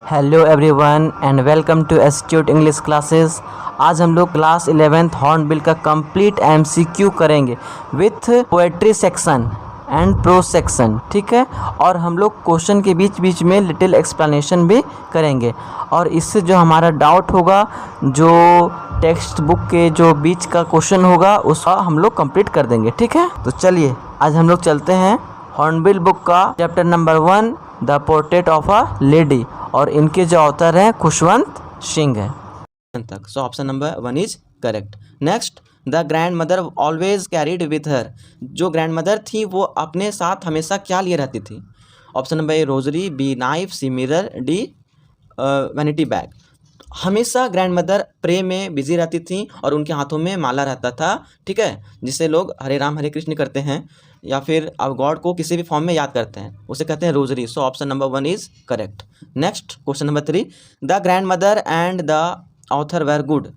Hello everyone and welcome to Astute English Classes. आज हम लोग क्लास 11th हॉर्नबिल का कंप्लीट एमसीक्यू करेंगे with poetry section and prose section, ठीक है। और हम लोग क्वेश्चन के बीच बीच में लिटिल एक्सप्लेनेशन भी करेंगे। और इससे जो हमारा डाउट होगा, जो टेक्स्ट बुक के जो बीच का क्वेश्चन होगा, उसका हम लोग कंप्लीट कर देंगे, ठीक है। तो चलिए आज हम लोग चलते हैं हॉर्नबिल बुक का chapter number 1 the portrait of a lady, और इनके जो ऑथर हैं खुशवंत सिंह है तक। सो option number 1 is correct. Next, the grand mother always carried with her. जो ग्रैंड मदर थी वो अपने साथ हमेशा क्या लिए रहती थी? Option number A rosary, B knife, C mirror, D vanity bag. हमेशा ग्रैंड मदर प्रे में बिजी रहती थी और उनके हाथों में माला रहता था, ठीक है, जिसे लोग हरे राम हरे कृष्ण करते हैं या फिर अब गॉड को किसी भी फॉर्म में याद करते हैं, उसे कहते हैं rosary. So option number 1 is correct. Next question number 3, the grand mother and the author were good.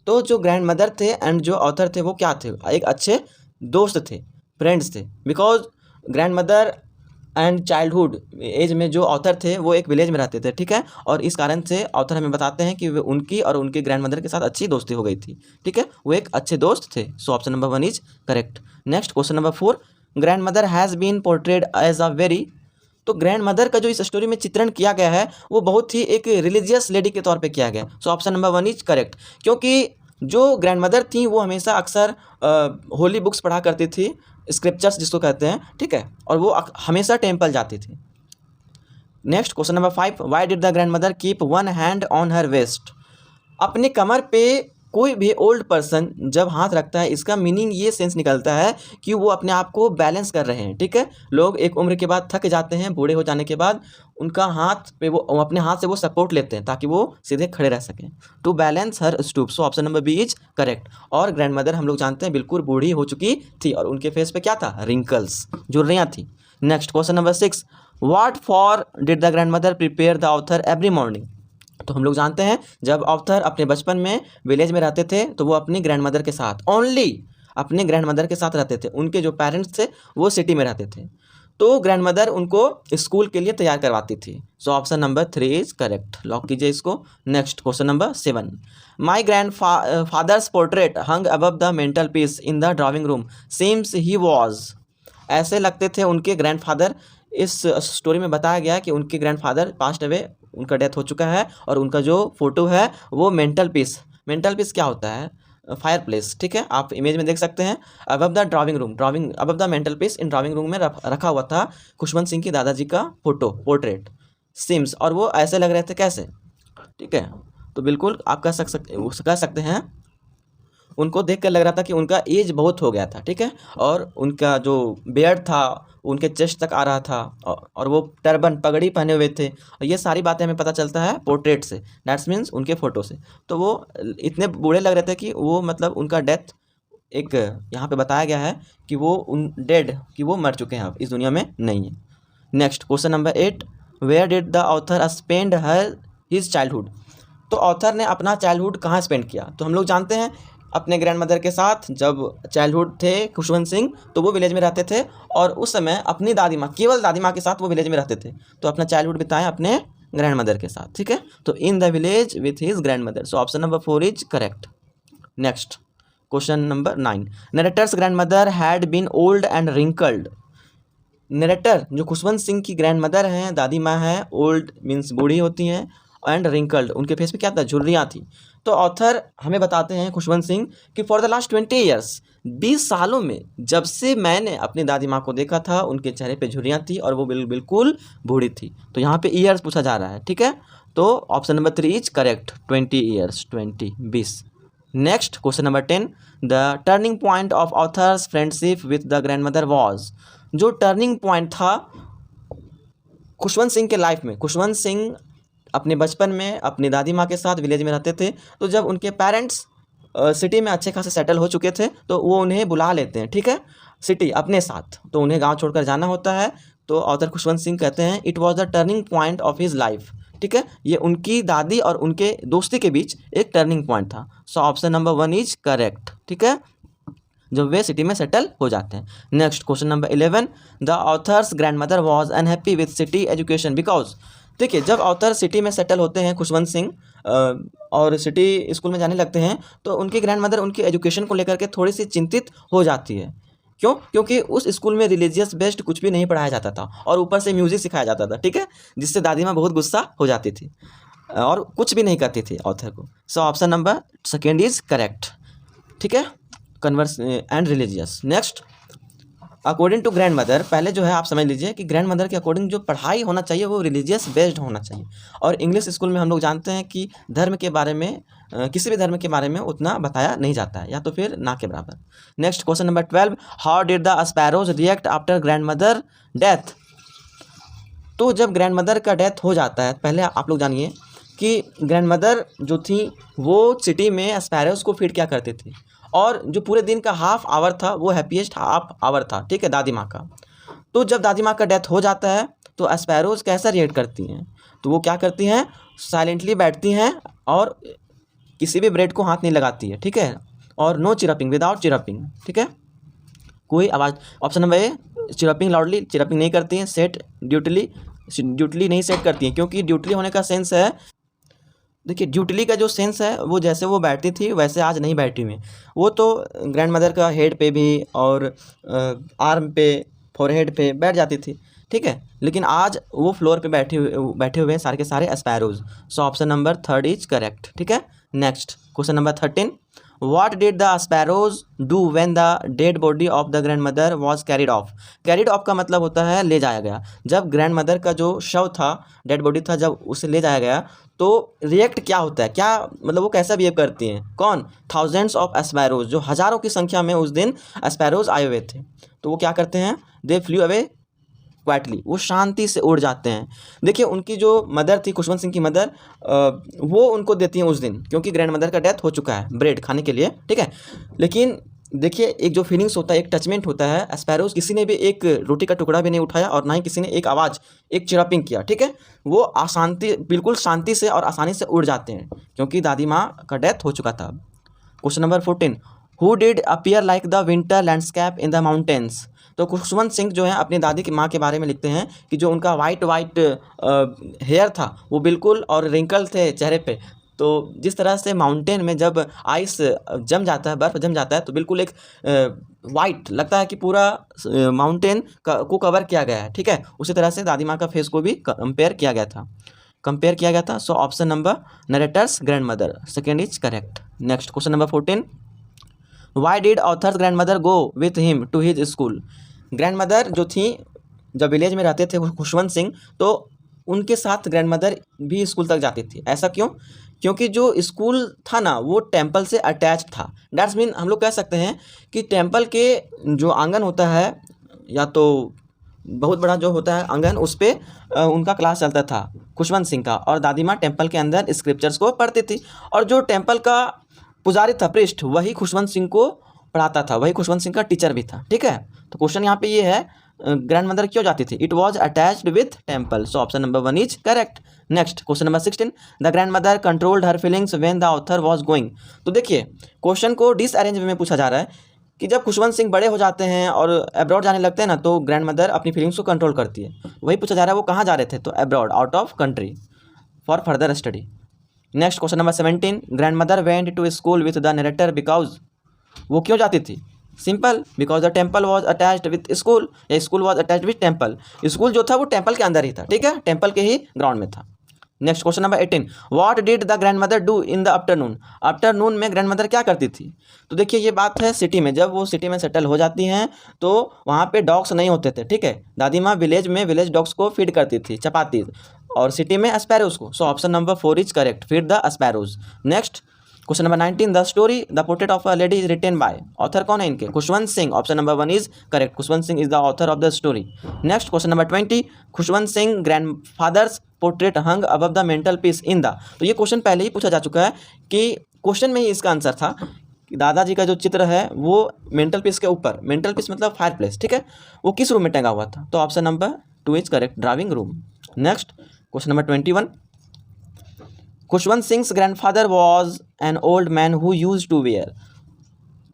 तो जो ग्रैंड मदर थे एंड जो ऑथर थे वो क्या थे? एक अच्छे दोस्त थे, फ्रेंड्स थे। Because grandmother and childhood age में जो ऑथर थे वो एक विलेज में रहते थे, ठीक है। और इस कारण से ऑथर हमें बताते हैं कि उनकी और उनके ग्रैंड मदर के साथ अच्छी दोस्ती हो गई थी, ठीक है, वो एक अच्छे दोस्त थे। So option number 1 is correct. Next question number 4, grandmother has been portrayed as a very. तो ग्रैंड मदर का जो इस स्टोरी में चित्रण किया गया है वो बहुत ही एक रिलीजियस लेडी के तौर पे किया गया। सो ऑप्शन नंबर 1 इज करेक्ट, क्योंकि जो ग्रैंड मदर थी वो हमेशा अक्सर होली बुक्स पढ़ा करती थी, स्क्रिप्चर्स जिसको कहते हैं, ठीक है, और वो हमेशा टेम्पल जाती थी। Next question number 5, why did the grand mother keep one hand on her waist. अपने कमर पे कोई भी ओल्ड पर्सन जब हाथ रखता है, इसका मीनिंग ये सेंस निकलता है कि वो अपने आप को बैलेंस कर रहे हैं, ठीक है। लोग एक उम्र के बाद थक जाते हैं, बूढ़े हो जाने के बाद उनका हाथ पे वो अपने हाथ से वो सपोर्ट लेते हैं ताकि वो सीधे खड़े रह सकें, to balance her stoop. So option number B is correct. और ग्रैंड मदर हम लोग जानते हैं बिल्कुल बूढ़ी हो चुकी थी और उनके फेस पे क्या था? रिंकल्स, झुर्रियाँ थी। Next question number 6, what for did the grand mother prepare the author every morning. तो हम लोग जानते हैं जब ऑथर अपने बचपन में विलेज में रहते थे तो वो अपनी ग्रैंड मदर के साथ, ओनली अपने ग्रैंड मदर के साथ रहते थे। उनके जो पेरेंट्स थे वो सिटी में रहते थे, तो ग्रैंड मदर उनको स्कूल के लिए तैयार करवाती थी। So option number 3 is correct, lock कीजिए इसको। Next question number 7, my grand fathers portrait hung above the mental peace in the drawing room seems he was. ऐसे लगते थे उनके ग्रैंडफादर। इस स्टोरी में बताया गया है कि उनके ग्रैंडफादर पास्ट अवे, उनका डेथ हो चुका है, और उनका जो फोटो है वो मेंटल पीस क्या होता है? फायर प्लेस, ठीक है, आप इमेज में देख सकते हैं। Above the drawing above the mental peace in drawing room में रखा हुआ था खुशवंत सिंह के दादाजी का फोटो, पोर्ट्रेट सिम्स, और वो ऐसे लग रहे थे कैसे, ठीक है। तो बिल्कुल आप कह सकते हैं उनको देख कर लग रहा था कि उनका एज बहुत हो गया था, ठीक है। और उनका जो बियर्ड था उनके चेस्ट तक आ रहा था, और वो टर्बन पगड़ी पहने हुए थे। और ये सारी बातें हमें पता चलता है पोर्ट्रेट से, दैट्स मीन्स उनके फ़ोटो से। तो वो इतने बूढ़े लग रहे थे कि वो मतलब उनका डेथ एक यहाँ पे बताया गया है कि वो मर चुके हैं, अब इस दुनिया में नहीं है। Next question number 8, where did the author spend his childhood. तो ऑथर ने अपना चाइल्डहुड कहाँ स्पेंड किया? तो हम लोग जानते हैं अपने ग्रैंड मदर के साथ जब चाइल्डहुड थे खुशवंत सिंह, तो वो विलेज में रहते थे, और उस समय अपनी दादी माँ, केवल दादी माँ के साथ वो विलेज में रहते थे। तो अपना चाइल्डहुड बिताएं अपने ग्रैंड मदर के साथ, ठीक है। तो in the village with his grandmother. So option number 4 is correct. Next question number 9, narrator's grand mother had been old and wrinkled. Narrator जो खुशवंत सिंह की ग्रैंड मदर हैं, दादी माँ हैं, ओल्ड मीन्स बूढ़ी होती हैं, एंड रिंकल्ड उनके फेस पे क्या था? झुर्रियाँ थी। तो ऑथर हमें बताते हैं खुशवंत सिंह कि फॉर द लास्ट 20 ईयर्स, 20 सालों में जब से मैंने अपनी दादी माँ को देखा था उनके चेहरे पे झुर्रियाँ थी और वो बिल्कुल बूढ़ी थी। तो यहाँ पे ईयर्स पूछा जा रहा है, ठीक है। तो option number 3 is correct, 20 years, 20। Next question number 10, the turning point of authors friendship with the grand mother was. जो टर्निंग पॉइंट था खुशवंत सिंह के लाइफ में, खुशवंत सिंह अपने बचपन में अपनी दादी माँ के साथ विलेज में रहते थे। तो जब उनके पेरेंट्स सिटी में अच्छे खासे सेटल हो चुके थे तो वो उन्हें बुला लेते हैं, ठीक है, सिटी अपने साथ। तो उन्हें गांव छोड़कर जाना होता है। तो ऑथर खुशवंत सिंह कहते हैं it was the turning point of his life, ठीक है। ये उनकी दादी और उनके दोस्ती के बीच एक टर्निंग पॉइंट था। So option number 1 is correct, ठीक है, जब वे सिटी में सेटल हो जाते हैं। Next question number 11, the author's grand mother was unhappy with city education because. देखिए, जब ऑथर सिटी में सेटल होते हैं खुशवंत सिंह और सिटी स्कूल में जाने लगते हैं, तो उनकी ग्रैंड मदर उनकी एजुकेशन को लेकर के थोड़ी सी चिंतित हो जाती है। क्यों? क्योंकि उस स्कूल में रिलीजियस बेस्ड कुछ भी नहीं पढ़ाया जाता था और ऊपर से म्यूजिक सिखाया जाता था, ठीक है, जिससे दादी माँ बहुत गुस्सा हो जाती थी और कुछ भी नहीं करती थी ऑथर को। So option number second is correct, ठीक है, converse and religious. Next, according to grandmother, पहले जो है आप समझ लीजिए कि ग्रैंड मदर के अकॉर्डिंग जो पढ़ाई होना चाहिए वो रिलीजियस बेस्ड होना चाहिए। और इंग्लिश स्कूल में हम लोग जानते हैं कि धर्म के बारे में किसी भी धर्म के बारे में उतना बताया नहीं जाता है, या तो फिर ना के बराबर। Next question number 12, how did the sparrows react after grand mother death. तो जब ग्रैंड मदर का डेथ हो जाता है, पहले आप लोग जानिए कि ग्रैंड मदर जो थी वो सिटी में स्पैरोज को फीड क्या करती थी, और जो पूरे दिन का हाफ आवर था वो हैप्पीएस्ट हाफ आवर था, ठीक है, दादी माँ का। तो जब दादी माँ का डेथ हो जाता है तो स्पैरोज कैसा रिएक्ट करती हैं, तो वो क्या करती हैं, साइलेंटली बैठती हैं और किसी भी ब्रेड को हाथ नहीं लगाती है, ठीक है, और नो चिरपिंग, विदाउट चिरपिंग, ठीक है, कोई आवाज़। ऑप्शन नंबर ए, चिरपिंग लाउडली, चिरपिंग नहीं करती हैं। सेट ड्यूटली नहीं सेट करती हैं, क्योंकि ड्यूटली होने का सेंस है, देखिए ड्यूटली का जो सेंस है वो जैसे वो बैठती थी वैसे आज नहीं बैठी हुई। वो तो ग्रैंड मदर का हेड पे भी और आर्म पे, फोरहेड पे बैठ जाती थी, ठीक है, लेकिन आज वो फ्लोर पे बैठे हुए हैं सारे के सारे sparrows. So option number third is correct, ठीक है। Next question number 13, what did the sparrows do when the dead body of the grand mother was carried of. Carried of का मतलब होता है ले जाया गया। जब ग्रैंड मदर का जो शव था, डेड बॉडी था, जब उसे ले जाया गया तो रिएक्ट क्या होता है, क्या मतलब वो कैसा बिहेव करती हैं, कौन, थाउजेंड्स ऑफ स्पैरोज, जो हज़ारों की संख्या में उस दिन स्पैरोज आए हुए थे, तो वो क्या करते हैं, दे फ्लू अवे क्वाइटली, वो शांति से उड़ जाते हैं। देखिए उनकी जो मदर थी, खुशवंत सिंह की मदर, वो उनको देती हैं उस दिन, क्योंकि ग्रैंड मदर का डेथ हो चुका है, ब्रेड खाने के लिए, ठीक है। लेकिन देखिए एक जो फीलिंग्स होता है, एक टचमेंट होता है, स्पैरोज किसी ने भी एक रोटी का टुकड़ा भी नहीं उठाया और ना ही किसी ने एक आवाज़, एक चिरपिंग किया, ठीक है, वो अशांति, बिल्कुल शांति से और आसानी से उड़ जाते हैं, क्योंकि दादी माँ का डेथ हो चुका था। Question number 14, who did appear like the winter landscape in the mountains. तो खुशवंत सिंह जो है अपनी दादी की माँ के बारे में लिखते हैं कि जो उनका वाइट हेयर था वो बिल्कुल, और रिंकल थे चेहरे पे, तो जिस तरह से माउंटेन में जब आइस जम जाता है, बर्फ़ जम जाता है, तो बिल्कुल एक वाइट लगता है कि पूरा माउंटेन को कवर किया गया है, ठीक है, उसी तरह से दादी माँ का फेस को भी कंपेयर किया गया था। So option number narrator's grand mother second is correct. Next question number 14, why did author's grand mother go with him to his school. Grand mother जो थी, जब विलेज में रहते थे खुशवंत सिंह, तो उनके साथ ग्रैंड मदर भी स्कूल तक जाती थी। ऐसा क्यों? क्योंकि जो स्कूल था ना वो टेंपल से अटैच था। डैट्स मीन हम लोग कह सकते हैं कि टेंपल के जो आंगन होता है, या तो बहुत बड़ा जो होता है आंगन, उस पर उनका क्लास चलता था खुशवंत सिंह का, और दादी माँ टेंपल के अंदर स्क्रिप्चर्स को पढ़ती थी, और जो टेंपल का पुजारी था, प्रिस्ट, वही खुशवंत सिंह को पढ़ाता था, वही खुशवंत सिंह का टीचर भी था, ठीक है। तो क्वेश्चन यहाँ पे ये है, ग्रैंड मदर क्यों जाती थी, it was attached with temple. So option number 1 is correct. Next question number 16, the grand mother controlled her feelings when the author was going. तो देखिए क्वेश्चन को डिसअरेंज में पूछा जा रहा है कि जब खुशवंत सिंह बड़े हो जाते हैं और अब्रॉड जाने लगते हैं ना, तो ग्रैंड मदर अपनी फीलिंग्स को कंट्रोल करती है। वही पूछा जा रहा है वो कहाँ जा रहे थे, तो abroad, out of country, for further study. Next question number 17, grandmother went to school with the narrator because. वो क्यों जाती थी, simple, because the temple was attached with school, या school was attached with temple. School जो था वो temple के अंदर ही था, ठीक है, टेम्पल के ही ग्राउंड में था। Next question number 18, what did the grand mother do in the afternoon. Afternoon में ग्रैंड मदर क्या करती थी, तो देखिए ये बात है सिटी में, जब वो सिटी में सेटल हो जाती हैं तो वहाँ पे डॉग्स नहीं होते थे, ठीक है, दादी माँ विलेज में विलेज डॉग्स को फीड करती थी, चपाती, और सिटी में स्पैरोज को। So option number 4 is correct, feed the sparrows. Next question number 19, the story the portrait of a lady is written by. Author कौन है इनके, Khushwant Singh. Option number 1 is correct, Khushwant Singh is the author of the story. Next question number 20, Khushwant Singh grand fathers portrait hung above the mental peace in the. तो ये question पहले ही पूछा जा चुका है कि क्वेश्चन में ही इसका आंसर था कि दादाजी का जो चित्र है वो मेंटल पीस के ऊपर, मेंटल पीस मतलब फायर प्लेस, ठीक है, वो किस रूम में टंगा हुआ था, तो option number 2 is correct, driving room. Next question number 21, Khushwant Singh grandfather was an old man who use to wear.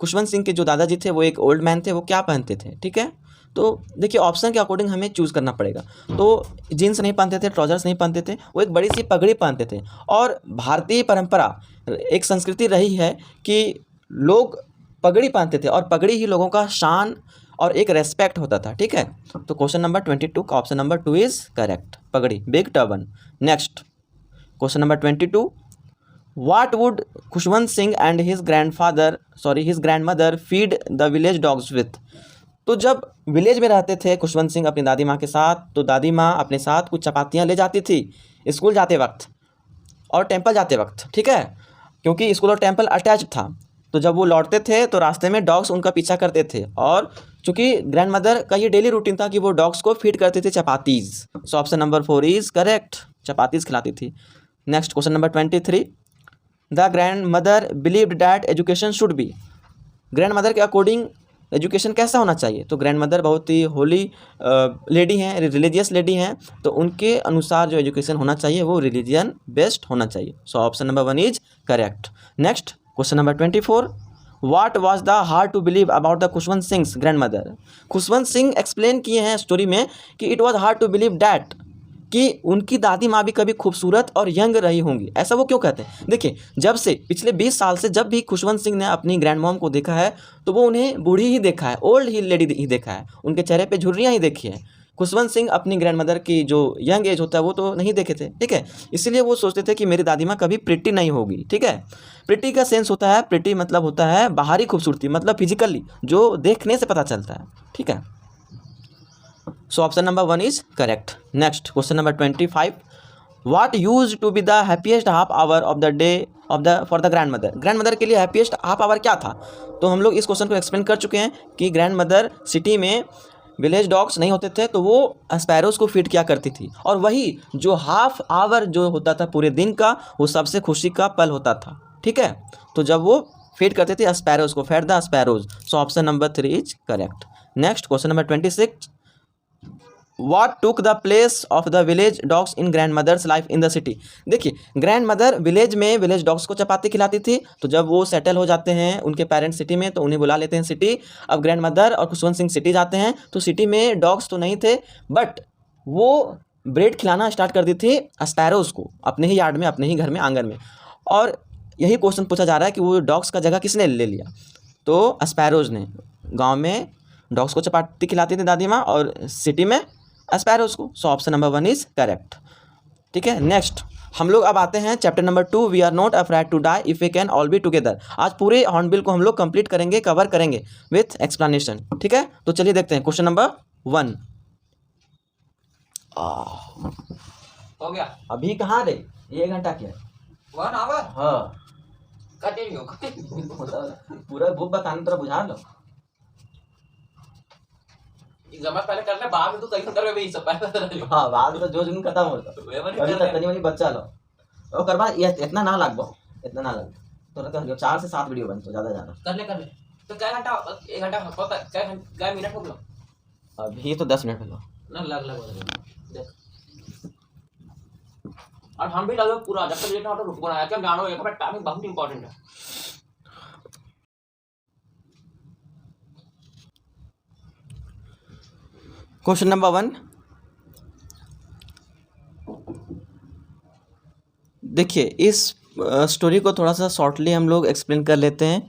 Khushwant Singh के जो दादाजी थे वो एक ओल्ड मैन थे, वो क्या पहनते थे, ठीक है, तो देखिए ऑप्शन के अकॉर्डिंग हमें चूज़ करना पड़ेगा। तो जीन्स नहीं पहनते थे, ट्राउजर्स नहीं पहनते थे, वो एक बड़ी सी पगड़ी पहनते थे। और भारतीय परंपरा, एक संस्कृति रही है कि लोग पगड़ी पहनते थे और पगड़ी ही लोगों का शान और एक रेस्पेक्ट होता था। ठीक है, तो क्वेश्चन नंबर 22 का ऑप्शन नंबर 2 इज़ करेक्ट, पगड़ी, big turban. Next question number 22, What would Khushwant Singh and his grandmother feed the village dogs with? तो जब विलेज में रहते थे खुशवंत सिंह अपनी दादी माँ के साथ, तो दादी माँ अपने साथ कुछ चपातियाँ ले जाती थी स्कूल जाते वक्त और टेंपल जाते वक्त। ठीक है, क्योंकि स्कूल और टेंपल अटैच था। तो जब वो लौटते थे तो रास्ते में डॉग्स उनका पीछा करते थे, और चूँकि ग्रैंड मदर का ये डेली रूटीन था कि वो डॉग्स को फीड करते थे chapatis. So option number 4 is correct, chapatis खिलाती थी। Next question number 23, the grand mother believed that education should be. Grand mother के अकॉर्डिंग एजुकेशन कैसा होना चाहिए? तो ग्रैंड मदर बहुत ही होली लेडी हैं, रिलीजियस लेडी हैं, तो उनके अनुसार जो एजुकेशन होना चाहिए वो रिलीजियन बेस्ड होना चाहिए। So option number 1 is correct. Next question number 24, what was the hard to believe about the Khushwant Singh grand mother? Khushwant Singh explain किए हैं स्टोरी में कि it was hard to believe that, कि उनकी दादी माँ भी कभी खूबसूरत और यंग रही होंगी। ऐसा वो क्यों कहते हैं? देखिए, जब से पिछले 20 साल से जब भी खुशवंत सिंह ने अपनी ग्रैंड मॉम को देखा है तो वो उन्हें बूढ़ी ही देखा है, ओल्ड ही लेडी ही देखा है, उनके चेहरे पे झुर्रियाँ ही देखी है। खुशवंत सिंह अपनी ग्रैंड मदर की जो यंग एज होता है वो तो नहीं देखे थे। ठीक है, इसीलिए वो सोचते थे कि मेरी दादी माँ कभी प्रिटी नहीं होगी। ठीक है, प्रिटी का सेंस होता है, प्रिटी मतलब होता है बाहरी खूबसूरती, मतलब फिजिकली जो देखने से पता चलता है। ठीक है, so option number 1 is correct. Next question number 25, what use to be the happiest half hour of the day for the grand mother? Grand mother के लिए हैप्पीएस्ट हाफ आवर क्या था? तो हम लोग इस क्वेश्चन को एक्सप्लेन कर चुके हैं कि ग्रैंड मदर सिटी में विलेज डॉग्स नहीं होते थे तो वो स्पैरोज को फीड किया करती थी, और वही जो हाफ आवर जो होता था पूरे दिन का वो सबसे खुशी का पल होता था। ठीक है, तो जब वो फीड करते थे स्पैरोज को, fed the sparrows. So option number 3 is correct. Next question number 26, What took the place of the village dogs in grandmother's life in the city? देखिए, ग्रैंड मदर विलेज में विलेज डॉग्स को चपाती खिलाती थी, तो जब वो settle हो जाते हैं उनके पेरेंट्स सिटी में तो उन्हें बुला लेते हैं सिटी। अब ग्रैंड मदर और खुशवंत सिंह सिटी जाते हैं तो सिटी में डॉग्स तो नहीं थे, बट वो ब्रेड खिलाना स्टार्ट कर दी थी स्पैरोज को अपने ही यार्ड में, अपने ही घर में, आंगन में। और यही क्वेश्चन पूछा जा रहा है कि वो डॉग्स का जगह किसने ले लिया? तो स्पैरोज ने। गाँव में डॉग्स को चपाती खिलाती थी दादी माँ और सिटी में स्पैरोज को। So option number 1 is correct. ठीक है, नेक्स्ट हम लोग अब आते हैं chapter number 2, we are not afraid to die if we can all be together. आज पूरे हॉर्नबिल को हम लोग कंप्लीट करेंगे, कवर करेंगे विथ एक्सप्लेनेशन। ठीक है, तो चलिए देखते हैं क्वेश्चन नंबर 1। हो गया अभी कहाँ रे? 1 घंटा क्या? 1 आवर हाँ, कंटिन्यू पूरा बुक बताने तरह बुझा लो। एग्जाम पहले करने बाद में तो कहीं अंदर में भी सब पहले हाँ, बाद में तो जो जुनून खत्म होता अभी तक कनी वाली बच्चा लो और करवा इतना ना लगबो, इतना ना लग तो 4 से 7 वीडियो बन तो ज्यादा कर ले तो क्या घंटा 1 घंटा होता क्या मिनट हो गया? अभी तो 10 मिनट हो ना लग देख। और हम भी लगे पूरा जब तक लेट ना हो तो रुक बनाया क्या जानो, एक बार टाइमिंग बहुत इंपॉर्टेंट है। क्वेश्चन नंबर 1, देखिए इस स्टोरी को थोड़ा सा शॉर्टली हम लोग एक्सप्लेन कर लेते हैं।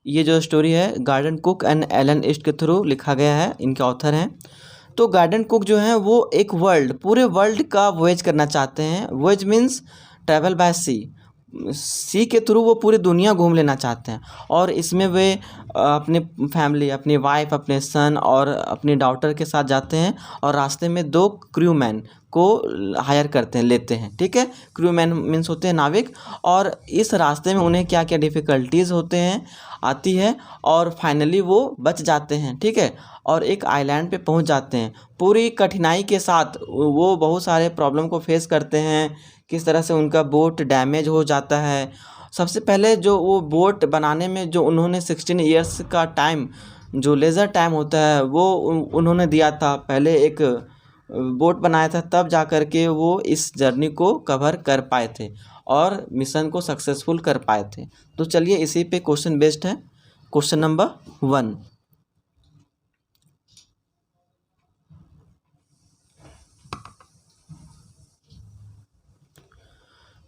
ये जो स्टोरी है Gordon Cook and Alan East के थ्रू लिखा गया है, इनके ऑथर हैं। तो गार्डन कुक जो है वो एक पूरे वर्ल्ड का वॉयज करना चाहते हैं। वॉयज मीन्स ट्रैवल बाय सी के थ्रू वो पूरी दुनिया घूम लेना चाहते हैं, और इसमें वे अपने फैमिली, अपनी वाइफ, अपने सन और अपनी डॉटर के साथ जाते हैं, और रास्ते में 2 क्रू मैन को हायर करते हैं, लेते हैं। ठीक है, क्रू मैन मीन्स होते हैं नाविक, और इस रास्ते में उन्हें क्या क्या डिफ़िकल्टीज़ होते हैं आती है, और फाइनली वो बच जाते हैं। ठीक है, और एक आइलैंड पे पहुंच जाते हैं। पूरी कठिनाई के साथ वो बहुत सारे प्रॉब्लम को फेस करते हैं, किस तरह से उनका बोट डैमेज हो जाता है। सबसे पहले जो वो बोट बनाने में जो उन्होंने 16 ईयर्स का टाइम, जो लेज़र टाइम होता है वो उन्होंने दिया था, पहले एक बोट बनाया था, तब जा कर के वो इस जर्नी को कवर कर पाए थे और मिशन को सक्सेसफुल कर पाए थे। तो चलिए इसी पे क्वेश्चन बेस्ड है। Question number 1,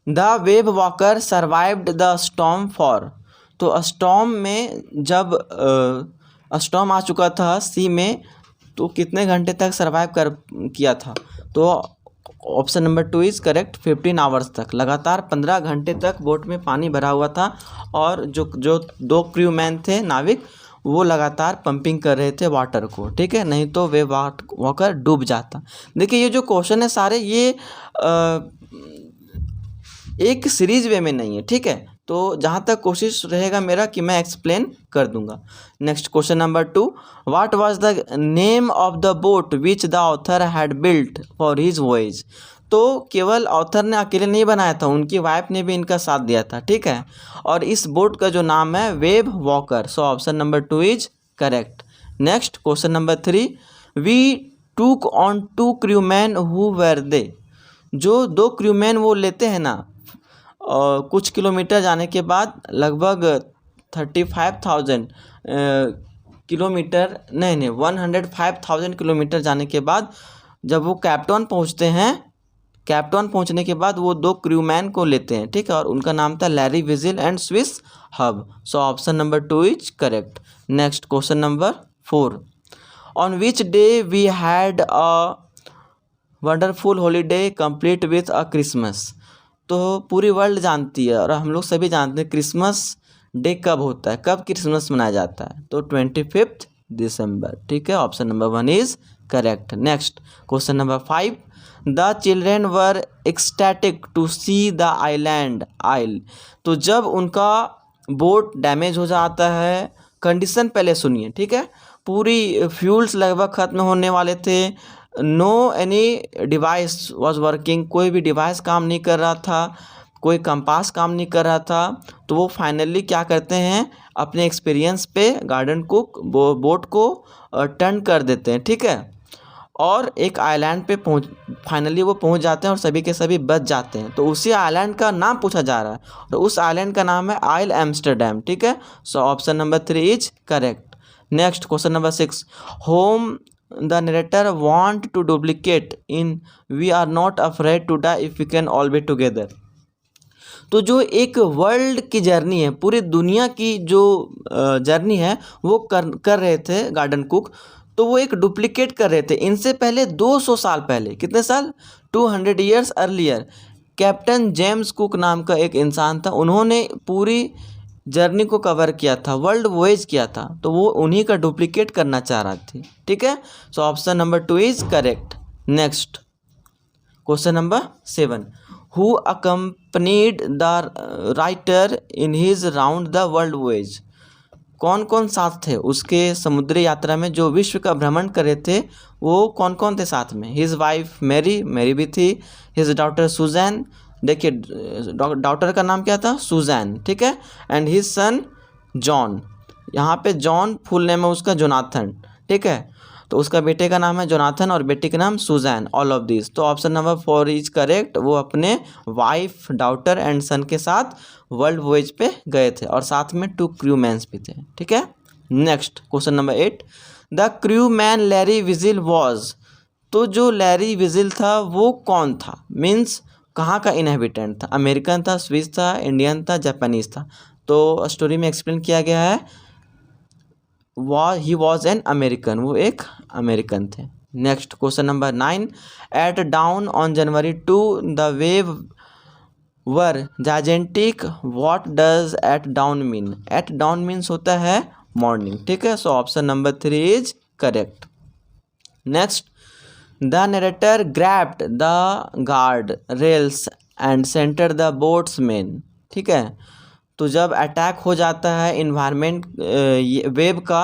the wave walker survived the storm for. तो स्टॉर्म में जब स्टॉर्म आ चुका था सी में, तो कितने घंटे तक सर्वाइव किया था? तो option number 2 is correct, 15 hours तक। लगातार 15 घंटे तक बोट में पानी भरा हुआ था और जो 2 क्रू मैन थे, नाविक, वो लगातार पंपिंग कर रहे थे वाटर को, ठीक है, नहीं तो वे वॉकर डूब जाता। देखिए ये जो क्वेश्चन है सारे ये एक सीरीज वे में नहीं है, ठीक है, तो जहाँ तक कोशिश रहेगा मेरा कि मैं एक्सप्लेन कर दूंगा। Next question number 2, what was the name of the boat which the author had built for his voyage. तो केवल ऑथर ने अकेले नहीं बनाया था, उनकी वाइफ ने भी इनका साथ दिया था, ठीक है, और इस बोट का जो नाम है Wave Walker. So option number 2 is correct. Next question number 3, we took on 2 crewmen who were they. जो 2 क्रूमैन वो लेते हैं ना, कुछ किलोमीटर जाने के बाद, लगभग 35,000 किलोमीटर, नहीं 105,000 किलोमीटर जाने के बाद जब वो कैप्टन पहुंचते हैं, कैप्टन पहुंचने के बाद वो 2 क्रूमैन को लेते हैं, ठीक है, और उनका नाम था Larry Vigil and Swiss Hub. So option number 2 is correct. Next question number 4, on which day we had a wonderful holiday complete with a Christmas. तो पूरी वर्ल्ड जानती है और हम लोग सभी जानते हैं क्रिसमस डे कब होता है, कब क्रिसमस मनाया जाता है, तो 25 दिसंबर, ठीक है, option number 1 is correct. Next question number 5, the children were ecstatic to see the island isle. तो जब उनका बोट डैमेज हो जाता है, कंडीशन पहले सुनिए, ठीक है, पूरी फ्यूल्स लगभग ख़त्म होने वाले थे, no any device was working, कोई भी डिवाइस काम नहीं कर रहा था, कोई कंपास काम नहीं कर रहा था, तो वो फाइनली क्या करते हैं, अपने एक्सपीरियंस पे गार्डन कुक बोट को टर्न कर देते हैं, ठीक है, और एक आइलैंड पे फाइनली वो पहुंच जाते हैं और सभी के सभी बच जाते हैं। तो उसी आइलैंड का नाम पूछा जा रहा है और उस आइलैंड का नाम है आइल एम्स्टरडैम, ठीक है, so option number 3 is correct. Next question number 6, home the narrator want to duplicate in we are not afraid to die if we can all be together। तो जो एक वर्ल्ड की जर्नी है, पूरी दुनिया की जो जर्नी है वो कर रहे थे गार्डन कुक, तो वो एक डुप्लीकेट कर रहे थे। इनसे पहले 200 साल पहले, कितने साल, 200 years earlier, captain James cook नाम का एक इंसान था, उन्होंने पूरी जर्नी को कवर किया था, वर्ल्ड वॉयज किया था, तो वो उन्हीं का डुप्लीकेट करना चाह रहा थी, ठीक है, so option number 2 is correct. Next question number 7, who accompanied the writer in his round the world voyage. कौन कौन साथ थे उसके समुद्री यात्रा में, जो विश्व का भ्रमण कर रहे थे, वो कौन कौन थे साथ में? हिज वाइफ मैरी भी थी, हिज डॉटर सुजैन, देखिए डॉटर का नाम क्या था, सुजैन, ठीक है, एंड हिज सन जॉन, यहाँ पे जॉन फुल नेम है उसका जोनाथन, ठीक है, तो उसका बेटे का नाम है जोनाथन और बेटी का नाम सुजैन, ऑल ऑफ दिस। तो ऑप्शन नंबर 4 इज करेक्ट, वो अपने वाइफ, डॉटर एंड सन के साथ वर्ल्ड वॉयज पे गए थे और साथ में 2 क्रू मैन्स भी थे, ठीक है। Next question number 8, the crew man Larry vigil was. तो जो लैरी विजिल था वो कौन था, मीन्स कहाँ का इनहेबिटेंट था, अमेरिकन था, स्विस था, इंडियन था, जापानीज था। तो स्टोरी में एक्सप्लेन किया गया है ही वॉज एन अमेरिकन, वो एक अमेरिकन थे। Next question number 9, at dawn on January 2 the waves were gigantic, what does at dawn mean. At dawn means होता है मॉर्निंग, ठीक है, so option number 3 is correct. Next, the narrator grabbed the guard rails and center the boats man, ठीक है, तो जब attack हो जाता है इन्वायरमेंट वेव का,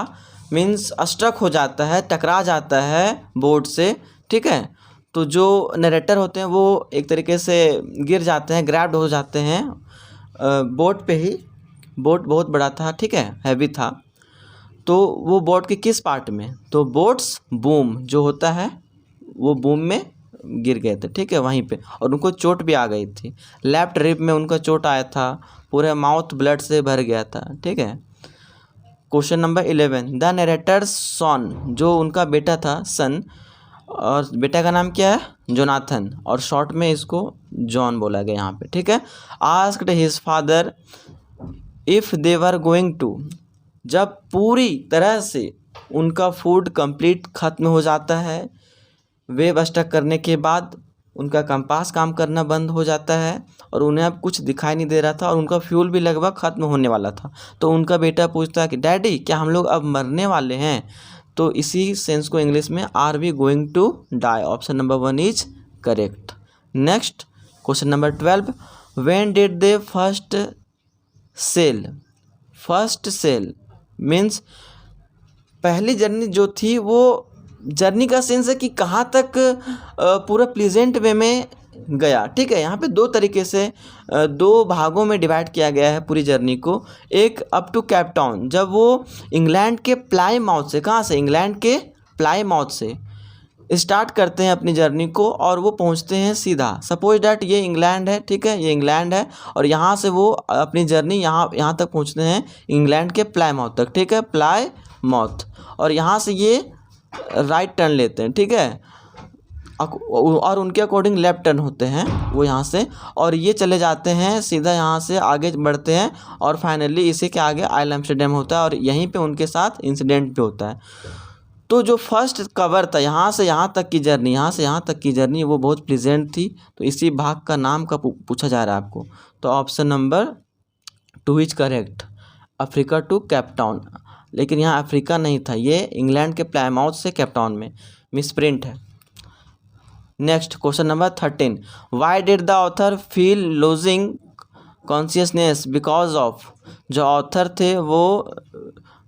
मीन्स स्ट्रक हो जाता है, टकरा जाता है बोट से, ठीक है, तो जो नरेटर होते हैं वो एक तरीके से गिर जाते हैं, ग्रैब्ड हो जाते हैं बोट पे ही। बोट बहुत बड़ा था, ठीक है, हैवी था, तो वो बोट के किस पार्ट में, तो बोट्स बूम जो होता है वो बूम में गिर गए थे, ठीक है, वहीं पे, और उनको चोट भी आ गई थी, लेफ्ट रिब में उनका चोट आया था, पूरे माउथ ब्लड से भर गया था, ठीक है। क्वेश्चन नंबर 11, द नरेटर्स सन, जो उनका बेटा था सन, और बेटा का नाम क्या है? जोनाथन, और शॉर्ट में इसको जॉन बोला गया यहाँ पे, ठीक है। Asked his father if they were going to, जब पूरी तरह से उनका फूड कंप्लीट ख़त्म हो जाता है, वेव स्टक करने के बाद उनका कंपास काम करना बंद हो जाता है और उन्हें अब कुछ दिखाई नहीं दे रहा था और उनका फ्यूल भी लगभग ख़त्म होने वाला था। तो उनका बेटा पूछता है कि डैडी क्या हम लोग अब मरने वाले हैं? तो इसी सेंस को इंग्लिश में are we going to die, option number 1 is correct. Next question number 12, when did they first sail? First sail means पहली जर्नी जो थी, वो जर्नी का सेंस है कि कहाँ तक पूरा प्लीजेंट वे में गया, ठीक है। यहाँ पे दो तरीके से दो भागों में डिवाइड किया गया है पूरी जर्नी को। एक अप टू केप टाउन, जब वो इंग्लैंड के प्लाईमाउथ से, कहाँ से? इंग्लैंड के प्लाईमाउथ से स्टार्ट करते हैं अपनी जर्नी को और वो पहुँचते हैं सीधा, सपोज डैट ये इंग्लैंड है, ठीक है, ये इंग्लैंड है और यहाँ से वो अपनी जर्नी यहाँ तक पहुँचते हैं इंग्लैंड के प्लाईमाउथ तक, ठीक है, प्लाईमाउथ, और यहाँ से ये राइट टर्न लेते हैं, ठीक है, और उनके अकॉर्डिंग लेफ्ट टर्न होते हैं वो यहाँ से, और ये चले जाते हैं सीधा, यहाँ से आगे बढ़ते हैं और फाइनली इसी के आगे आइल एम्स्टर्डम होता है और यहीं पे उनके साथ इंसिडेंट भी होता है। तो जो फर्स्ट कवर था यहाँ से यहाँ तक की जर्नी, यहाँ से यहाँ तक की जर्नी, वो बहुत प्लीजेंट थी। तो इसी भाग का नाम का पूछा जा रहा है आपको। तो option number 2 is correct, Africa to Cape Town. लेकिन यहाँ अफ्रीका नहीं था, ये इंग्लैंड के प्लाईमाउथ से केप टाउन में, मिसप्रिंट है। Next question number 13, Y did the author feel losing consciousness because of? जो ऑथर थे वो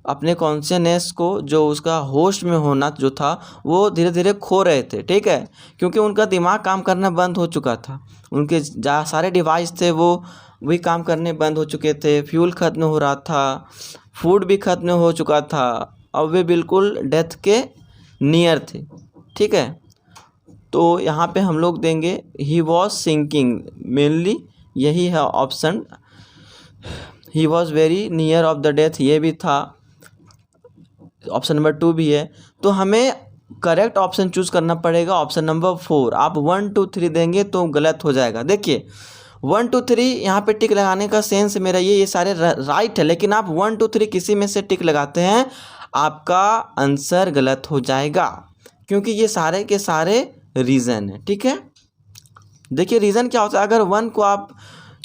अपने कॉन्शियसनेस को, जो उसका होश में होना जो था, वो धीरे धीरे खो रहे थे, ठीक है, क्योंकि उनका दिमाग काम करना बंद हो चुका था। उनके जहाँ सारे डिवाइस थे वो भी काम करने बंद हो चुके थे, फ्यूल ख़त्म हो रहा था, फूड भी ख़त्म हो चुका था, अब वे बिल्कुल डेथ के नियर थे, ठीक है। तो यहाँ पे हम लोग देंगे ही वॉज सिंकिंग, मेनली यही है option, he was very near of the death, ये भी था, ऑप्शन नंबर 2 भी है। तो हमें करेक्ट ऑप्शन चूज़ करना पड़ेगा ऑप्शन नंबर 4। आप 1 2 3 देंगे तो गलत हो जाएगा। देखिए 1 2 3 यहाँ पे टिक लगाने का सेंस मेरा ये सारे राइट है, लेकिन आप 1 2 3 किसी में से टिक लगाते हैं, आपका आंसर गलत हो जाएगा, क्योंकि ये सारे के सारे रीज़न है, ठीक है। देखिए रीज़न क्या होता है, अगर 1 को आप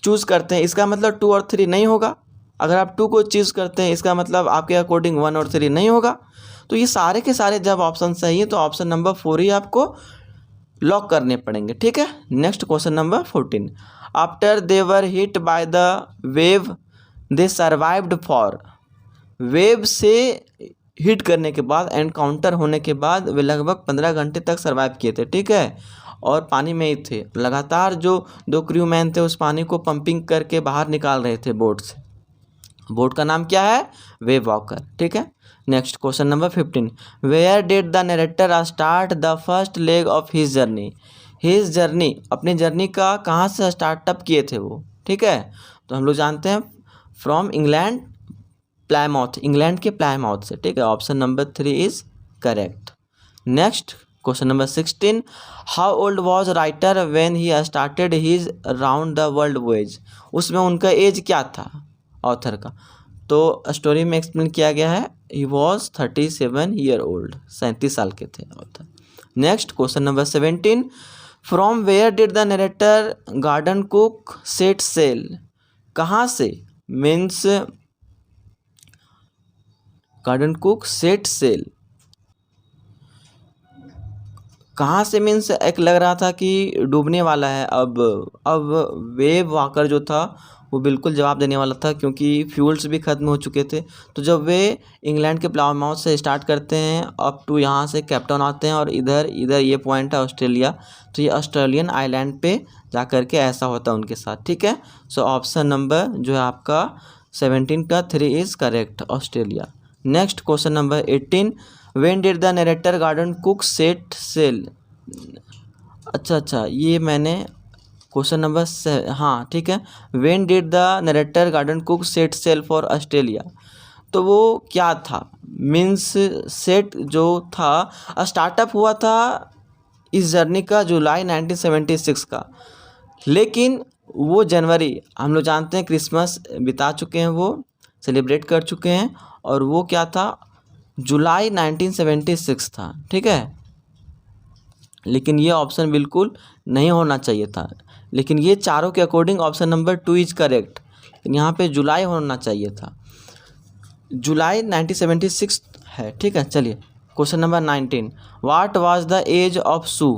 चूज़ करते हैं इसका मतलब 2 और 3 नहीं होगा, अगर आप 2 को चूज़ करते हैं इसका मतलब आपके अकॉर्डिंग 1 और 3 नहीं होगा। तो ये सारे के सारे जब ऑप्शन सही है तो ऑप्शन नंबर 4 ही आपको लॉक करने पड़ेंगे, ठीक है। Next question number 14, after they were hit by the wave they survived for? Wave से हिट करने के बाद, एनकाउंटर होने के बाद वे लगभग 15 घंटे तक सर्वाइव किए थे, ठीक है, और पानी में ही थे। लगातार जो 2 क्रू मैन थे उस पानी को पंपिंग करके बाहर निकाल रहे थे बोट से। बोट का नाम क्या है? वेव वॉकर, ठीक है। Next question number 15, where did the narrator start the first leg of his journey? His journey, अपनी जर्नी का कहाँ से स्टार्टअप किए थे वो, ठीक है। तो हम लोग जानते हैं फ्रॉम इंग्लैंड प्लाईमाउथ, इंग्लैंड के प्लाईमाउथ से, ठीक है। Option number 3 is correct. Next question number 16, how old was writer when he started his round the world voyage? उसमें उनका एज क्या था ऑथर का? तो स्टोरी में एक्सप्लेन किया गया है, ही वॉज 37 ईयर ओल्ड, 37 साल के थे author. Next question number 17, from where did the narrator Gordon Cook set sail? कहाँ से means Gordon Cook set sail, कहाँ से मीन्स एक लग रहा था कि डूबने वाला है। अब वेव वॉकर जो था वो बिल्कुल जवाब देने वाला था, क्योंकि फ्यूल्स भी ख़त्म हो चुके थे। तो जब वे इंग्लैंड के प्लाईमाउथ से स्टार्ट करते हैं अप टू यहाँ से केप टाउन आते हैं और इधर ये पॉइंट है ऑस्ट्रेलिया, तो ये ऑस्ट्रेलियन आइलैंड पे जा कर के ऐसा होता है उनके साथ, ठीक है। सो ऑप्शन नंबर जो है आपका 17 का 3 is correct, Australia. Next question number 18, when did the narrator Gordon Cook set sail? अच्छा ये मैंने क्वेश्चन नंबर हाँ ठीक है, when did the narrator Gordon Cook set sail for Australia? तो वो क्या था मीन्स सेट जो था स्टार्टअप हुआ था इस जर्नी का जुलाई 1976 का, लेकिन वो जनवरी, हम लोग जानते हैं क्रिसमस बिता चुके हैं, वो सेलिब्रेट कर चुके हैं, और वो क्या था, जुलाई 1976 था, ठीक है। लेकिन ये ऑप्शन बिल्कुल नहीं होना चाहिए था, लेकिन ये चारों के according option number 2 is correct. यहाँ पे जुलाई होना चाहिए था, जुलाई 1976 है, ठीक है। चलिए question number 19, what was the age of Sue.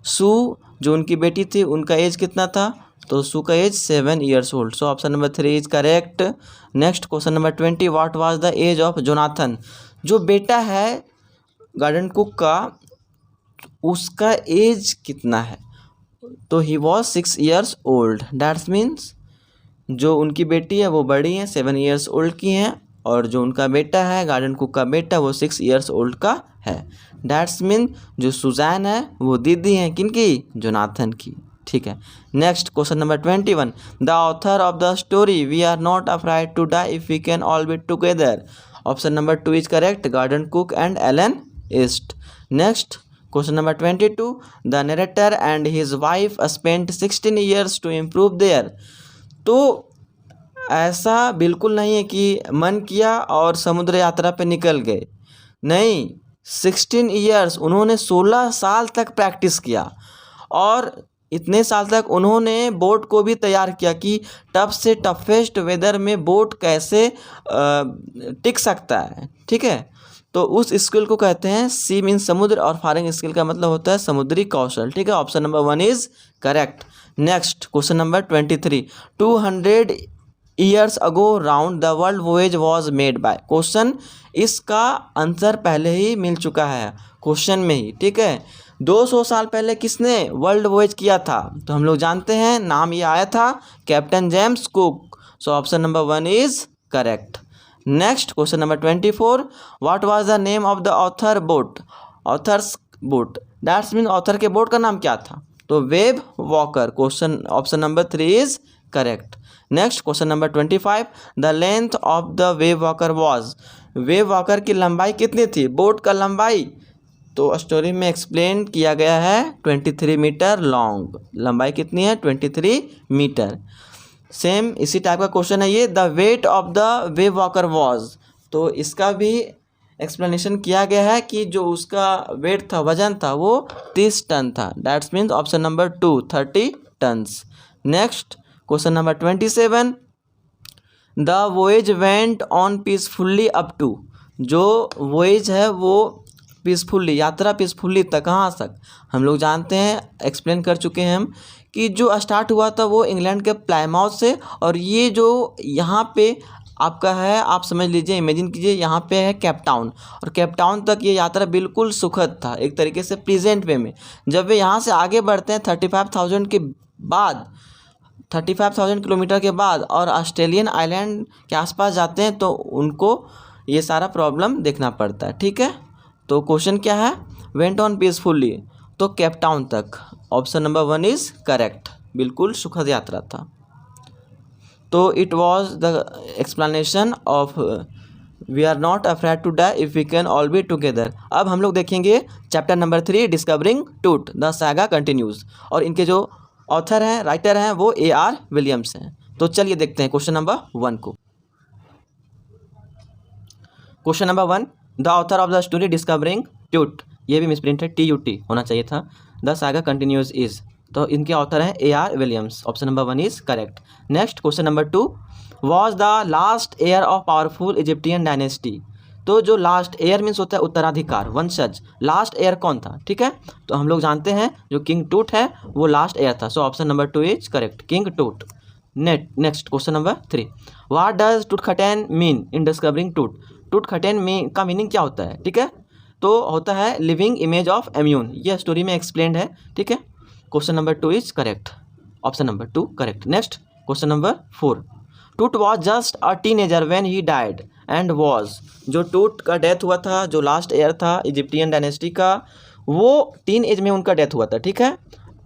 Sue जो उनकी बेटी थी, उनका एज कितना था, तो सू का age 7 years old, so option number 3 is correct. Next question number 20, what was the age of Jonathan. जो बेटा है गार्डन कुक का, उसका एज कितना है, तो he was 6 years old, that's means जो उनकी बेटी है वो बड़ी है, 7 years old की हैं, और जो उनका बेटा है गार्डन कुक का बेटा, वो 6 years old का है। दैट्स मीन जो सुजैन है वो दीदी हैं किनकी, जोनाथन की, ठीक है। Next question number 21, the author of the story we are not afraid to die if we can all be together. Option number 2 is correct, Gordon Cook and Alan East. Next question number 22, the narrator and his wife spent 16 years to improve their. तो ऐसा बिल्कुल नहीं है कि मन किया और समुद्र यात्रा पे निकल गए, नहीं, 16 years, उन्होंने 16 साल तक प्रैक्टिस किया, और इतने साल तक उन्होंने बोट को भी तैयार किया कि टफ से टफेस्ट वेदर में बोट कैसे टिक सकता है, ठीक है। तो उस स्किल को कहते हैं सी मीन समुद्र, और फायरिंग स्किल का मतलब होता है समुद्री कौशल, ठीक है। Option number 1 is correct. Next question number 23, 200 years ago round the world voyage was made by. Question, इसका आंसर पहले ही मिल चुका है क्वेश्चन में ही, ठीक है। 200 साल पहले किसने वर्ल्ड वॉयज किया था, तो हम लोग जानते हैं नाम ये आया था captain James cook, so option number 1 is correct. Next question number 24, what was the name of the author boat. Authors boat, that's mean author के बोट का नाम क्या था, तो web walker. Question option number 3 is correct. Next question number 25, the length of the wave walker was. Wave walker की लंबाई कितनी थी, बोट का लंबाई, तो स्टोरी में एक्सप्लेन किया गया है 23 मीटर लॉन्ग, लंबाई कितनी है 23 मीटर। सेम इसी टाइप का क्वेश्चन है ये, the weight of the wave walker was, तो इसका भी एक्सप्लेनेशन किया गया है कि जो उसका वेट था, वजन था, वो 30 टन था, that's means option number 2 30 tons. Next question number 27, the voyage went on peacefully up to. जो वोएज है वो पीसफुल्ली, यात्रा पीसफुल्ली तक, कहाँ तक, हम लोग जानते हैं, एक्सप्लेन कर चुके हैं हम, कि जो स्टार्ट हुआ था वो इंग्लैंड के प्लायमाउथ से, और ये जो यहाँ पे आपका है, आप समझ लीजिए, इमेजिन कीजिए, यहाँ पे है केप टाउन, और केप टाउन तक ये यात्रा बिल्कुल सुखद था, एक तरीके से प्रेजेंट वे में। जब वे यहाँ से आगे बढ़ते हैं 35,000 के बाद, 35,000 किलोमीटर के बाद, और ऑस्ट्रेलियन आइलैंड के आसपास जाते हैं, तो उनको ये सारा प्रॉब्लम देखना पड़ता है, ठीक है। तो क्वेश्चन क्या है, वेंट ऑन पीसफुल्ली, तो केप टाउन तक, ऑप्शन नंबर 1 इज करेक्ट, बिल्कुल सुखद यात्रा था। तो it was the explanation of we are not afraid to die if we can all be together. अब हम लोग देखेंगे chapter number 3, discovering Tut, the saga continues, और इनके जो ऑथर हैं, राइटर हैं, वो A.R. विलियम्स हैं। तो चलिए देखते हैं क्वेश्चन नंबर 1 को। Question number 1, the author of the story discovering tweet, ये भी मिसप्रिंट है, TUT होना चाहिए था, द सागा कंटिन्यूज इज, तो इनके ऑथर हैं A.R. Williams, option number 1 is correct. Next question number 2, was the last air of powerful Egyptian dynasty. तो जो लास्ट एयर मीन्स होता है उत्तराधिकार, वंशज, लास्ट एयर कौन था, ठीक है। तो हम लोग जानते हैं जो किंग टूट है वो लास्ट एयर था, so option number 2 is correct, king Tut. Next question number 3, what does Tutankhamun mean in discovering Tut. Tutankhamun का मीनिंग क्या होता है, ठीक है, तो होता है लिविंग इमेज ऑफ एम्यून, ये स्टोरी में एक्सप्लेन्ड है, ठीक है। Question number 2 is correct, option number 2 correct. Next question number 4, टूट was just a teenager when he died and was. जो टूट का डेथ हुआ था, जो लास्ट एयर था इजिप्टियन डायनेस्टी का, वो टीन एज में उनका डेथ हुआ था, ठीक है,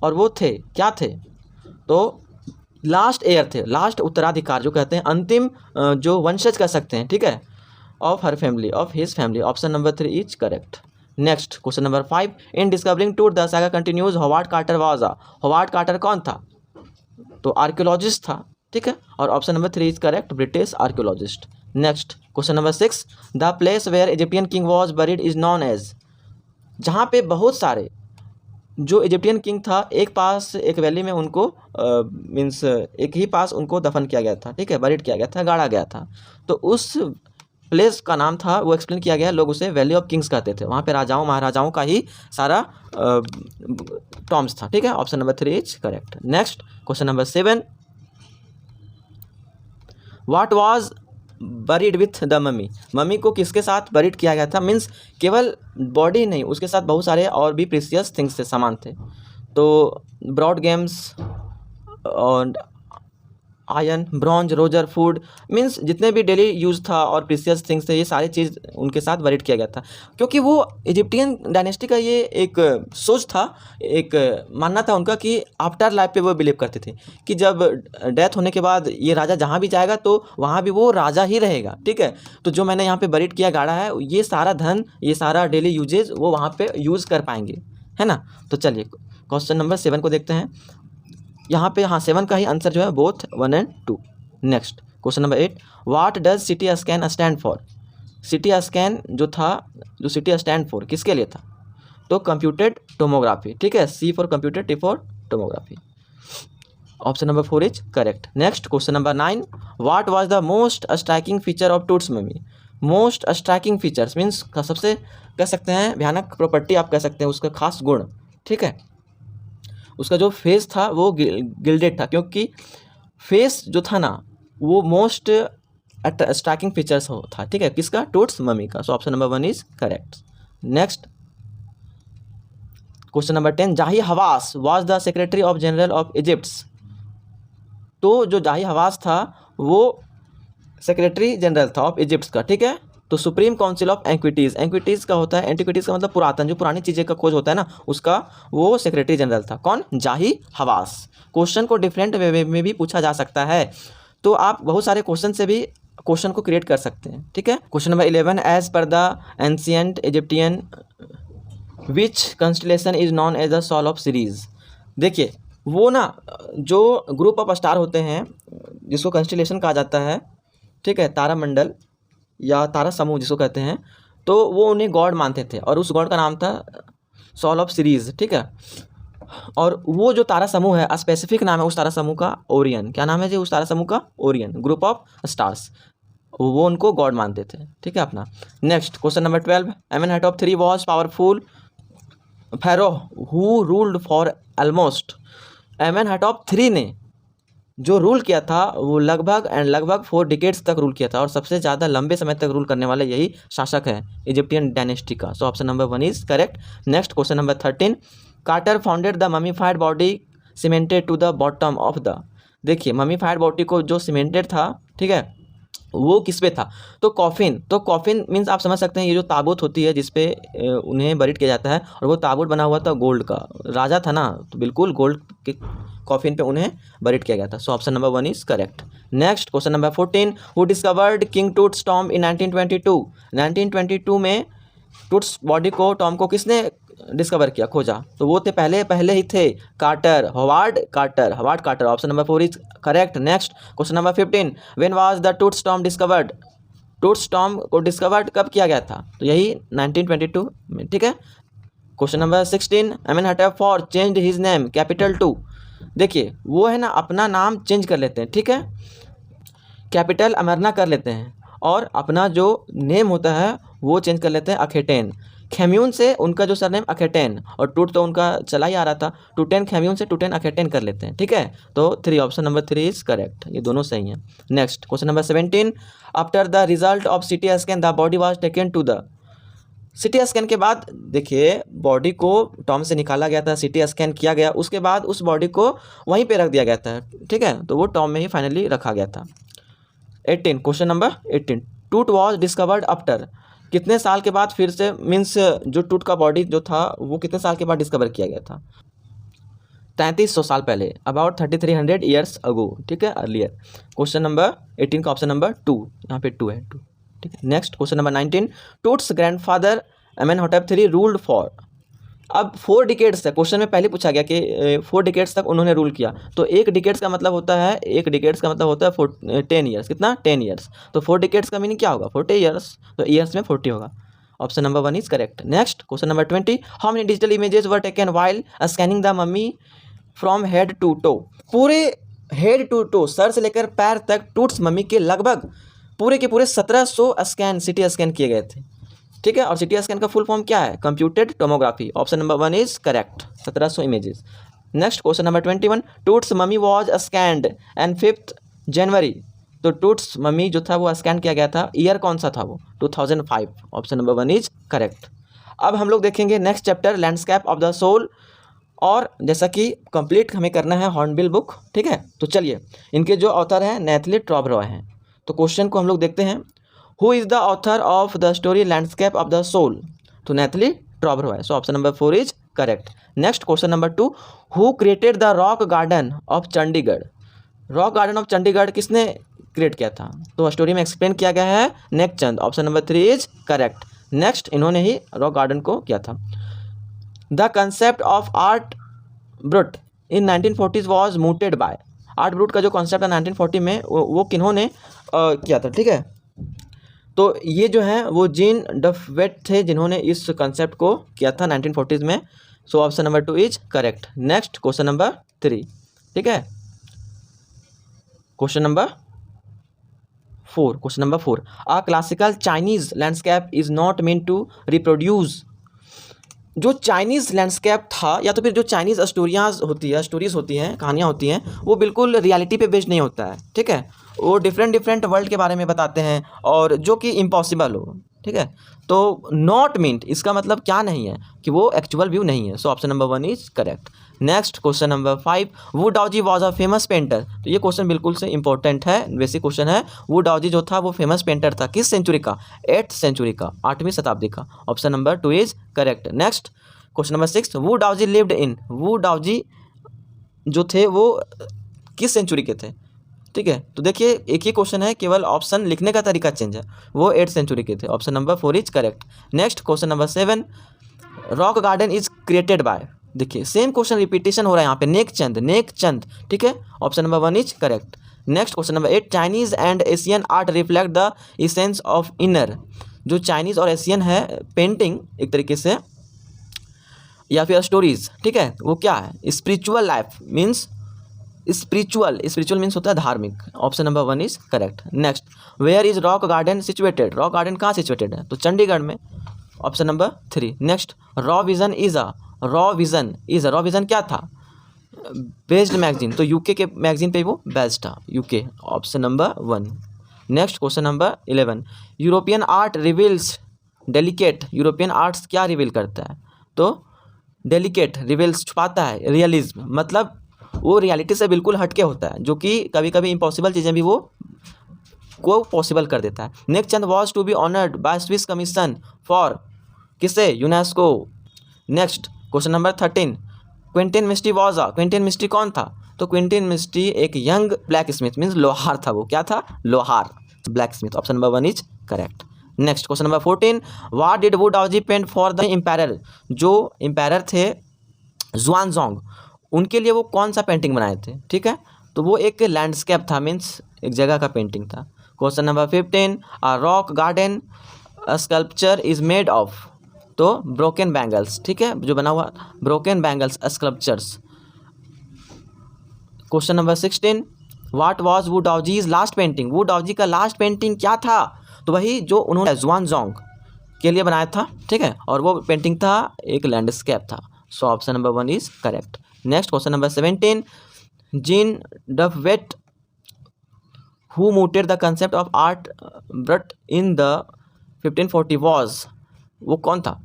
और वो थे क्या थे, तो लास्ट एयर थे, लास्ट उत्तराधिकार जो कहते हैं, अंतिम जो वंशज कह सकते हैं, ठीक है, of her family, of his family, option number 3 is correct. Next question number 5, in discovering Tut the saga continues Howard Carter was a, Howard Carter कौन था? तो आर्कियोलॉजिस्ट था, ठीक है। और option number 3 is correct, British archaeologist. Next question number 6, the place where Egyptian king was buried is known as, जहाँ पे बहुत सारे जो इजिप्टियन किंग था एक पास एक वैली में उनको मीन्स एक ही पास उनको दफन किया गया था, ठीक है, बरीड किया गया था, गाड़ा गया था। तो उस प्लेस का नाम था, वो एक्सप्लेन किया गया, लोग उसे वैली ऑफ किंग्स कहते थे। वहाँ पे राजाओं महाराजाओं का ही सारा टॉम्स था, ठीक है। Option number 3 is correct. Next question number 7, what was buried with the mummy, mummy को किसके साथ बरीड किया गया था? मीन्स केवल बॉडी नहीं, उसके साथ बहुत सारे और भी प्रीसियस थिंग्स थे, सामान थे। तो ब्रॉड गेम्स और iron, bronze, Roger, food, means जितने भी डेली यूज था और प्रीसियस थिंग्स थे, ये सारी चीज़ उनके साथ बरीड किया गया था। क्योंकि वो इजिप्टियन डायनेस्टी का ये एक सोच था, एक मानना था उनका कि आफ्टर लाइफ पे वो बिलीव करते थे कि जब डेथ होने के बाद ये राजा जहाँ भी जाएगा तो वहाँ भी वो राजा ही रहेगा, ठीक है। तो जो मैंने यहाँ पे बरीड किया गाड़ा है, ये सारा धन, ये सारा डेली यूजेज वो वहाँ पे यूज़ कर पाएंगे, है ना। तो चलिए क्वेश्चन नंबर 7 को देखते हैं। यहाँ पे हाँ 7 का ही आंसर जो है both 1 and 2। Next question number 8, what does CT scan stand for, CT scan जो था, जो सिटी स्टैंड फॉर किसके लिए था? तो कंप्यूटेड टोमोग्राफी, ठीक है, C for computer, T for tomography. Option number 4 is correct. Next question number 9, what was the most striking feature of Toots mummy, most striking features means सबसे कह सकते हैं भयानक प्रॉपर्टी आप कह सकते हैं, उसका खास गुण, ठीक है। उसका जो फेस था वो गिल्डेड था, क्योंकि फेस जो था ना वो मोस्ट स्ट्राइकिंग फीचर्स हो था, ठीक है, किसका? टूट्स मम्मी का। So option number 1 is correct. Next question number 10, Zahi Hawass was the secretary of general of Egypt's, तो जो जाही हवास था वो सेक्रेटरी जनरल था ऑफ इजिप्ट का, ठीक है। तो supreme council of antiquities, antiquities का होता है, एंटिक्विटीज़ का मतलब पुरातन, जो पुरानी चीज़ें का खोज होता है ना, उसका वो सेक्रेटरी जनरल था। कौन? जाही हवास। क्वेश्चन को डिफरेंट वे में भी पूछा जा सकता है, तो आप बहुत सारे क्वेश्चन से भी क्वेश्चन को क्रिएट कर सकते हैं, ठीक है। Question number 11, as per the ancient Egyptian which constellation is known as the soul of Osiris, देखिए वो ना जो ग्रुप ऑफ स्टार होते हैं जिसको कंस्टलेशन कहा जाता है, ठीक है, तारामंडल या तारा समूह जिसको कहते हैं, तो वो उन्हें गॉड मानते थे और उस गॉड का नाम था सोल ऑफ सीरीज, ठीक है। और वो जो तारा समूह है, स्पेसिफिक नाम है उस तारा समूह का ओरियन। क्या नाम है जी उस तारा समूह का? ओरियन, ग्रुप ऑफ स्टार्स, वो उनको गॉड मानते थे, ठीक है अपना। Next question number 12, Amenhotep 3 was powerful pharaoh who ruled for almost, Amenhotep 3 ने जो रूल किया था वो लगभग 4 डिकेड्स तक रूल किया था, और सबसे ज़्यादा लंबे समय तक रूल करने वाला यही शासक है इजिप्टियन डायनेस्टी का। So option number 1 is correct. Next question number 13, Carter founded the mummified body cemented to the bottom of the, देखिए ममीफाइड बॉडी को जो सीमेंटेड था, ठीक है, वो किस पे था? तो कॉफिन, तो कॉफिन मीन्स आप समझ सकते हैं ये जो ताबूत होती है जिसपे उन्हें बरीड किया जाता है, और वो ताबूत बना हुआ था गोल्ड का, राजा था ना, तो बिल्कुल गोल्ड के कॉफिन पे उन्हें बरीड किया गया था। So option number 1 is correct. Next question number 14, who discovered King Tut's tomb in 1922, 1922 में टूट्स बॉडी को, टॉम को किसने डिस्कवर किया, खोजा? तो वो थे पहले ही थे Carter, Howard Carter. Option number 4 is correct. Next question number 15, when was the Tut's tomb discovered, Tut's tomb को डिस्कवर्ड कब किया गया था? तो यही 1922 में, ठीक है। Question number 16, Amenhotep four change his name capital to, देखिए वो है ना अपना नाम चेंज कर लेते हैं, ठीक है, कैपिटल अमरना कर लेते हैं, और अपना जो नेम होता है वो चेंज कर लेते हैं अखेटेन। खेम्यून से उनका जो सरनेम अखेटेन, और टूट तो उनका चला ही आ रहा था, टूटेन खेम्यून से टूटेन अखेटेन कर लेते हैं, ठीक है। तो 3 ऑप्शन नंबर 3 इज करेक्ट, ये दोनों सही हैं। Next question number 17, after the result of CT scan the body was taken to the, CT scan के बाद देखिए बॉडी को टॉम से निकाला गया था, CT स्कैन किया गया, उसके बाद उस बॉडी को वहीं पे रख दिया गया था, ठीक है, तो वो टॉम में ही फाइनली रखा गया था। 18, क्वेश्चन नंबर 18, टूट वॉज डिस्कवर्ड आफ्टर, कितने साल के बाद फिर से, मीन्स जो टूट का बॉडी जो था वो कितने साल के बाद डिस्कवर किया गया था? 3300 साल पहले, अबाउट 3300 ईयर्स अगो, ठीक है, अर्लियर। क्वेश्चन नंबर 18 का ऑप्शन नंबर 2, यहाँ पे 2 है, 2, ठीक है। Next question number 19, Tut's grandfather Amenhotep 3 ruled for, अब 4 डिकेड्स तक, क्वेश्चन में पहले पूछा गया कि 4 डिकेड्स तक उन्होंने रूल किया, तो एक डिकेड्स का मतलब होता है 10 ईयर्स, कितना 10 ईयर्स, तो 4 डिकेड्स का मीनिंग क्या होगा 40 ईयर्स, तो ईयर्स में 40 होगा। Option number 1 is correct. Next question number 20, how many digital images were taken while scanning the mummy from head to toe, पूरे हेड टू टो, सर से लेकर पैर तक टूट्स मम्मी के लगभग पूरे के पूरे 1700 स्कैन सिटी स्कैन किए गए थे, ठीक है। और सिटी स्कैन का फुल फॉर्म क्या है, computed tomography. Option number 1 is correct, 1700 images. Next question number 21, Toots mummy was scanned and 5 जनवरी, तो टूट्स मम्मी जो था वो स्कैन किया गया था, ईयर कौन सा था वो 2005। Option number 1 is correct. अब हम लोग देखेंगे next chapter landscape of the soul, और जैसा कि कंप्लीट हमें करना है हॉर्नबिल बुक, ठीक है। तो चलिए, इनके जो ऑथर हैं नैथली ट्रॉबरॉय हैं। तो क्वेश्चन को हम लोग देखते हैं, who is the author of the story landscape of the soul, तो Nathalie Trouilloud. So option number 4 is correct. Next question number 2, who created the rock garden of Chandigarh, rock garden of Chandigarh किसने create किया था, तो story में explain किया गया है Nekchand. Option number 3 is correct. Next, इन्होंने ही रॉक गार्डन को किया था। The concept of art brut in 1940s was mooted by, art brut का जो कॉन्सेप्ट है 1940 में वो किन्होंने किया था, ठीक है। तो ये जो है वो जीन डफवेट थे जिन्होंने इस कंसेप्ट को किया था 1940s में। So option number 2 is correct. Next question number 3, ठीक है। Question number 4, a classical Chinese landscape is not mean to reproduce, जो चाइनीज़ लैंडस्केप था या तो फिर जो चाइनीज़ स्टोरीज़ होती हैं, कहानियाँ होती हैं, वो बिल्कुल रियलिटी पे बेस्ड नहीं होता है, ठीक है। वो डिफरेंट वर्ल्ड के बारे में बताते हैं और जो कि इम्पॉसिबल हो, ठीक है। तो नॉट मीन्ट इसका मतलब क्या नहीं है कि वो एक्चुअल व्यू नहीं है। So option number 1 is correct. Next question number 5, Wu Daozi was a famous painter, तो ये क्वेश्चन बिल्कुल से इंपॉर्टेंट है, बेसिक क्वेश्चन है। वू डाओजी जो था वो फेमस पेंटर था, किस सेंचुरी का, 8th सेंचुरी का, 8वीं शताब्दी का। Option number 2 is correct. Next question number 6, Wu Daozi lived in, Wu Daozi जो थे वो किस सेंचुरी के थे, ठीक है। तो देखिए एक ही क्वेश्चन है, केवल ऑप्शन लिखने का तरीका चेंज है, वो 8th सेंचुरी के थे। Option number 4 is correct. Next question number 7, rock garden is created by, देखिए सेम क्वेश्चन रिपीटेशन हो रहा है यहाँ पे, नेकचंद, ठीक है। Option number 1 is correct. Next question number 8, Chinese and Asian art reflect the essence of inner, जो Chinese और एशियन है पेंटिंग एक तरीके से या फिर स्टोरीज, ठीक है, वो क्या है, spiritual life means spiritual means होता है धार्मिक। Option number 1 is correct. Next, where is rock garden situated, rock garden कहाँ सिचुएटेड है, तो चंडीगढ़ में। Option number 3। Next, raw vision क्या था, बेस्ड मैगजीन, तो यूके के मैगजीन पे वो बेस्ड था, UK. Option number 1। Next question number 11, European art reveals delicate, European arts क्या रिवील करता है, तो डेलिकेट रिवील्स छुपाता है, रियलिज्म मतलब वो रियलिटी से बिल्कुल हटके होता है, जो कि कभी कभी इम्पॉसिबल चीज़ें भी वो को पॉसिबल कर देता है। Nekchand was to be honoured by Swiss commission for, किसे, UNESCO. Next question number 13, Quentin मिस्टी कौन था, तो क्विंटन मिस्टी एक यंग ब्लैक स्मिथ मीन्स लोहार था, वो क्या था, लोहार, blacksmith. Option number 1 is correct. Next question number 14, what did Wu Daozi paint for the emperor, जो एम्पायरर थे जुआनजोंग, उनके लिए वो कौन सा पेंटिंग बनाए थे, ठीक है, तो वो एक लैंडस्केप था मीन्स एक जगह का पेंटिंग था। Question number 15, a rock garden sculpture is made of, तो ब्रोकन बैंगल्स, ठीक है, जो बना हुआ broken bangles sculptures. Question number 16, what was Wu Daozi's last painting, Wu Daozi का लास्ट पेंटिंग क्या था, तो वही जो उन्होंने जुआनजोंग के लिए बनाया था, ठीक है, और वो पेंटिंग था एक लैंडस्केप था। So option number 1 is correct. Next question number 17, Jean Dubuffet who mooted the concept of art brut in the 1540 was, वो कौन था,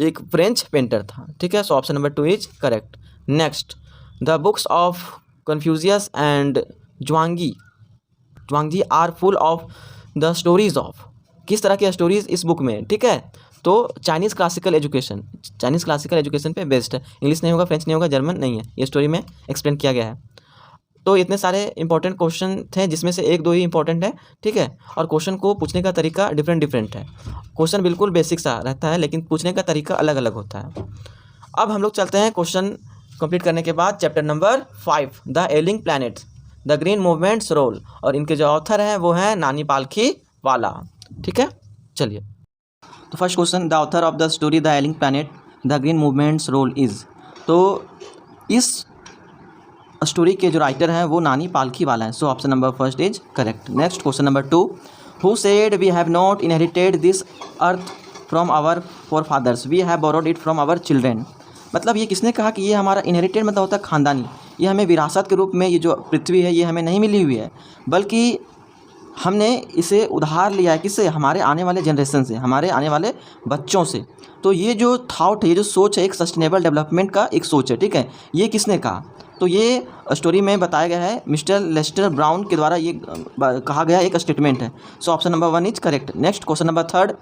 एक फ्रेंच पेंटर था, ठीक है। So option number 2 is correct. Next, the books of Confucius and Zhuangzi are full of the stories of, किस तरह की स्टोरीज इस बुक में, ठीक है, तो चाइनीज़ क्लासिकल एजुकेशन पे बेस्ड है, इंग्लिश नहीं होगा, फ्रेंच नहीं होगा, जर्मन नहीं है, ये स्टोरी में एक्सप्लेन किया गया है। तो इतने सारे इंपॉर्टेंट क्वेश्चन थे जिसमें से एक दो ही इंपॉर्टेंट है, ठीक है। और क्वेश्चन को पूछने का तरीका डिफरेंट है। क्वेश्चन बिल्कुल बेसिक सा रहता है लेकिन पूछने का तरीका अलग अलग होता है। अब हम लोग चलते हैं क्वेश्चन कंप्लीट करने के बाद chapter number 5 the ailing planet the green movement's role, और इनके जो ऑथर हैं वो हैं नानी पालखीवाला, ठीक है। चलिए, तो first question, the author of the story the ailing planet the green movement's role is. तो इस स्टोरी के जो राइटर हैं वो नानी पालखीवाला हैं। So option number first is correct. Next question number 2, who said we have not inherited this earth from our forefathers we have borrowed it from our children. मतलब ये किसने कहा कि ये हमारा इनहेरिटेड मतलब होता है खानदानी, ये हमें विरासत के रूप में ये जो पृथ्वी है ये हमें नहीं मिली हुई है, बल्कि हमने इसे उधार लिया है किससे, हमारे आने वाले जनरेशन से, हमारे आने वाले बच्चों से। तो ये जो थाट है, ये जो सोच है, एक सस्टेनेबल डेवलपमेंट का एक सोच है, ठीक है। ये किसने कहा, तो ये स्टोरी में बताया गया है मिस्टर लेस्टर ब्राउन के द्वारा ये कहा गया एक स्टेटमेंट है। So option number 1 is correct. Next question number 3,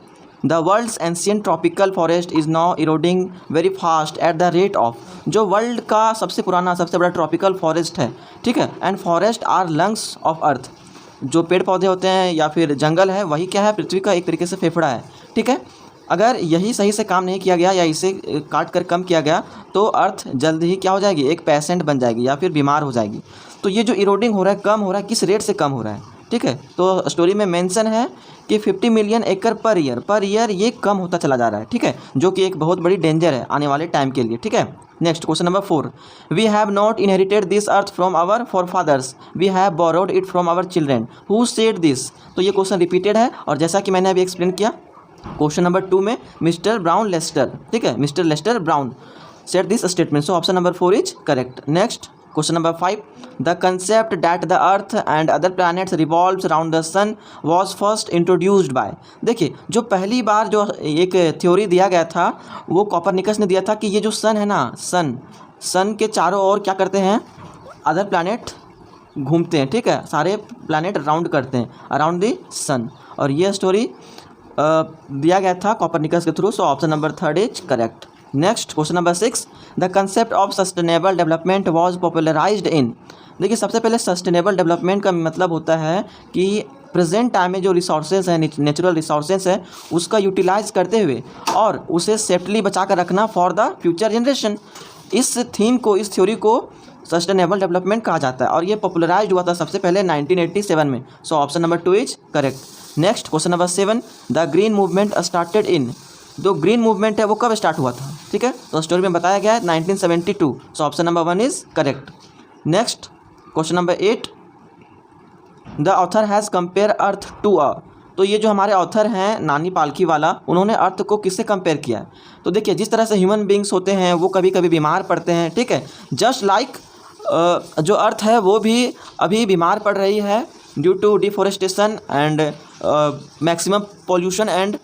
the world's ancient tropical forest is now eroding very fast at the rate of. जो वर्ल्ड का सबसे पुराना सबसे बड़ा ट्रॉपिकल फॉरेस्ट है, ठीक है, and forest are lungs of earth. जो पेड़ पौधे होते हैं या फिर जंगल है वही क्या है, पृथ्वी का एक तरीके से फेफड़ा है, ठीक है। अगर यही सही से काम नहीं किया गया या इसे काट कर कम किया गया तो अर्थ जल्द ही क्या हो जाएगी, एक पेशेंट बन जाएगी या फिर बीमार हो जाएगी। तो ये जो इरोडिंग हो रहा है, कम हो रहा है, किस रेट से कम हो रहा है, ठीक है। तो स्टोरी में मेंशन है कि 50 मिलियन एकड़ पर ईयर ये कम होता चला जा रहा है, ठीक है, जो कि एक बहुत बड़ी डेंजर है आने वाले टाइम के लिए, ठीक है। Next question number 4, we have not inherited this earth from our forefathers we have borrowed it from our children who said this. तो ये क्वेश्चन रिपीटेड है और जैसा कि मैंने अभी एक्सप्लेन किया क्वेश्चन नंबर 2 में मिस्टर ब्राउन लेस्टर, ठीक है, mister Lester Brown said this statement. So option number 4 is correct. Next question number 5, the concept that the earth and other planets revolves around the sun was first introduced by. देखिए, जो पहली बार जो एक theory दिया गया था वो Copernicus ने दिया था कि ये जो सन है ना, सन के चारों ओर क्या करते हैं, अदर प्लैनेट घूमते हैं, ठीक है, सारे प्लैनेट राउंड करते हैं अराउंड द सन, और ये स्टोरी दिया गया था कोपरनिकस के थ्रू। So option number 3 is correct. Next question number 6, the concept of sustainable development was popularised in. देखिए, सबसे पहले सस्टेनेबल डेवलपमेंट का मतलब होता है कि प्रेजेंट टाइम में जो रिसोर्सेज हैं, नेचुरल रिसोर्सेज हैं, उसका यूटिलाइज करते हुए और उसे सेफ्टली बचा कर रखना फॉर द फ्यूचर जनरेशन। इस थीम को, इस थ्योरी को सस्टेनेबल डेवलपमेंट कहा जाता है और ये पॉपुलराइज्ड हुआ था सबसे पहले 1987 में। So option number 2 is correct. Next question number 7, the green movement started in. जो ग्रीन मूवमेंट है वो कब स्टार्ट हुआ था, ठीक है, तो स्टोरी में बताया गया है 1972। So option number 1 is correct. Next question number 8, the author has compare earth to a. तो ये जो हमारे ऑथर हैं नानी पालखीवाला, उन्होंने अर्थ को किससे कंपेयर किया। तो देखिए, जिस तरह से ह्यूमन बींग्स होते हैं वो कभी कभी बीमार पड़ते हैं, ठीक है, जस्ट लाइक जो अर्थ है वो भी अभी बीमार पड़ रही है due to deforestation and maximum pollution and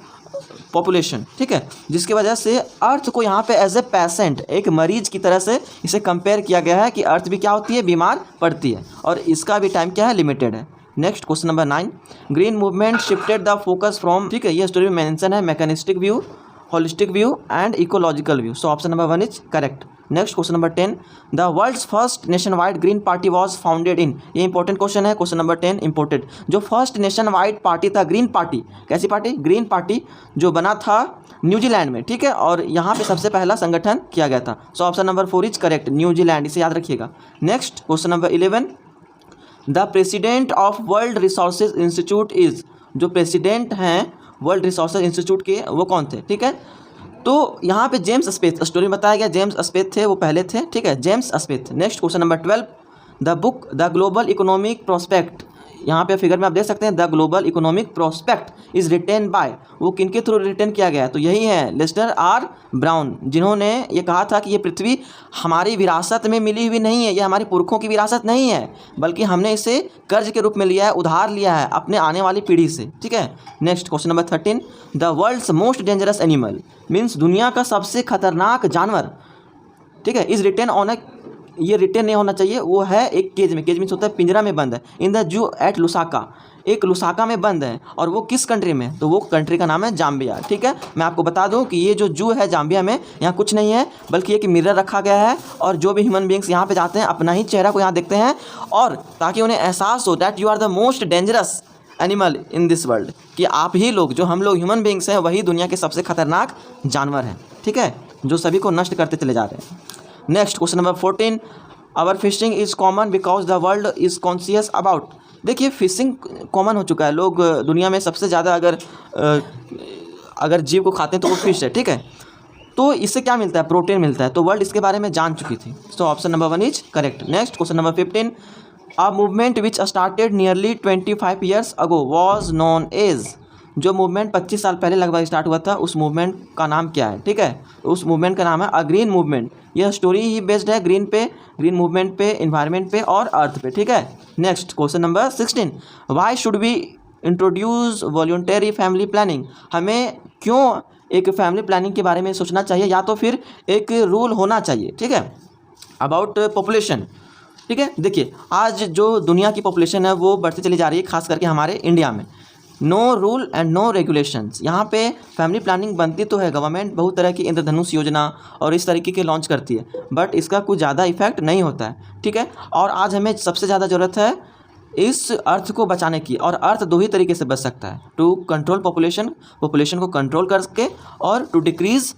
population, ठीक है, जिसकी वजह से अर्थ को यहाँ पे एज ए पेशेंट, एक मरीज की तरह से इसे कंपेयर किया गया है कि अर्थ भी क्या होती है, बीमार पड़ती है, और इसका भी टाइम क्या है, लिमिटेड है। Next question number 9, green movement shifted the focus from, ठीक है, ये स्टोरी में मेंशन है mechanistic view, holistic view and ecological view. So option number 1 is correct. Next question number 10, the world's first nation wide green party was founded in. ये important question है, question number 10 important. जो first nation wide party था, green party, कैसी party, green party, जो बना था New Zealand में, ठीक है, और यहाँ पे सबसे पहला संगठन किया गया था। So option number 4 is correct, New Zealand, इसे याद रखिएगा। Next question number 11, the president of world resources institute is. जो प्रेसिडेंट हैं वर्ल्ड रिसोर्सेज इंस्टीट्यूट के वो कौन थे, ठीक है, तो यहाँ पे जेम्स स्मिथ, स्टोरी में बताया गया जेम्स स्मिथ थे, वो पहले थे, ठीक है, James Smith. Next question number 12, the book the global economic prospect, यहाँ पे फिगर में आप देख सकते हैं the global economic prospect is written by, वो किनके थ्रू रिटेन किया गया है, तो यही है लेस्टर आर ब्राउन, जिन्होंने ये कहा था कि ये पृथ्वी हमारी विरासत में मिली हुई नहीं है, ये हमारे पुरखों की विरासत नहीं है, बल्कि हमने इसे कर्ज के रूप में लिया है, उधार लिया है अपने आने वाली पीढ़ी से, ठीक है। Next question number 13, the world's most dangerous animal means दुनिया का सबसे खतरनाक जानवर, ठीक है, इज रिटेन ऑन अ, ये रिटेन नहीं होना चाहिए, वो है एक केज में, केज मीन्स होता है पिंजरा में बंद है, in the zoo at Lusaka, एक लुसाका में बंद है, और वो किस कंट्री में, तो वो कंट्री का नाम है जाम्बिया। ठीक है, मैं आपको बता दूं कि ये जो जू है जाम्बिया में, यहाँ कुछ नहीं है बल्कि एक मिरर रखा गया है, और जो भी ह्यूमन बींग्स यहाँ पे जाते हैं अपना ही चेहरा को यहाँ देखते हैं, और ताकि उन्हें एहसास हो that you are the most dangerous animal in this world, कि आप ही लोग, जो हम लोग ह्यूमन बींग्स हैं, वही दुनिया के सबसे खतरनाक जानवर हैं। ठीक है, जो सभी को नष्ट करते चले जा रहे हैं। Next question number 14, our fishing is common because the world is conscious about. देखिए फिशिंग कॉमन हो चुका है, लोग दुनिया में सबसे ज़्यादा अगर जीव को खाते हैं तो वो फिश है। ठीक है, तो इससे क्या मिलता है, प्रोटीन मिलता है, तो वर्ल्ड इसके बारे में जान चुकी थी। So option number 1 is correct. Next question number 15, a movement which started nearly 25 years ago was known as. जो मूवमेंट 25 साल पहले लगभग स्टार्ट हुआ था, उस मूवमेंट का नाम क्या है। ठीक है, उस मूवमेंट का नाम है अ ग्रीन मूवमेंट। यह स्टोरी ही बेस्ड है ग्रीन पे, ग्रीन मूवमेंट पे, इन्वायरमेंट पे और अर्थ पे। ठीक है, next question number 16, why should we introduce voluntary family planning. हमें क्यों एक फैमिली प्लानिंग के बारे में सोचना चाहिए, या तो फिर एक रूल होना चाहिए। ठीक है, अबाउट पॉपुलेशन। ठीक है, देखिए आज जो दुनिया की पॉपुलेशन है वो बढ़ती चली जा रही है, खास करके हमारे इंडिया में। No rule and no regulations. यहाँ पे फैमिली प्लानिंग बनती तो है, गवर्नमेंट बहुत तरह की इंद्रधनुष योजना और इस तरीके के लॉन्च करती है, बट इसका कुछ ज़्यादा इफेक्ट नहीं होता है। ठीक है, और आज हमें सबसे ज़्यादा ज़रूरत है इस अर्थ को बचाने की, और अर्थ दो ही तरीके से बच सकता है, टू कंट्रोल पॉपुलेशन को कंट्रोल करके, और टू डिक्रीज़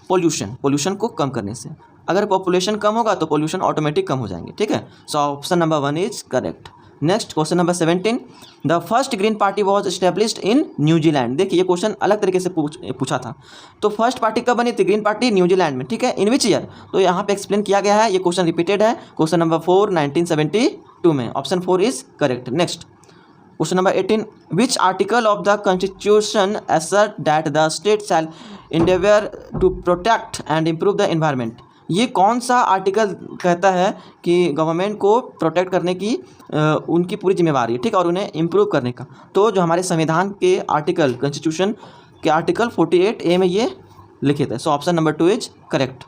पोल्यूशन को कम करने से। अगर पॉपुलेशन कम होगा तो पोल्यूशन ऑटोमेटिक कम हो जाएंगे। ठीक है, so option number 1 is correct. Next question number 17, the first green party was established in New Zealand. देखिए ये क्वेश्चन अलग तरीके से पूछा था, तो फर्स्ट पार्टी कब बनी थी ग्रीन पार्टी, न्यूजीलैंड में। ठीक है, इन विच ईयर, तो यहाँ पे एक्सप्लेन किया गया है, ये क्वेश्चन रिपीटेड है, क्वेश्चन नंबर 4 1972 में, option 4 is correct. Next question number 18, which article of the constitution assert that the state shall endeavor to protect and improve the environment. ये कौन सा आर्टिकल कहता है कि गवर्नमेंट को प्रोटेक्ट करने की उनकी पूरी जिम्मेवारी है, ठीक, और उन्हें इम्प्रूव करने का। तो जो हमारे संविधान के आर्टिकल, कॉन्स्टिट्यूशन के आर्टिकल 48A में ये लिखित है। So option number 2 is correct.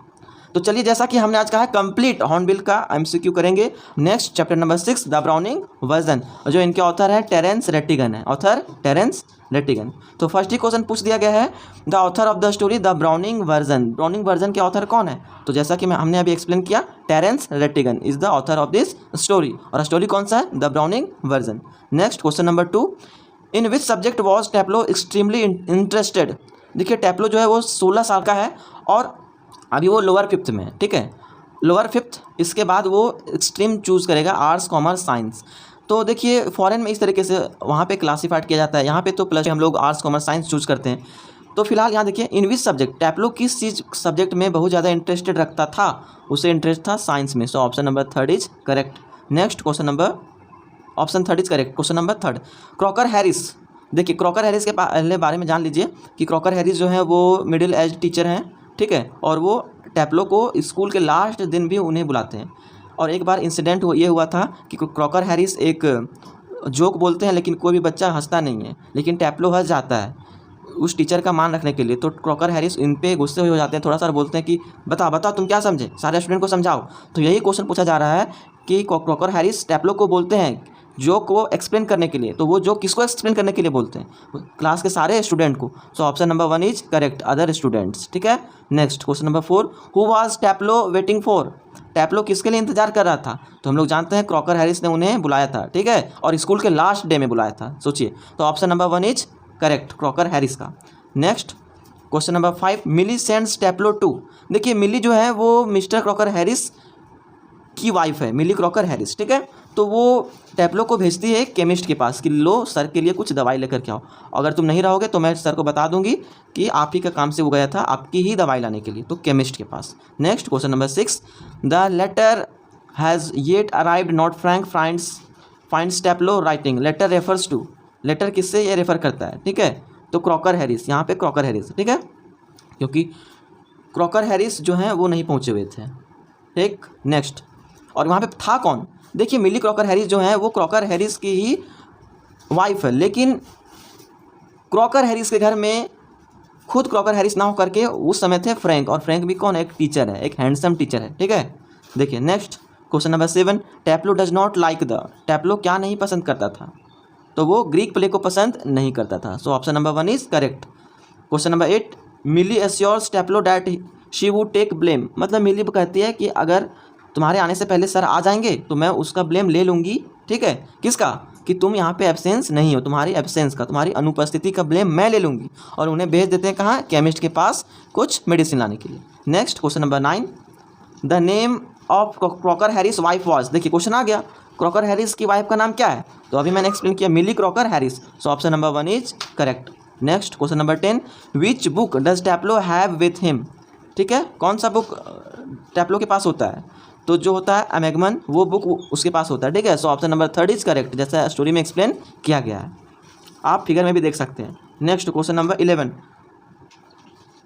तो चलिए, जैसा कि हमने आज कहा है, कंप्लीट हॉर्नबिल का MCQ करेंगे। Next chapter number 6, the Browning version, जो इनके ऑथर है टेरेंस रेटिगन है, ऑथर टेरेंस रेटिगन। तो फर्स्ट ही क्वेश्चन पूछ दिया गया है, the author of the story the Browning version. Browning version के ऑथर कौन है, तो जैसा कि हमने अभी एक्सप्लेन किया, Terrence Rattigan is the author of this story. और स्टोरी कौन सा है, the Browning version. Next question number 2, in which subject was Taplow extremely interested. देखिए टैप्लो जो है वो 16 साल का है, और अभी वो लोअर 5th में है। ठीक है, लोअर 5th, इसके बाद वो एक्सट्रीम चूज़ करेगा, आर्ट्स, कॉमर्स, साइंस। तो देखिए फॉरेन में इस तरीके से वहाँ पे क्लासीफाइड किया जाता है, यहाँ पे तो प्लस हम लोग आर्ट्स, कॉमर्स, साइंस चूज़ करते हैं। तो फिलहाल यहाँ देखिए, इन विच सब्जेक्ट, टैप्लो किस चीज़ सब्जेक्ट में बहुत ज़्यादा इंटरेस्टेड रखता था, उसे इंटरेस्ट था साइंस में। So option number 3 is correct. Next question number, option 3 is correct. Question number 3, Crocker Harris. देखिए क्रॉकर हैरिस के पहले बारे में जान लीजिए कि क्रॉकर हैरिस जो है वो मिडिल एज टीचर हैं। ठीक है, और वो टैप्लो को स्कूल के लास्ट दिन भी उन्हें बुलाते हैं। और एक बार इंसिडेंट ये हुआ था कि क्रॉकर हैरिस एक जोक बोलते हैं, लेकिन कोई भी बच्चा हंसता नहीं है, लेकिन टैप्लो हंस जाता है उस टीचर का मान रखने के लिए। तो क्रॉकर हैरिस इन पे गुस्से हो जाते हैं थोड़ा सा, बोलते हैं कि बता तुम क्या समझे, सारे स्टूडेंट को समझाओ। तो यही क्वेश्चन पूछा जा रहा है कि क्रॉकर हैरिस टैप्लो को बोलते हैं जोक को एक्सप्लेन करने के लिए, तो वो जोक किसको एक्सप्लेन करने के लिए बोलते हैं, क्लास के सारे स्टूडेंट को। So option number 1 is correct, other students. ठीक है, next question number 4, who was Taplow waiting for. Taplow किसके लिए इंतजार कर रहा था, तो हम लोग जानते हैं क्रॉकर हैरिस ने उन्हें बुलाया था। ठीक है, और स्कूल के लास्ट डे में बुलाया था, सोचिए। तो option number 1 is correct, Crocker Harris का। Next question number 5, Millie sends Taplow to. देखिए मिली जो है वो मिस्टर क्रॉकर हैरिस की वाइफ है, मिली क्रॉकर हैरिस। ठीक है, तो वो टैप्लो को भेजती है केमिस्ट के पास कि लो सर के लिए कुछ दवाई लेकर के आओ, अगर तुम नहीं रहोगे तो मैं सर को बता दूंगी कि आप ही का काम से वो गया था आपकी ही दवाई लाने के लिए, तो केमिस्ट के पास। Next question number 6, the letter has yet arrived not Frank finds Taplow writing. Letter refers to, letter किससे ये रेफर करता है। ठीक है, तो क्रॉकर हैरिस, यहाँ पे क्रॉकर हैरिस। ठीक है, क्योंकि क्रॉकर हैरिस जो हैं वो नहीं पहुँचे हुए थे। ठीक, नेक्स्ट, और वहाँ पे था कौन, देखिए मिली क्रॉकर हैरिस जो है वो क्रॉकर हैरिस की ही वाइफ है, लेकिन क्रॉकर हैरिस के घर में खुद क्रॉकर हैरिस ना हो करके उस समय थे फ्रैंक, और फ्रैंक भी कौन है, एक टीचर है, एक हैंडसम टीचर है। ठीक है, देखिए next question number 7, Taplow does not like the. Taplow क्या नहीं पसंद करता था, तो वो ग्रीक प्ले को पसंद नहीं करता था। So option number 1 is correct. Question number 8, Millie assures Taplow that she would take blame, मतलब मिली कहती है कि अगर तुम्हारे आने से पहले सर आ जाएंगे तो मैं उसका ब्लेम ले लूँगी, ठीक है, किसका, कि तुम यहाँ पे एब्सेंस नहीं हो, तुम्हारी एब्सेंस का, तुम्हारी अनुपस्थिति का ब्लेम मैं ले लूँगी, और उन्हें भेज देते हैं कहाँ, केमिस्ट के पास कुछ मेडिसिन लाने के लिए। Next question number 9, the name of Crocker Harris wife was, देखिए क्वेश्चन आ गया, क्रॉकर हैरिस की वाइफ का नाम क्या है, तो अभी मैंने एक्सप्लेन किया, Millie Crocker Harris. So option number 1 is correct. Next question number 10, which book does Taplow have with him, ठीक है, कौन सा बुक टैप्लो के पास होता है, तो जो होता है एमेगमन, वो बुक उसके पास होता है, ठीक है। So option number 3 is correct, जैसा स्टोरी में एक्सप्लेन किया गया है, आप फिगर में भी देख सकते हैं। Next question number 11,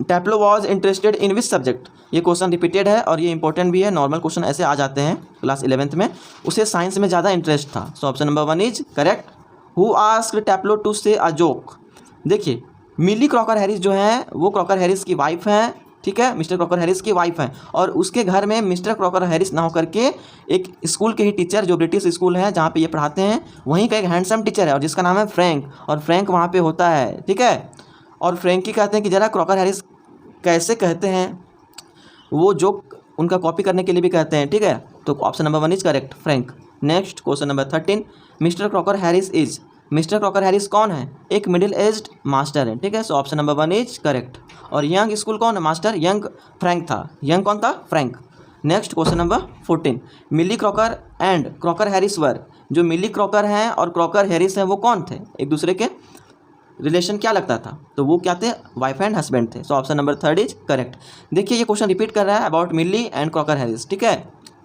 Taplow was interested in which subject, ये क्वेश्चन रिपीटेड है और ये इंपॉर्टेंट भी है, नॉर्मल क्वेश्चन ऐसे आ जाते हैं क्लास 11th में, उसे साइंस में ज़्यादा इंटरेस्ट था। So option number 1 is correct. Who asked Taplow to say a joke, देखिए मिली क्रॉकर हैरिस जो है वो क्रॉकर हैरिस की वाइफ है, ठीक है, मिस्टर क्रॉकर हैरिस की वाइफ है, और उसके घर में मिस्टर क्रॉकर हैरिस ना होकर के एक स्कूल के ही टीचर, जो ब्रिटिश स्कूल है जहाँ पे ये पढ़ाते हैं, वहीं का एक हैंडसम टीचर है और जिसका नाम है फ्रैंक, और फ्रैंक वहाँ पे होता है, ठीक है। और फ्रैंकी कहते हैं कि ज़रा क्रॉकर हैरिस कैसे कहते हैं, वो जोक उनका कॉपी करने के लिए भी कहते हैं, ठीक है। तो option number 1 is correct, Frank. Next question number 13, Mr Crocker Harris is, Mr Crocker Harris कौन है, एक मिडिल एज्ड मास्टर है, ठीक है। So option number 1 is correct. और यंग स्कूल कौन है, मास्टर यंग फ्रैंक था, यंग कौन था, Frank. Next question number 14, Millie Crocker and Crocker Harris were, जो मिली क्रॉकर हैं और क्रॉकर हैरिस हैं वो कौन थे, एक दूसरे के रिलेशन क्या लगता था, तो वो क्या थे, वाइफ एंड हस्बैंड थे। So option number 3 is correct. देखिए ये क्वेश्चन रिपीट कर रहा है about Milly and Crocker Harris, ठीक है,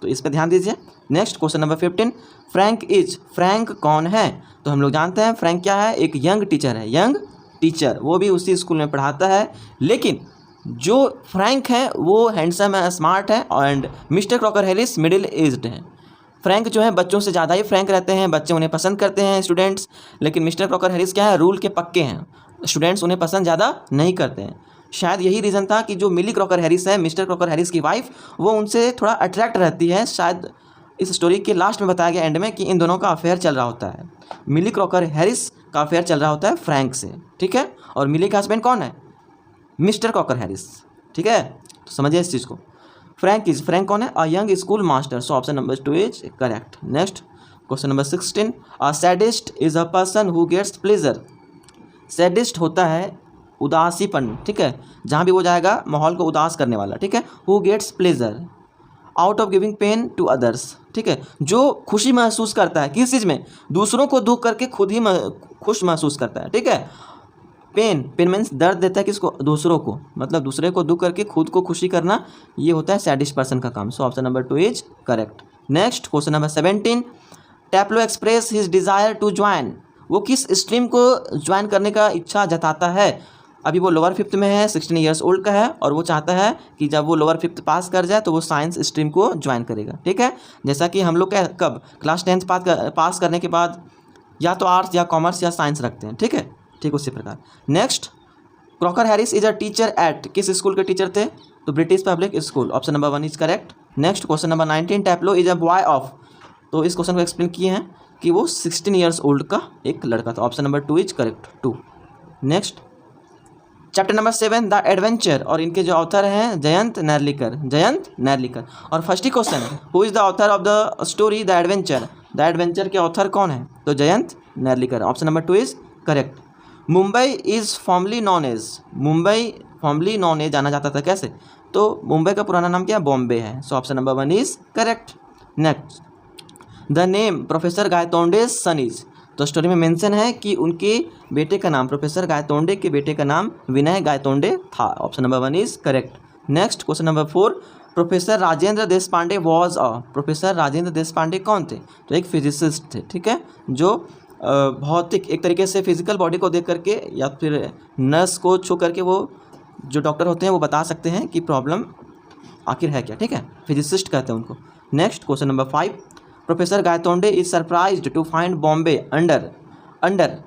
तो इस पर ध्यान दीजिए। Next question number 15, Frank is, Frank कौन है, तो हम लोग जानते हैं फ्रैंक क्या है, एक यंग टीचर है, यंग टीचर, वो भी उसी स्कूल में पढ़ाता है, लेकिन जो फ्रैंक है वो हैंडसम है, स्मार्ट है, and mister Crocker Harris middle aged है। फ्रैंक जो है बच्चों से ज़्यादा ही फ्रैंक रहते हैं, बच्चे उन्हें पसंद करते हैं स्टूडेंट्स, लेकिन मिस्टर क्रॉकर हैरिस क्या है, रूल के पक्के हैं, स्टूडेंट्स उन्हें पसंद ज़्यादा नहीं करते हैं। शायद यही रीज़न था कि जो मिली क्रॉकर हैरिस है, मिस्टर क्रॉकर हैरिस की वाइफ, वो उनसे थोड़ा अट्रैक्ट रहती है। शायद इस स्टोरी के लास्ट में बताया गया एंड में कि इन दोनों का अफेयर चल रहा होता है, मिली क्रॉकर हैरिस का अफेयर चल रहा होता है फ्रैंक से, ठीक है, और मिली का हस्बैंड कौन है, मिस्टर क्रॉकर हैरिस, ठीक है, तो समझिए इस चीज़ को। फ्रैंक कौन है, a young school master. So option number 2 is correct. Next question number 16, a sadist is a person who gets pleasure, sadist होता है उदासीपन, ठीक है, जहाँ भी वो जाएगा माहौल को उदास करने वाला, ठीक है। Who gets pleasure out of giving pain to others, ठीक है, जो खुशी महसूस करता है किस चीज़ में, दूसरों को दुख करके खुद ही खुश महसूस करता है, ठीक है। पेन मीन्स दर्द देता है किसको, दूसरों को, मतलब दूसरे को दुख करके खुद को खुशी करना, ये होता है सैडिस्ट पर्सन का काम। So option number 2 is correct. Next question number 17, Taplow express his desire to join, वो किस स्ट्रीम को ज्वाइन करने का इच्छा जताता है, अभी वो लोअर 5th में है, 16 ईयर्स ओल्ड का है, और वो चाहता है कि जब वो लोअर 5th पास कर जाए तो वो साइंस स्ट्रीम को ज्वाइन करेगा, ठीक है, जैसा कि हम लोग कब क्लास 10th पास करने के बाद या तो आर्ट्स या कॉमर्स या साइंस रखते हैं, ठीक है, ठीक उसी प्रकार। Next, Crocker Harris is a teacher at, किस स्कूल के टीचर थे, तो British public school. Option number 1 is correct. Next question number 19, Taplow is a boy of, तो इस क्वेश्चन को एक्सप्लेन किए हैं कि वो 16 ईयर्स ओल्ड का एक लड़का था। Option number 2 is correct, 2। Next chapter number 7, the adventure, और इनके जो ऑथर हैं जयंत नैर्लिकर। और फर्स्ट ही question, who is the author of the story the adventure के ऑथर कौन है, तो Jayant Narlikar. Option number 2 is correct. Mumbai is formerly known as जाना जाता था कैसे, तो मुंबई का पुराना नाम क्या, बॉम्बे है। So option number 1 is correct. Next, the name professor Gaitonde son is, तो स्टोरी में मेंशन है कि उनके बेटे का नाम, प्रोफेसर गायतोंडे के बेटे का नाम विनय गायतोंडे था। Option number 1 is correct. Next question number 4, professor Rajendra Deshpande was a, professor Rajendra Deshpande कौन थे, तो एक फिजिसिस्ट थे, ठीक है, जो भौतिक एक तरीके से फिजिकल बॉडी को देख करके या फिर नर्स को छू करके वो जो डॉक्टर होते हैं वो बता सकते हैं कि प्रॉब्लम आखिर है क्या, ठीक है, फिजिसिस्ट कहते हैं उनको। Next question number 5, professor Gaitonde is surprised to find Bombay under,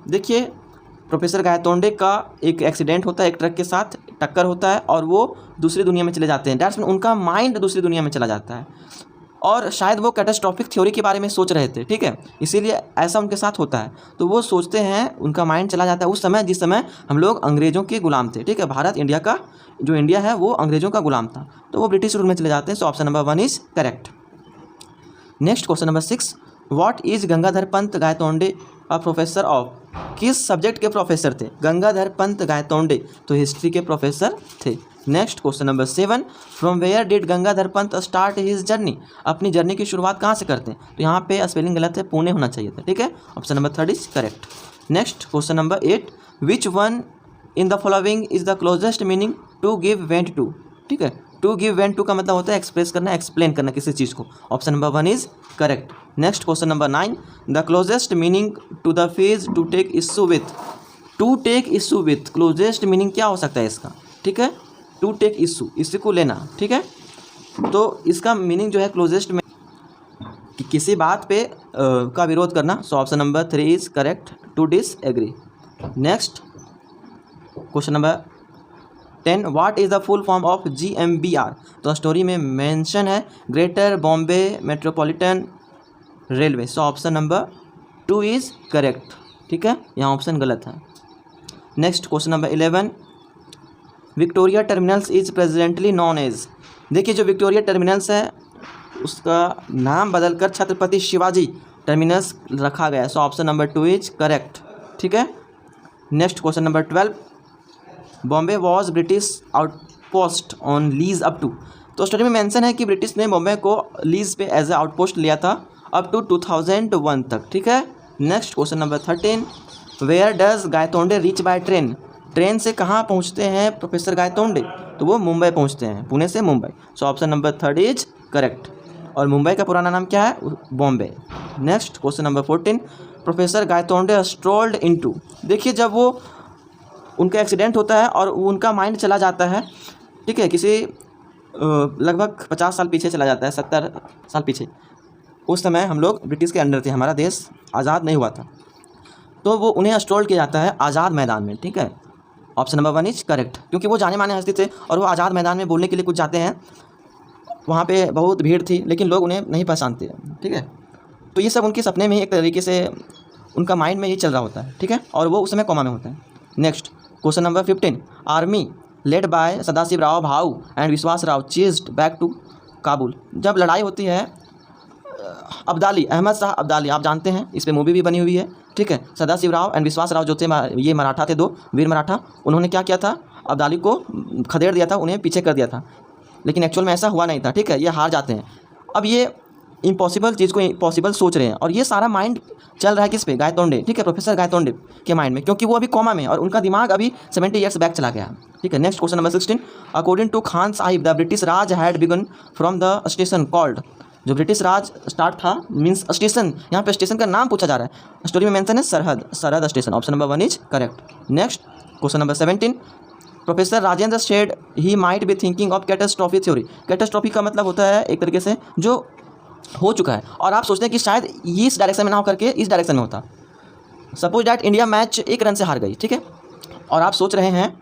देखिए प्रोफेसर गायतोंडे का एक एक्सीडेंट होता है, एक ट्रक के साथ टक्कर होता है और वो दूसरी दुनिया में चले जाते हैं, डैट्स मीन उनका माइंड दूसरी दुनिया में चला जाता है। और शायद वो कैटास्ट्रॉफिक थ्योरी के बारे में सोच रहे थे, ठीक है, इसीलिए ऐसा उनके साथ होता है। तो वो सोचते हैं, उनका माइंड चला जाता है उस समय जिस समय हम लोग अंग्रेज़ों के गुलाम थे, ठीक है। भारत इंडिया का जो इंडिया है वो अंग्रेज़ों का गुलाम था, तो वो ब्रिटिश रूल में चले जाते हैं। So option number 1 is correct. Next question number 6, what is Gangadhar Pant Gaitonde a professor of? किस सब्जेक्ट के प्रोफेसर थे गंगाधर पंत गायतोंडे? तो हिस्ट्री के प्रोफेसर थे। Next question number 7, from where did Gangadhar Pant start his journey? अपनी जर्नी की शुरुआत कहाँ से करते हैं? तो यहाँ पे स्पेलिंग गलत है, पुणे होना चाहिए था, ठीक है। Option number 3 is correct. Next question number 8, which one in the following is the closest meaning to give vent to? ठीक है, टू गिव वेंट टू का मतलब होता है एक्सप्रेस करना, एक्सप्लेन करना किसी चीज़ को। Option number 1 is correct. Next question number 9, the closest meaning to the phase to take issue with? To take issue with closest meaning क्या हो सकता है इसका? ठीक है, टू टेक इशू, इसी को लेना, ठीक है। तो इसका मीनिंग जो है क्लोजेस्ट में कि किसी बात पे का विरोध करना। So option number 3 is correct, to disagree. Next question number 10, what is the full form of GMBR? तो स्टोरी में मेंशन है greater Bombay metropolitan railway. So option number 2 is correct, ठीक है, यहाँ ऑप्शन गलत है। Next question number 11, Victoria terminals is presently known as? देखिए जो विक्टोरिया टर्मिनल्स है उसका नाम बदलकर छत्रपति शिवाजी टर्मिनस रखा गया है। So option number 2 is correct, ठीक है। Next question number 12, Bombay was British outpost on lease up to? तो स्टोरी में मेंशन है कि ब्रिटिश ने बॉम्बे को लीज पे एज ए आउटपोस्ट लिया था अप टू 2001 तक, ठीक है। Next question number 13, where does Gaitonde reach by train? Train से कहाँ पहुँचते हैं प्रोफेसर गायतोंडे? तो वो मुंबई पहुँचते हैं, पुणे से Mumbai. So option number 3 is correct. और मुंबई का पुराना नाम क्या है? Bombay. Next question number 14, professor Gaitonde strolled into? देखिए जब वो उनका एक्सीडेंट होता है और उनका माइंड चला जाता है, ठीक है, किसी लगभग 50 साल पीछे चला जाता है, 70 साल पीछे। उस समय हम लोग ब्रिटिश के अंडर थे, हमारा देश आज़ाद नहीं हुआ था, तो वो उन्हें स्ट्रोल किया जाता है आज़ाद मैदान में, ठीक है। ऑप्शन नंबर 1 इज करेक्ट, क्योंकि वो जाने माने हस्ती थे और वो आज़ाद मैदान में बोलने के लिए कुछ जाते हैं, वहाँ पे बहुत भीड़ थी लेकिन लोग उन्हें नहीं पहचानते, ठीक है। तो ये सब उनके सपने में ही एक तरीके से उनका माइंड में ये चल रहा होता है, ठीक है, और वो उस समय कोमा में होता है। Next question number 15, army led by Sadashiv Rao Bhau and Vishwas Rao chased back to Kabul? जब लड़ाई होती है अब्दाली, अहमद शाह अब्दाली, आप जानते हैं, इस पर मूवी भी बनी हुई है, ठीक है। सदाशिव राव एंड विश्वास राव जो थे ये मराठा थे, 2 वीर मराठा, उन्होंने क्या किया था? अब्दाली को खदेड़ दिया था, उन्हें पीछे कर दिया था, लेकिन एक्चुअल में ऐसा हुआ नहीं था, ठीक है, ये हार जाते हैं। अब ये इम्पॉसिबल चीज़ को पॉसिबल सोच रहे हैं और ये सारा माइंड चल रहा है किस पे? गायतोंडे, ठीक है, प्रोफेसर गायतोंडे के माइंड में, क्योंकि वो अभी कोमा में और उनका दिमाग अभी 70 ईयर्स बैक चला गया, ठीक है। Next question number 16, according to Khan Sahib the British Raj had begun from the station called? जो ब्रिटिश राज स्टार्ट था मीन्स स्टेशन, यहाँ पे स्टेशन का नाम पूछा जा रहा है, स्टोरी में मेंशन है Sarhad station. Option number 1 is correct. Next question number 17, professor Rajendra shed he might be thinking of catastrophe theory? Catastrophe का मतलब होता है एक तरीके से जो हो चुका है और आप सोचते हैं कि शायद ये इस डायरेक्शन में ना हो करके इस डायरेक्शन में होता। Suppose that India match 1 run से हार गई, ठीक है, और आप सोच रहे हैं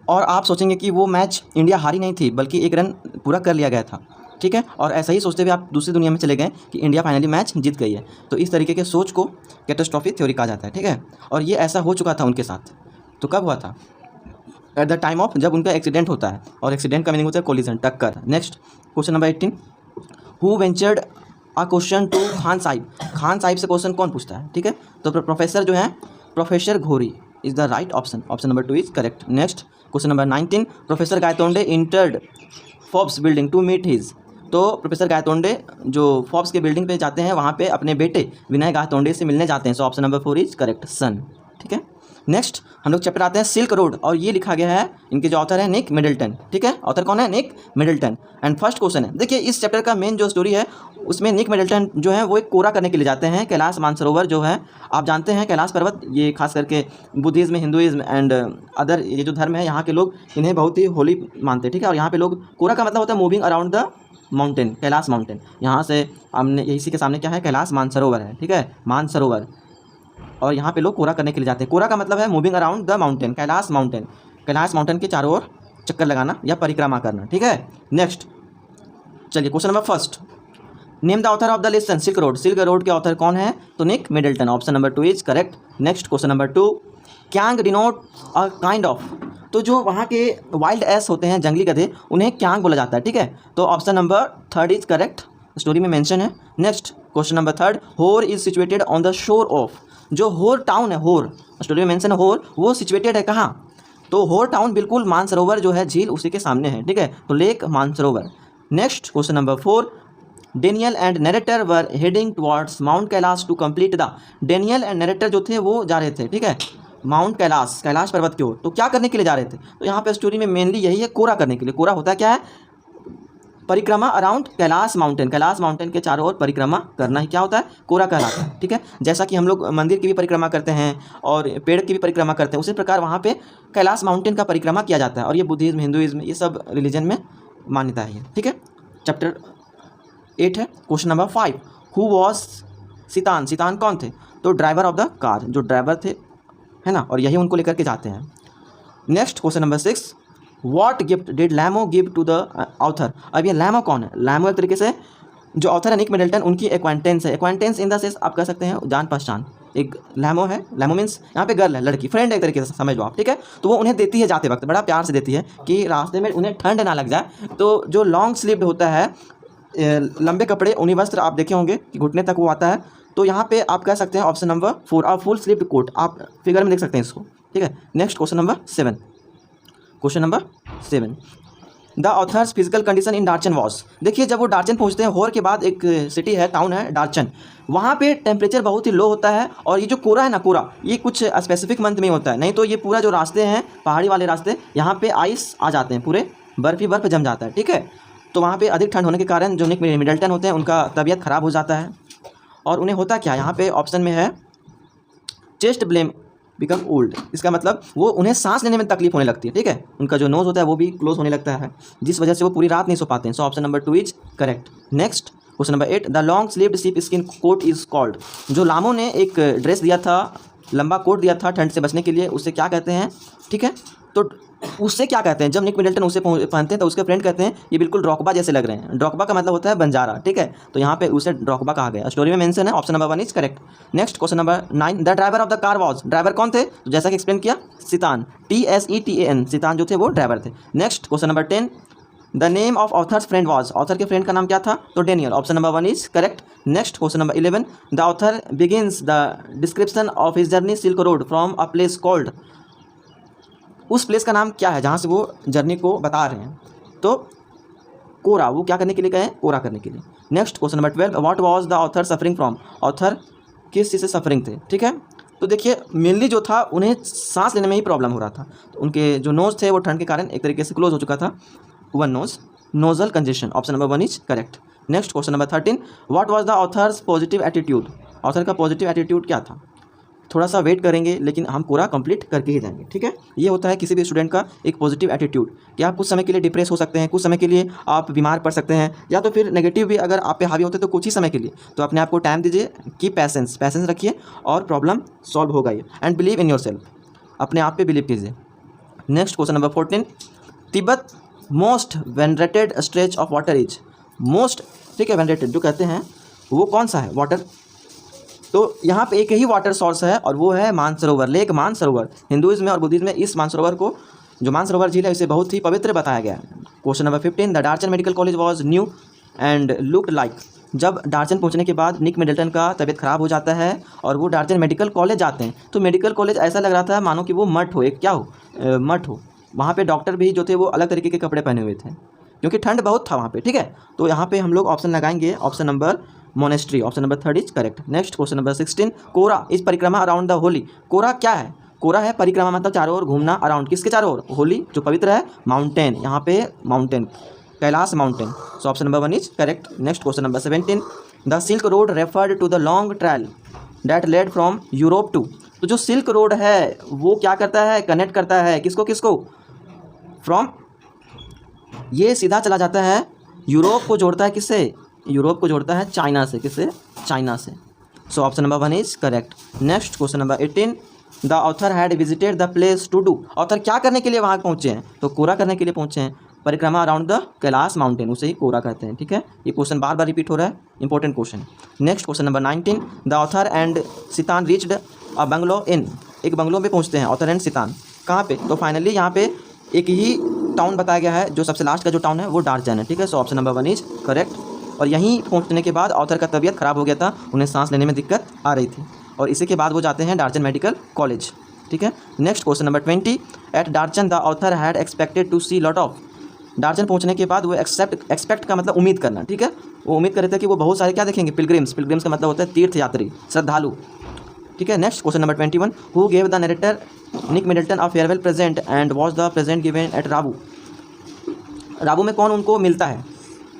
और आप सोचेंगे कि वो मैच इंडिया हारी नहीं थी बल्कि 1 रन पूरा कर लिया गया था, ठीक है, और ऐसा ही सोचते हुए आप दूसरी दुनिया में चले गए कि इंडिया फाइनली मैच जीत गई है। तो इस तरीके के सोच को कैटास्ट्रॉफी थ्योरी कहा जाता है, ठीक है, और ये ऐसा हो चुका था उनके साथ। तो कब हुआ था? एट द टाइम ऑफ जब उनका एक्सीडेंट होता है, और एक्सीडेंट का मीनिंग होता है कोलिजन, टक्कर। Next question number 18, who ventured a question to Khan Sahib? Khan Sahib से क्वेश्चन कौन पूछता है, ठीक है, तो प्रोफेसर जो है professor Ghori is the right option. Option number 2 is correct. Next question number 19, professor Gaitonde entered Forbes building to meet his? तो प्रोफेसर गायतोंडे जो फोर्ब्स के बिल्डिंग पे जाते हैं वहाँ पे अपने बेटे विनय गायतोंडे से मिलने जाते हैं। So option number 4 is correct, son, ठीक है। नेक्स्ट हम लोग चैप्टर आते हैं सिल्क रोड, और ये लिखा गया है, इनके जो ऑथर है निक मिडल्टन, ठीक है, ऑथर कौन है? Nick Middleton. And first question है, देखिए इस चैप्टर का मेन जो स्टोरी है उसमें निक मिडल्टन जो है वो एक कोरा करने के लिए जाते हैं कैलाश मानसरोवर, जो है आप जानते हैं कैलाश पर्वत, ये खास करके बुद्धिज़्म, हिंदुइज्म एंड अदर ये जो धर्म है यहाँ के लोग इन्हें बहुत ही होली मानते हैं, ठीक है, और यहाँ पे लोग, कोरा का मतलब होता है moving around the mountain, Kailash mountain. यहाँ से हमने इसी के सामने क्या है? कैलाश मानसरोवर है, ठीक है, मानसरोवर, और यहाँ पे लोग कोरा करने के लिए जाते हैं। कोरा का मतलब है moving around the mountain, Kailash mountain, Kailash mountain के चारों ओर चक्कर लगाना या परिक्रमा करना, ठीक है। नेक्स्ट चलिए question number first, name the author of the lesson silk road. Silk road के ऑथर कौन है? तो Nick Middleton. Option number 2 is correct. Next question number 2, kiang denote a kind of. तो जो वहाँ के वाइल्ड एस होते हैं, जंगली गधे, उन्हें क्यांग बोला जाता है, ठीक है। तो option number 3 is correct, story में मेंशन है। नेक्स्ट क्वेश्चन नंबर 3, होर is situated on the shore of. जो होर टाउन है, होर स्टोरी में मेंशन है, होर वो सिचुएटेड है कहाँ? तो होर टाउन बिल्कुल मानसरोवर जो है झील उसी के सामने है, ठीक है। तो lake Mansarovar. Next question number 4, Daniel and narrator were heading towards mount Kailash to complete the. Daniel and narrator जो थे वो जा रहे थे, ठीक है, माउंट कैलाश, कैलाश पर्वत की ओर। तो क्या करने के लिए जा रहे थे? तो यहाँ पे स्टोरी में मेनली यही है, कोरा करने के लिए। कोरा होता है क्या है? परिक्रमा around Kailash mountain. Kailash mountain के चारों ओर परिक्रमा करना ही क्या होता है? कोरा कहलाता है, ठीक है। जैसा कि हम लोग मंदिर की भी परिक्रमा करते हैं और पेड़ की भी परिक्रमा करते हैं, उसी प्रकार वहाँ पे कैलाश माउंटेन का परिक्रमा किया जाता है। और ये बुद्धिज्म, हिंदुइज्म, ये सब रिलीजन में मान्यता है, ठीक है। चैप्टर 8 है। Question number 5, who was Tsetan. Tsetan कौन थे? तो ड्राइवर ऑफ द कार, जो ड्राइवर थे, है ना, और यही उनको लेकर के जाते हैं। Next question number 6, what gift did Lhamo give to the author. अब ये लैमो कौन है? लैमो एक तरीके से जो ऑथर है निक मिडल्टन, उनकी एक्वांटेंस है। एक्वांटेंस इन द सेंस आप कह सकते हैं जान पहचान। एक लैमो है, लैमो मीन्स यहाँ पे गर्ल है, लड़की, फ्रेंड एक तरीके से समझ लो आप, ठीक है। तो वो उन्हें देती है जाते वक्त, बड़ा प्यार से देती है कि रास्ते में उन्हें ठंड ना लग जाए। तो जो लॉन्ग स्लीव्ड होता है, लंबे कपड़े, ऊनी वस्त्र आप देखे होंगे कि घुटने तक वो आता है। तो यहाँ पे आप कह सकते हैं ऑप्शन नंबर 4, और फुल स्लीव्ड कोट, आप फिगर में देख सकते हैं इसको, ठीक है। Next question number 7, question number 7, the author's physical condition in Darchen was. देखिए जब वो डार्चन पहुँचते हैं, होर के बाद एक सिटी है, टाउन है डार्चन, वहाँ पे टेम्परेचर बहुत ही लो होता है। और ये जो कोरा है ना, कोरा ये कुछ स्पेसिफिक मंथ में होता है, नहीं तो ये पूरा जो रास्ते हैं पहाड़ी वाले रास्ते, यहाँ पे आइस आ जाते हैं, पूरे बर्फ़ ही बर्फ़ जम जाता है, ठीक है। तो वहाँ पे अधिक ठंड होने के कारण जो निक मिडल्टन होते हैं उनका तबीयत ख़राब हो जाता है। और उन्हें होता क्या, यहाँ पे ऑप्शन में है चेस्ट ब्लेम बिकम ओल्ड। इसका मतलब वो उन्हें सांस लेने में तकलीफ होने लगती है, ठीक है। उनका जो नोज़ होता है वो भी क्लोज होने लगता है, जिस वजह से वो पूरी रात नहीं सो पाते हैं। So option number 2 is correct. Next question number 8, the long sleeved sheep skin coat is called. जो लामो ने एक ड्रेस दिया था, लंबा कोट दिया था ठंड से बचने के लिए, उसे क्या कहते हैं, ठीक है। तो उससे क्या कहते हैं? जब निक मिडल्टन उसे पहनते हैं तो उसके फ्रेंड कहते हैं ये बिल्कुल ड्रॉकबा जैसे लग रहे हैं। ड्रॉकबा का मतलब होता है बंजारा, ठीक है। तो यहाँ पे उसे ड्रॉकबा कहा गया, स्टोरी में मेंशन है। Option number 1 is correct. Next question number 9, the driver of the car was. Driver कौन थे? तो जैसा कि एक्सप्लेन किया, सितान, TSETAN, सितान जो थे वो ड्राइवर थे। Next question number 10, the name of authors friend was. Author के फ्रेंड का नाम क्या था? तो Daniel. Option number 1 is correct. Next question number 11, the author begins the description of his journey silk road from a place called. उस place का नाम क्या है जहाँ से वो जर्नी को बता रहे हैं? तो कोरा, वो क्या करने के लिए गए? कोरा करने के लिए। Next question number 12, what was the author suffering from. Author किस चीज़ से सफरिंग थे, ठीक है। तो देखिए मेनली जो था उन्हें सांस लेने में ही प्रॉब्लम हो रहा था। तो उनके जो नोज़ थे वो ठंड के कारण एक तरीके से क्लोज हो चुका था, one nose, nasal congestion. Option number 1 is correct. Next question number 13, what was the author's positive attitude. Author का पॉजिटिव एटीट्यूड क्या था? थोड़ा सा वेट करेंगे लेकिन हम पूरा कंप्लीट करके ही जाएंगे, ठीक है। ये होता है किसी भी स्टूडेंट का एक पॉजिटिव एटीट्यूड कि आप कुछ समय के लिए डिप्रेस हो सकते हैं, कुछ समय के लिए आप बीमार पड़ सकते हैं, या तो फिर नेगेटिव भी अगर आप पे हावी होते हैं तो कुछ ही समय के लिए। तो अपने आप को टाइम दीजिए, की पैसेंस रखिए और प्रॉब्लम सॉल्व होगा ये। And believe in your self, अपने आप पे बिलीव कीजिए। Next question number 14, Tibet most venerated stretch of water is. Most, ठीक है, वेनरेटेड जो कहते हैं वो कौन सा है वाटर? तो यहाँ पे एक ही वाटर सोर्स है और वो है मानसरोवर, लेक मानसरोवर। हिंदुइज्म में और बुद्धिज्म में इस मानसरोवर को, जो मानसरोवर झील है, इसे बहुत ही पवित्र बताया गया है। Question number 15, the Darchen medical college was new and looked like. जब डार्चन पहुँचने के बाद निक मिडल्टन का तबीयत ख़राब हो जाता है और वो डार्चन मेडिकल कॉलेज जाते हैं, तो मेडिकल कॉलेज ऐसा लग रहा था मानो कि वो मठ हो, एक क्या हो, मठ हो। वहाँ पे डॉक्टर भी जो थे वो अलग तरीके के कपड़े पहने हुए थे क्योंकि ठंड बहुत था वहाँ पे, ठीक है। तो यहाँ पे हम लोग ऑप्शन लगाएंगे, option number monastery. Option number 3 is correct. Next question number 16, कोरा इस परिक्रमा अराउंड द होली। कोरा क्या है? कोरा है परिक्रमा, मतलब चारों ओर घूमना, अराउंड किसके चारों ओर? होली जो पवित्र है, माउंटेन, यहाँ पे mountain, Kailash mountain. So option number 1 is correct. Next question number 17, the silk road referred to the long trail that led from Europe to. तो जो सिल्क रोड है वो क्या करता है? कनेक्ट करता है किसको किसको? फ्रॉम, ये सीधा चला जाता है, यूरोप को जोड़ता है किससे? यूरोप को जोड़ता है चाइना से। किससे? चाइना से। So option number 1 is correct. Next question number 18, the author had visited the place to do. Author क्या करने के लिए वहाँ पहुँचे हैं? तो कोरा करने के लिए पहुँचे हैं। परिक्रमा अराउंड द कैलाश माउंटेन, उसे ही कोरा कहते हैं। ठीक है, ये क्वेश्चन बार बार रिपीट हो रहा है, important question. Next question number 19, the author and Tsetan reached a bungalow in, एक बंगलो में पहुंचते हैं ऑथर एंड सितान, कहाँ पे? तो फाइनली यहाँ पे एक ही टाउन बताया गया है, जो सबसे लास्ट का जो टाउन है वो डार्जन है। ठीक है, so option number 1 is correct. और यहीं पहुंचने के बाद ऑथर का तबीयत ख़राब हो गया था, उन्हें सांस लेने में दिक्कत आ रही थी, और इसी के बाद वो जाते हैं डार्जन मेडिकल कॉलेज। ठीक है, next question number 20, at Darchen the author had expected to see lot of, Darchen पहुंचने के बाद वो एक्सपेक्ट का मतलब उम्मीद करना। ठीक है, वो उम्मीद कर रहे थे कि वो बहुत सारे क्या देखेंगे? पिलग्रिम्स का मतलब होता है तीर्थ यात्री, श्रद्धालु। ठीक है, next question number 21, who gave the narrator Nick Middleton a farewell present and was the present given at Rabu, Rabu में कौन उनको मिलता है?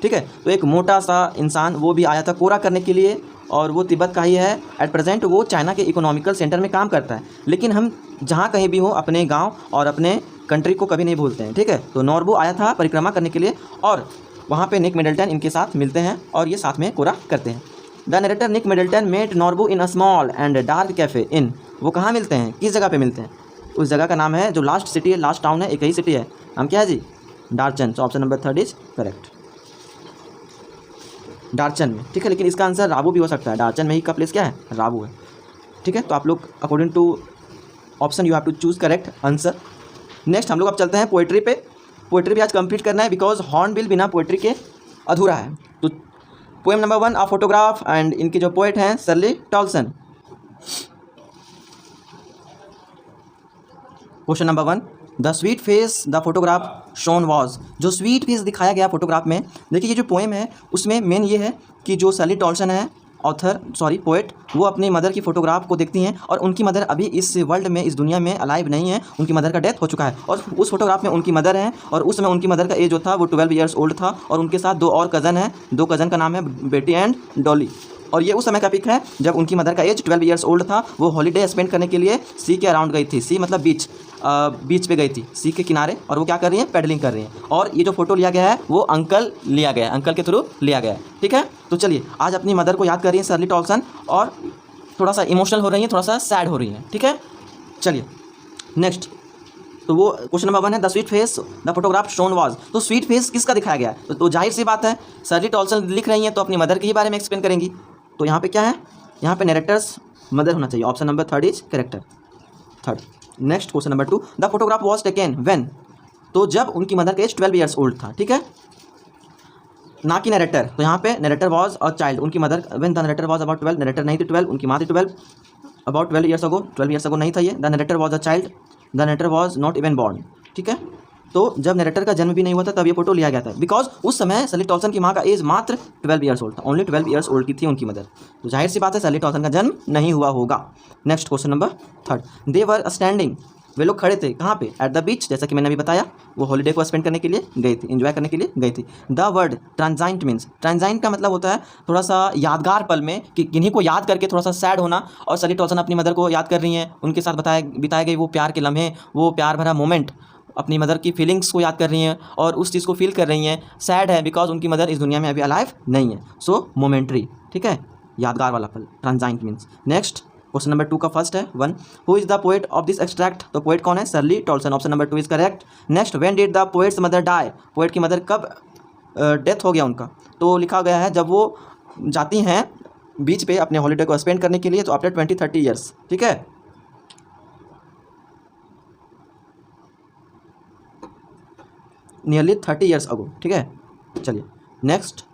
ठीक है, तो एक मोटा सा इंसान, वो भी आया था कोरा करने के लिए, और वो तिब्बत का ही है। एट प्रेजेंट वो चाइना के इकोनॉमिकल सेंटर में काम करता है, लेकिन हम जहाँ कहीं भी हो अपने गांव और अपने कंट्री को कभी नहीं भूलते हैं। ठीक है, तो नॉर्बू आया था परिक्रमा करने के लिए, और वहाँ पे निक मिडल्टन इनके साथ मिलते हैं और ये साथ में कोरा करते हैं। The narrator Nick Middleton met Norbu in a small and dark cafe in, वो कहाँ मिलते हैं, किस जगह पे मिलते हैं? उस जगह का नाम है, जो लास्ट सिटी है, लास्ट टाउन है, एक ही सिटी है, नाम क्या है जी? Darchen. So option number 3 is correct, Darchen में। ठीक है, लेकिन इसका आंसर राबू भी हो सकता है, डार्चन में ही का प्लेस क्या है? राबू है। ठीक है, तो आप लोग according to option you have to choose correct answer. Next हम लोग अब चलते हैं पोइट्री पे। पोइट्री भी आज कंप्लीट करना है, बिकॉज हॉर्नबिल बिना पोइट्री के अधूरा है। तो poem number 1 a photograph, and इनके जो पोइट हैं Shirley Toulson. Question number 1, the sweet face the photograph shown was, जो स्वीट फेस दिखाया गया फोटोग्राफ में। देखिए ये जो पोएम है उसमें मेन ये है कि जो शर्ली टॉल्सन है पोएट, वो अपनी मदर की फ़ोटोग्राफ को देखती हैं, और उनकी मदर अभी इस वर्ल्ड में, इस दुनिया में अलाइव नहीं है, उनकी मदर का डेथ हो चुका है, और उस फोटोग्राफ में उनकी मदर है, और उस समय उनकी मदर का एज जो था वो 12 ईयर्स ओल्ड था, और उनके साथ 2 और कज़न हैं, 2 कज़न का नाम है बेटी एंड डॉली। और ये उस समय का पिक है जब उनकी मदर का एज 12 ईयर्स ओल्ड था। वो हॉलीडे स्पेंड करने के लिए सी के अराउंड गई थी, सी मतलब बीच पे गई थी, सी के किनारे, और वो क्या कर रही हैं? पेडलिंग कर रही हैं। और ये जो फोटो लिया गया है वो अंकल के थ्रू लिया गया है। ठीक है, तो चलिए आज अपनी मदर को याद कर रही हैं शर्ली टॉल्सन, और थोड़ा सा इमोशनल हो रही हैं, थोड़ा सा सैड हो रही हैं। ठीक है, चलिए नेक्स्ट। तो वो क्वेश्चन नंबर 1 है the sweet face the photograph shown was, तो स्वीट फेस किसका दिखाया गया है? तो जाहिर सी बात है शर्ली टॉल्सन लिख रही हैं तो अपनी मदर के ही बारे में एक्सप्लेन करेंगी। तो यहाँ पे क्या है? यहाँ पे नरेटर्स मदर होना चाहिए, option number 3 is correct, third. Next question number 2, the photograph was taken when, तो जब उनकी मदर का एज 12 ईयर्स ओल्ड था। ठीक है, ना कि नरेटर। तो यहाँ पे नरेटर वॉज अ चाइल्ड, उनकी mother when the narrator was about 12, narrator नहीं थी 12, उनकी माँ थी 12, अबाउट 12 ईयर्स अगो नहीं था ये। The narrator was a child, the narrator was not even born. ठीक है, तो जब नरेटर का जन्म भी नहीं हुआ था तब ये फोटो लिया गया था, बिकॉज उस समय शर्ली टॉल्सन की माँ का एज मात्र 12 ईयर्स ओल्ड था, ओनली 12 ईयर्स ओल्ड की थी उनकी मदर। तो जाहिर सी बात है शर्ली टॉल्सन का जन्म नहीं हुआ होगा। Next question number 3, they were standing, वे लोग खड़े थे कहाँ पे? एट द बीच, जैसा कि मैंने अभी बताया, वो हॉलीडे को स्पेंड करने के लिए गई थी, एंजॉय करने के लिए गई थी। द वर्ड ट्रांजाइंट मीन्स, ट्रांजाइंट का मतलब होता है थोड़ा सा यादगार पल में, कि किन्हीं को याद करके थोड़ा सा सैड होना, और शर्ली टॉल्सन अपनी मदर को याद कर रही हैं, उनके साथ बिताए गए वो प्यार के लम्हे, वो प्यार भरा मोमेंट, अपनी मदर की फीलिंग्स को याद कर रही हैं और उस चीज़ को फील कर रही हैं। सैड है बिकॉज उनकी मदर इस दुनिया में अभी अलाइव नहीं है, सो मोमेंट्री। ठीक है, यादगार वाला पल, transient means. Next question number 2 का फर्स्ट है 1, who is the poet of this extract, तो पोएट कौन है? Shirley Toulson, option number 2 is correct. Next, when did the poet's mother die, poet की मदर कब डेथ हो गया उनका? तो लिखा गया है जब वो जाती हैं बीच पे अपने हॉलीडे को स्पेंड करने के लिए, तो आफ्टर 20-30 ईयर्स। ठीक है, नियरली 30 ईयर्स अगो। ठीक है, चलिए next,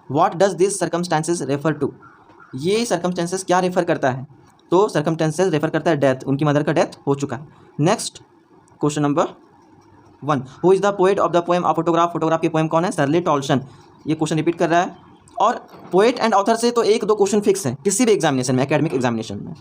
what does this circumstances refer to, ये सर्कमस्टेंसेस क्या रेफर करता है? तो सर्कमस्टेंसेस रेफर करता है डेथ, उनकी मदर का डेथ हो चुका है। Next question number 1, who is the poet of the poem a photograph, photograph की पोएम कौन है? Shirley Toulson. ये क्वेश्चन रिपीट कर रहा है, और पोएट एंड ऑथर से तो 1-2 क्वेश्चन फिक्स है किसी भी एग्जामिनेशन में, एकेडमिक एग्जामिनेशन में।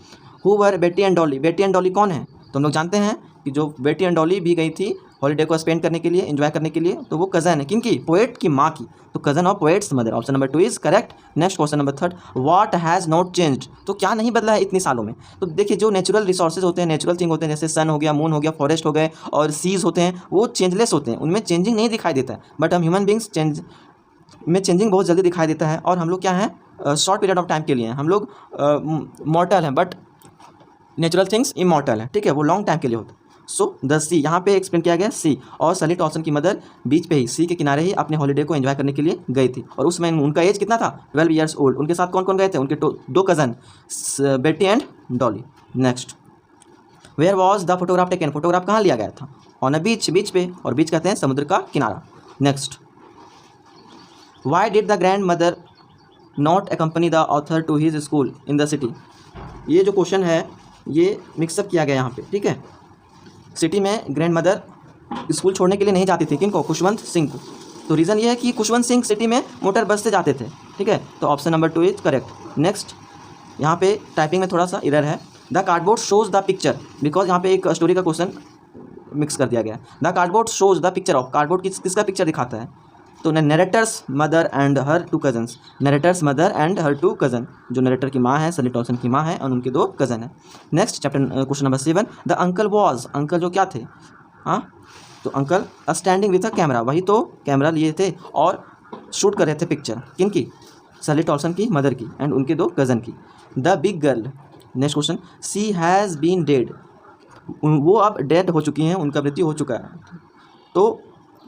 हु वर बेटी एंड डॉली, बेटी एंड डॉली कौन है? तो हम लोग जानते हैं कि जो बेटी एंड डॉली भी गई थी हॉलीडे को स्पेंड करने के लिए, एंजॉय करने के लिए, तो वो कज़न है किनकी? पोएट की माँ की, तो cousin of poets mother, option number 2 is correct. Next question number 3, what has not changed, तो क्या नहीं बदला है इतनी सालों में? तो देखिए जो नेचुरल रिसोर्सेज होते हैं, नेचुरल थिंग होते हैं, जैसे सन हो गया, मून हो गया, फॉरेस्ट हो गए और सीज होते हैं, वो चेंजलेस होते हैं, उनमें चेंजिंग नहीं दिखाई देता है। बट हम ह्यूमन बींग्स में चेंजिंग बहुत जल्दी दिखाई देता है, और हम लोग क्या हैं, शॉर्ट पीरियड ऑफ टाइम के लिए हैं, हम लोग मॉर्टल हैं, बट नेचुरल थिंग्स इमॉर्टल है। ठीक है, वो लॉन्ग टाइम के लिए होता है। सो द सी, यहाँ पे एक्सप्लेन किया गया सी, और सली टॉसन की मदर बीच पे ही सी के किनारे ही अपने हॉलीडे को एंजॉय करने के लिए गई थी। और उसमें उनका एज कितना था? 12 ईयर्स ओल्ड। उनके साथ कौन कौन गए थे? उनके दो cousin Betty and Dolly. Next, where was the photograph taken, photograph कहाँ लिया गया था? ऑन अ बीच, बीच पे, और बीच कहते हैं समुद्र का किनारा। Next, why did the grand mother not accompany the author to his school in the city. ये जो क्वेश्चन है ये मिक्सअप किया गया यहाँ पे, ठीक है। सिटी में ग्रैंड मदर स्कूल छोड़ने के लिए नहीं जाती थी, किनको? खुशवंत सिंह को। तो रीज़न ये है कि खुशवंत सिंह सिटी में मोटर बस से जाते थे, ठीक है। तो option number 2 is correct. Next, यहाँ पे टाइपिंग में थोड़ा सा एरर है। The cardboard shows the picture, because यहाँ पे एक स्टोरी का क्वेश्चन मिक्स कर दिया गया है। The cardboard shows the picture of, cardboard किसका पिक्चर दिखाता है? तो narrator's mother and her 2 cousins, narrator's mother and her 2 cousin, जो नरेटर की माँ है सली टॉसन की माँ है और उनके 2 कज़न है। Next chapter question number 7, the uncle was, uncle जो क्या थे? हाँ, तो uncle standing with a camera, वही तो कैमरा लिए थे और शूट कर रहे थे पिक्चर, किनकी? सली टॉसन की मदर की एंड उनके 2 कज़न की। The big girl, next question, she has been dead, वो अब डेड हो चुकी हैं, उनका मृत्यु हो चुका है। तो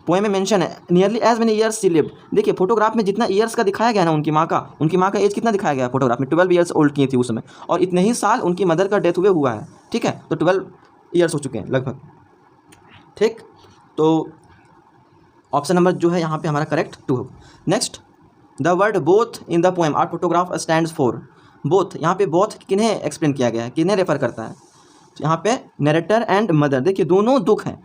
पोएम में मेंशन है nearly as many years she lived. देखिए फोटोग्राफ में जितना ईयर्स का दिखाया गया ना उनकी माँ का एज कितना दिखाया गया फोटोग्राफ में? 12 ईयर्स ओल्ड की थी उस समय, और इतने ही साल उनकी मदर का डेथ हुआ है, ठीक है। तो 12 ईयर्स हो चुके हैं लगभग, ठीक। तो ऑप्शन नंबर जो है यहाँ पे हमारा करेक्ट 2 होगा। Next, the word both in the poem are photograph stands for, both, यहाँ पे बोथ किन्हें एक्सप्लेन किया गया है, किन्हें रेफर करता है? यहाँ पे नरेटर एंड मदर, देखिए दोनों दुख हैं।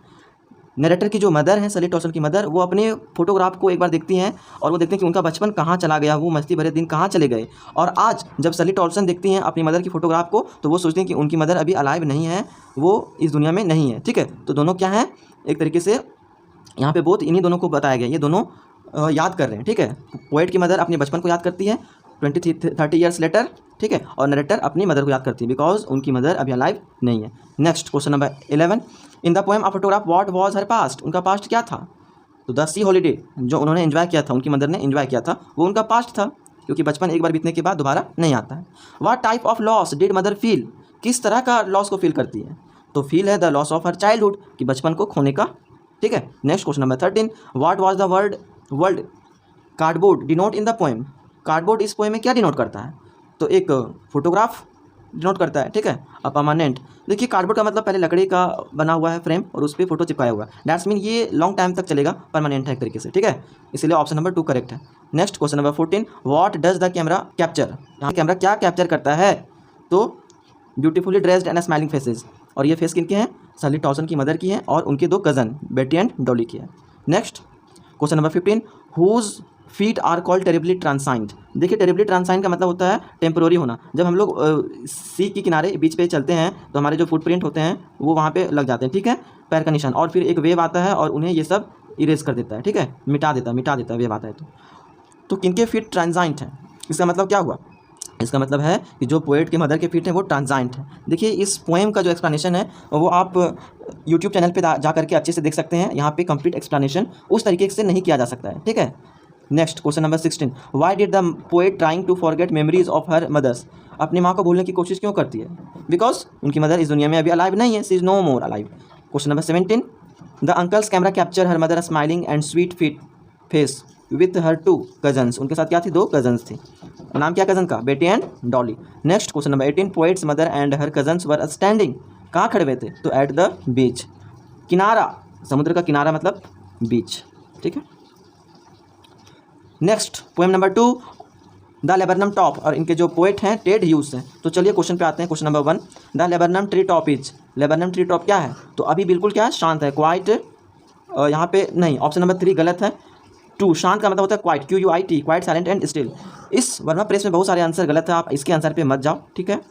नरेटर की जो मदर है सली टॉसन की मदर, वो अपने फोटोग्राफ को एक बार देखती हैं और वो देखते हैं कि उनका बचपन कहाँ चला गया, वो मस्ती भरे दिन कहाँ चले गए। और आज जब सली टॉसन देखती हैं अपनी मदर की फोटोग्राफ को तो वो सोचती हैं कि उनकी मदर अभी अलाइव नहीं है, वो इस दुनिया में नहीं है, ठीक है। तो दोनों क्या हैं? एक तरीके से यहाँ पे बहुत इन्हीं दोनों को बताया गया, ये दोनों याद कर रहे हैं, ठीक है। पोएट की मदर अपने बचपन को याद करती है 20-30 ईयर्स लेटर, ठीक है, और नरेटर अपनी मदर को याद करती है बिकॉज उनकी मदर अभी अलाइव नहीं है। Next question number 11, in the poem a photograph what was her past, उनका पास्ट क्या था? तो द सी हॉलीडे जो उन्होंने एंजॉय किया था, उनकी मदर ने एंजॉय किया था, वो उनका पास्ट था, क्योंकि बचपन एक बार बीतने के बाद दोबारा नहीं आता है। What type of loss did mother feel, किस तरह का लॉस को फील करती है? तो फील है the loss of her childhood, कि बचपन को खोने का, ठीक है। Next question number 13, what was the word cardboard denote in the poem, cardboard इस पोएम में क्या डिनोट करता है? तो एक फोटोग्राफ डिनोट करता है, ठीक है। अब परमानेंट, देखिए कार्डबोर्ड का मतलब पहले लकड़ी का बना हुआ है फ्रेम और उस पर फोटो चिपकाया हुआ है, दैट्स मीन ये लॉन्ग टाइम तक चलेगा, परमानेंट है एक तरीके से, ठीक है। इसलिए ऑप्शन नंबर 2 करेक्ट है। Next question number 14, what does the camera capture, यहाँ कैमरा क्या कैप्चर करता है? तो beautifully dressed and smiling faces, और ये फेस किनके हैं? सली टॉसन की मदर की हैं और उनके 2 कज़न बेटी एंड डॉली की है। Next question number 15, whose feet are called terribly transient, देखिए टेरिबली ट्रांसाइंड का मतलब होता है टेम्पोररी होना। जब हम लोग सी के किनारे बीच पे चलते हैं तो हमारे जो फुटप्रिंट होते हैं वो वहाँ पे लग जाते हैं, ठीक है, पैर का निशान, और फिर एक वेव आता है और उन्हें ये सब इरेज कर देता है, ठीक है, मिटा देता है वेव आता है। तो किनके फीट ट्रांसाइंट हैं? इसका मतलब क्या हुआ? इसका मतलब है कि जो पोएट के मदर के फीट हैं वो ट्रांसाइंट हैं। देखिए इस पोएम का जो एक्सप्लेनेशन है वो आप यूट्यूब चैनल पे जा करके अच्छे से देख सकते हैं, यहाँ पे कंप्लीट एक्सप्लेनेशन उस तरीके से नहीं किया जा सकता है, ठीक है। Next question number 16, why did the poet trying to forget memories of her mothers, अपनी माँ को भूलने की कोशिश क्यों करती है? बिकॉज उनकी मदर इस दुनिया में अभी अलाइव नहीं है, she is no more alive. Question number 17, the uncle's camera capture her mother smiling and sweet face with her 2 cousins, उनके साथ क्या थी? 2 कजन्स थी, नाम क्या कज़न का? बेटी and Dolly. Next question number 18, poets mother and her cousins were standing, कहाँ खड़े हुए थे? तो एट द बीच, किनारा, समुद्र का किनारा मतलब बीच, ठीक है। Next poem number 2, the laburnum top, और इनके जो पोएट हैं टेड ह्यूज हैं। तो चलिए क्वेश्चन पे आते हैं। Question number 1, the laburnum tree top is, laburnum tree top क्या है? तो अभी बिल्कुल क्या है? शांत है, क्वाइट, यहाँ पे नहीं, ऑप्शन नंबर 3 गलत है। 2, शांत का मतलब होता है quite, QUIT, quite, silent and still. इस वर्मा प्रेस में बहुत सारे आंसर गलत है, आप इसके आंसर पे मत जाओ, ठीक है।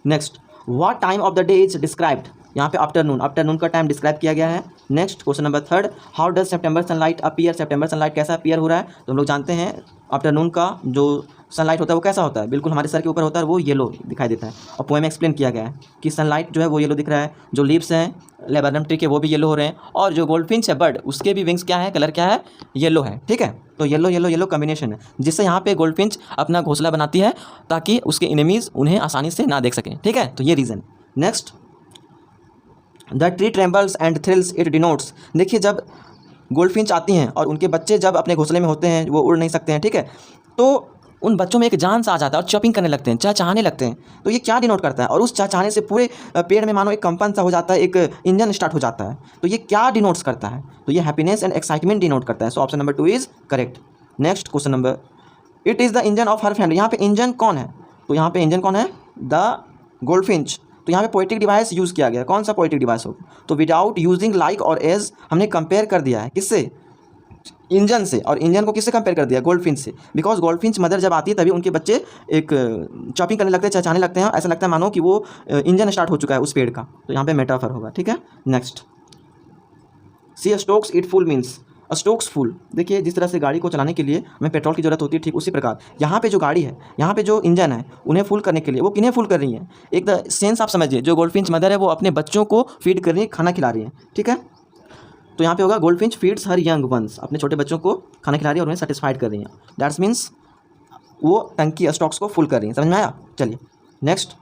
Next, what time of the day is described, यहाँ पे आफ्टरनून का टाइम डिस्क्राइब किया गया है। Next question number 3, how does September sunlight appear, September sunlight कैसा अपीयर हो रहा है? तो हम लोग जानते हैं आफ्टरनून का जो सनलाइट होता है वो कैसा होता है? बिल्कुल हमारे सर के ऊपर होता है, वो येलो दिखाई देता है। और पोएम में एक्सप्लेन किया गया है कि सनलाइट जो है वो येलो दिख रहा है, जो लीव्स हैं लेबरनम ट्री के वो भी येलो हो रहे हैं, और जो गोल्डफिंच है बर्ड उसके भी विंग्स क्या है, कलर क्या है? येलो है, ठीक है। तो येलो कॉम्बिनेशन है, जिससे यहाँ पे गोल्डफिंच अपना घोंसला बनाती है ताकि उसके एनिमीज़ उन्हें आसानी से ना देख सकें, ठीक है। तो ये reason. Next the tree trembles and thrills it denotes. देखिए जब गोल्डफिंच आती हैं और उनके बच्चे जब अपने घोंसले में होते हैं, वो उड़ नहीं सकते हैं, ठीक है, तो उन बच्चों में एक जान सा आ जाता है और चॉपिंग करने लगते हैं, चहचहाने लगते हैं। तो ये क्या डिनोट करता है? और उस चहचहाने से पूरे पेड़ में मानो एक कंपन सा हो जाता है, एक इंजन स्टार्ट हो जाता है। तो ये क्या डिनोट्स करता है? तो ये हैप्पीनेस एंड एक्साइटमेंट डिनोट करता है। So option number 2 is correct. Next question number, it is the engine of her family. यहाँ पे इंजन कौन है? तो यहाँ पे इंजन कौन है? The goldfinch. तो यहाँ पे पोएटिक डिवाइस यूज़ किया गया। कौन सा पोएटिक डिवाइस होगा? तो विदाउट यूजिंग लाइक और एज हमने कंपेयर कर दिया है किससे? इंजन से। और इंजन को किससे कंपेयर कर दिया? गोल्डफिंच से। बिकॉज गोल्डफिंच मदर जब आती है तभी उनके बच्चे एक चॉपिंग करने लगते हैं, चहचहाने लगते हैं, ऐसा लगता है मानो कि वो इंजन स्टार्ट हो चुका है उस पेड़ का। तो यहाँ पे मेटाफर होगा, ठीक है। Next, sea stokes it full means stokes full. देखिए जिस तरह से गाड़ी को चलाने के लिए हमें पेट्रोल की जरूरत होती है, ठीक उसी प्रकार यहाँ पे जो गाड़ी है, यहाँ पे जो इंजन है, उन्हें फुल करने के लिए वो किन्हें फुल कर रही है? एक द सेंस आप समझिए, जो गोल्डफिंच मदर है वो अपने बच्चों को फीड कर रही है, खाना खिला रही है, ठीक है। तो यहाँ पे होगा गोल्डफिंच फीड्स हर यंग वंस। अपने छोटे बच्चों को खाना खिला रही है और उन्हें सेटिस्फाइड कर रही है। दैट्स मीन्स वो टंकी स्टॉक्स को फुल कर रही है। समझ में आया? चलिए next,